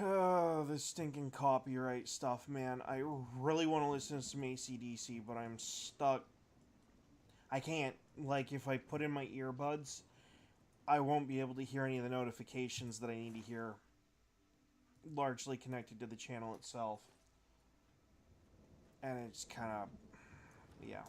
Oh, this stinking copyright stuff, man. I really want to listen to some AC/DC, but I'm stuck. I can't. Like, if I put in my earbuds, I won't be able to hear any of the notifications that I need to hear. Largely connected to the channel itself. And it's kind of... yeah.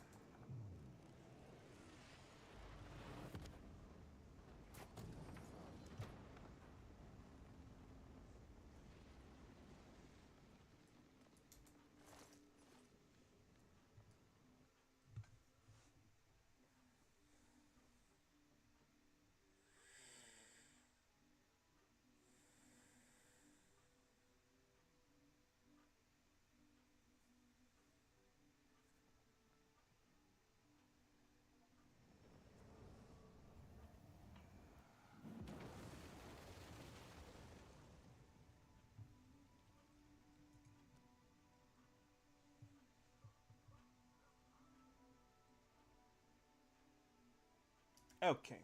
Okay.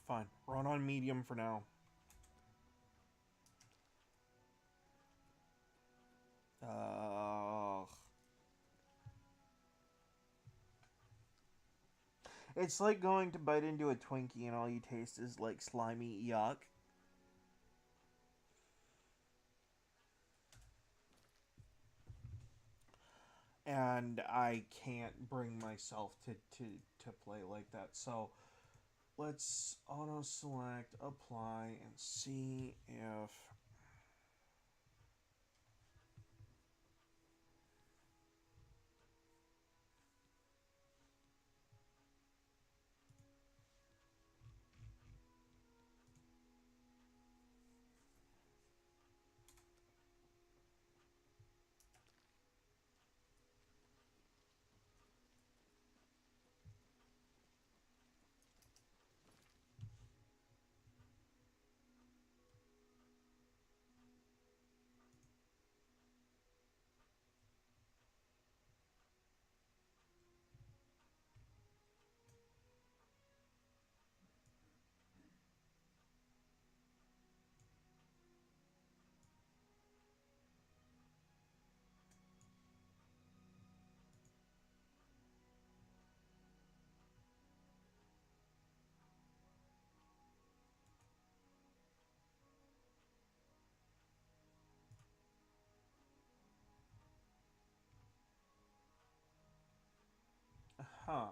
Fine. Run on medium for now. It's like going to bite into a Twinkie and all you taste is like slimy yuck. And I can't bring myself to play like that. So let's auto select, apply, and see if huh.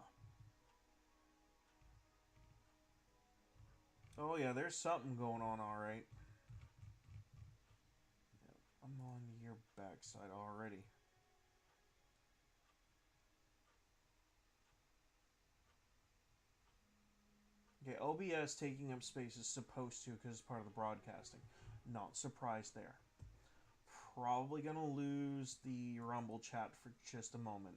Oh yeah, there's something going on, alright. I'm on your backside already. Okay, OBS taking up space is supposed to because it's part of the broadcasting. Not surprised there. Probably gonna lose the Rumble chat for just a moment.